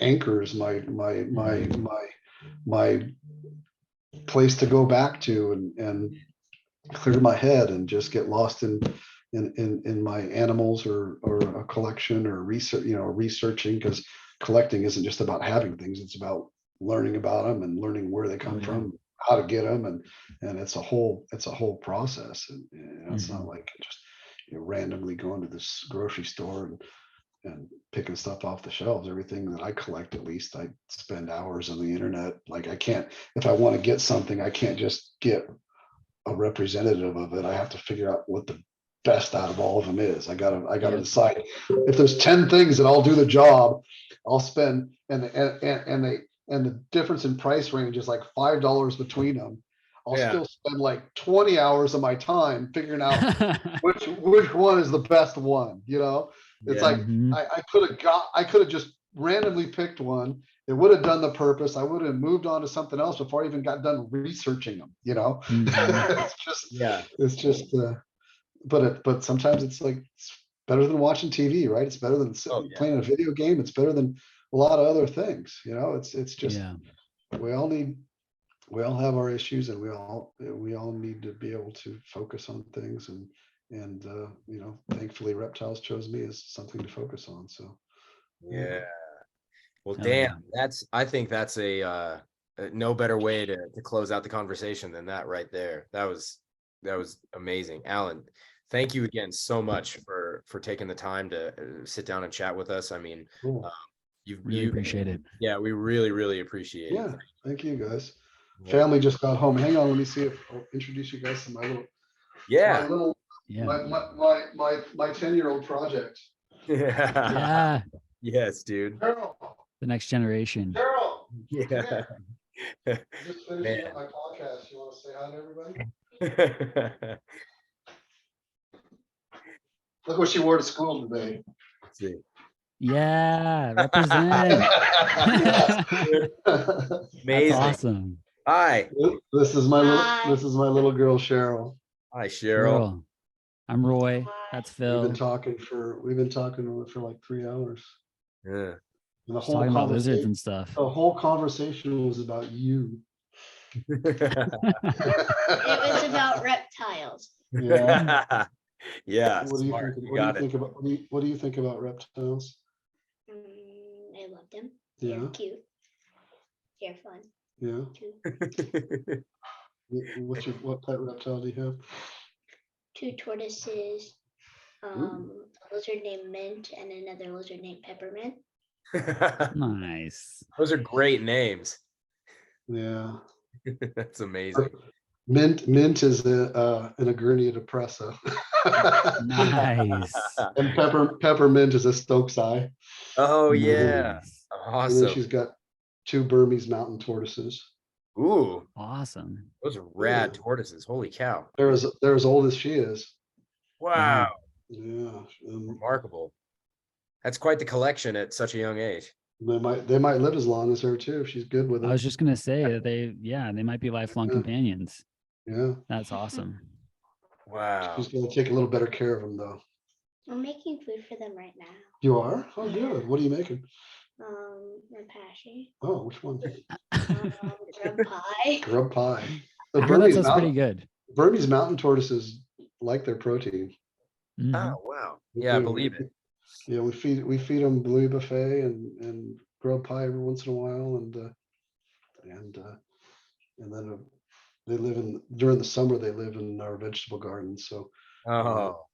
anchors, Mhm. my place to go back to, and clear my head and just get lost in my animals, or a collection, or research, researching, because collecting isn't just about having things, it's about learning about them and learning where they Oh come yeah. from, how to get them, and it's a whole process. And it's not Mhm. like just randomly going to this grocery store and picking stuff off the shelves. Everything that I collect, at least, I spend hours on the internet. Like, I can't, if I want to get something, I can't just get a representative of it. I have to figure out what the best out of all of them is. I gotta Yep. decide if there's 10 things that all do the job. I'll spend, and the difference in price range is like $5 between them. I'll Yeah. still spend like 20 hours of my time figuring out which one is the best one. It's Yeah. like Mhm. I could have just randomly picked one. It would have done the purpose. I would have moved on to something else before I even got done researching them. Mhm. Yeah. It's just but sometimes it's better than watching TV, right? It's better than Oh sitting yeah. playing a video game. It's better than a lot of other things. It's just, Yeah. we all need we all have our issues, and we all need to be able to focus on things, and thankfully reptiles chose me as something to focus on. So yeah. Yeah. Well, Hell damn, yeah. I think that's no better way to close out the conversation than that right there. That was amazing. Alan, thank you again so much for taking the time to sit down and chat with us. I mean, Cool. uh, you Really you appreciate it. yeah, we really appreciate it. Yeah, thank you guys. Yeah. Family just got home. Hang on, let me see if I'll introduce you guys to my little my Yeah. little Yeah. my 10-year-old project. Yeah. Yeah. Yes, dude. Carol, The next generation. Carol, come Yeah. here. Just finishing up Man. my podcast. You want to say hi to everybody? Look what she wore to school today. See. Yeah. Represent. Yes. That's Amazing. awesome. Hi. This is my little girl Cheryl. Hi, Cheryl. Cheryl. I'm Roy. That's Phil. We've been talking for like 3 hours. Yeah. And the Just whole talking about lizards conversation and stuff. the whole conversation was about you. It was about reptiles. Yeah. Yeah, What do you smart. think? You What do you got it. think about? What do you think about reptiles? I love them. Yeah. They're cute. They're fun Yeah. too. What type of reptile do you have? 2 tortoises, Ooh. a lizard named Mint, and another lizard named Peppermint. Nice. Those are great names. Yeah. That's amazing. Mint is an Agurnia depressa. Nice. And peppermint is a Stokes eye. Oh yeah. Nice. And then Awesome. she's got 2 Burmese mountain tortoises. Ooh, Awesome. those are Yeah. rad tortoises. Holy cow. They're as old as she is. Wow. Yeah. Remarkable. That's quite the collection at such a young age. They might live as long as her too, if she's good with I it. was just gonna say that they might be lifelong Yeah. companions. Yeah. That's awesome. Wow. She's gonna take a little better care of them though. I'm making food for them right now. You are? Oh, good. What are you making? Repashy, Oh, which one? grub pie. Grub pie. I The heard that sounds pretty good. Burmese mountain tortoises like their protein. Mhm. Oh wow. We Yeah, I do. believe it. Yeah, we feed them Bluey buffet and grub pie every once in a while, and then they live during the summer. They live in our vegetable garden, so Oh.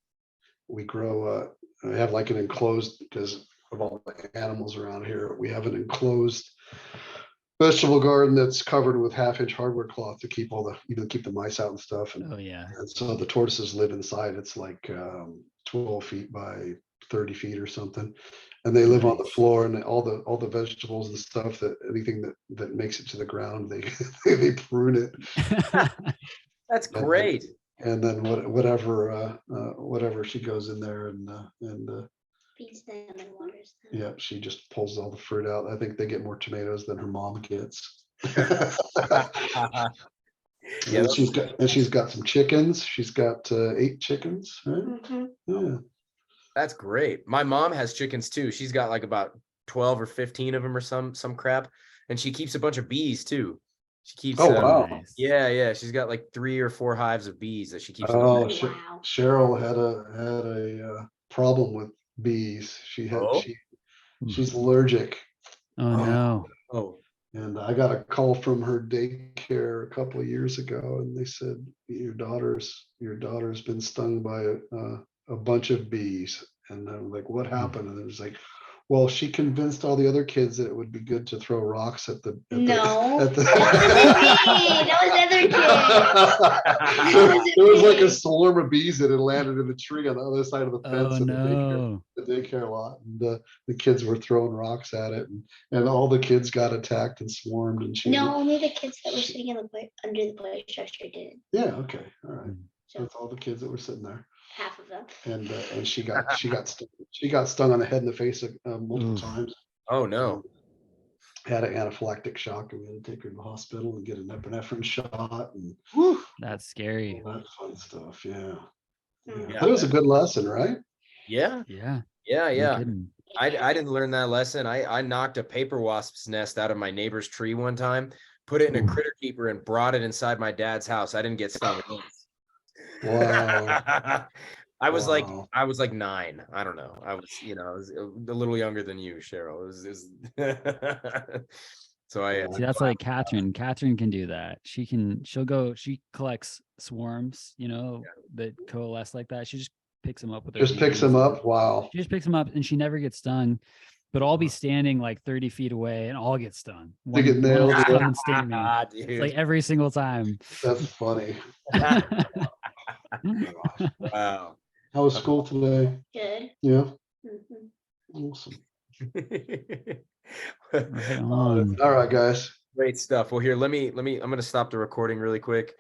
we grow we have like an enclosed, because of all the animals around here, we have an enclosed vegetable garden that's covered with 1/2-inch hardware cloth to keep keep the mice out and stuff. And, Oh yeah. and so the tortoises live inside. It's like 12 feet by 30 feet or something. And they live on the Nice. floor, and all the vegetables and stuff, that anything that makes it to the ground, they they prune it. That's great. And then whatever she goes in there and Feeds them and waters them. yeah, she just pulls all the fruit out. I think they get more tomatoes than her mom gets. Yeah, And she's got some chickens. She's got 8 chickens, right? Mhm. Yeah. that's great. My mom has chickens too. She's got like about 12 or 15 of them or some crap. And she keeps a bunch of bees too. She keeps Oh, wow. Nice. yeah. She's got like 3 or 4 hives of bees that she keeps. Oh, Wow. Cheryl had a problem with bees. Oh. She's allergic, Oh no. Oh, and I got a call from her daycare a couple of years ago, and they said your daughter's been stung by a bunch of bees. And I'm like, what happened? And it was like, well, she convinced all the other kids that it would be good to throw rocks at the No, at the that was other kids. There was like a swarm of bees that had landed in the tree on the other side of the fence Oh of no. the daycare lot. And the kids were throwing rocks at it, and all the kids got attacked and swarmed. And she No, only the kids that were sitting under the play structure did. yeah, okay, all right. So That's all the kids that were sitting there. half of them. And she got stung on the head and the face multiple Oof. times. oh no. Had an anaphylactic shock, and we had to take her to the hospital and get an epinephrine shot and That's scary. all that fun stuff. Yeah. Mm. Yeah. But it was a good lesson, right? Yeah. Yeah. Yeah. No Yeah. kidding. I didn't learn that lesson. I knocked a paper wasp's nest out of my neighbor's tree one time, put it in a Ooh. critter keeper, and brought it inside my dad's house. I didn't get stung once. Wow. I was Wow. like 9. I don't know. I was a little younger than you, Cheryl. So See, that's like Catherine. Catherine can do that. She collects swarms, that coalesce like that. She just picks them up with her Just picks hands. them up. Wow. She just picks them up and she never gets stung. But I'll be standing like 30 feet away and I'll get stung. They get One nailed. will just Yeah. come and sting me. dude. It's like every single time. That's funny. Wow. How was school today? Good. Yeah. Mhm. Awesome. Right on. All right, guys. Great stuff. Well, here, I'm going to stop the recording really quick.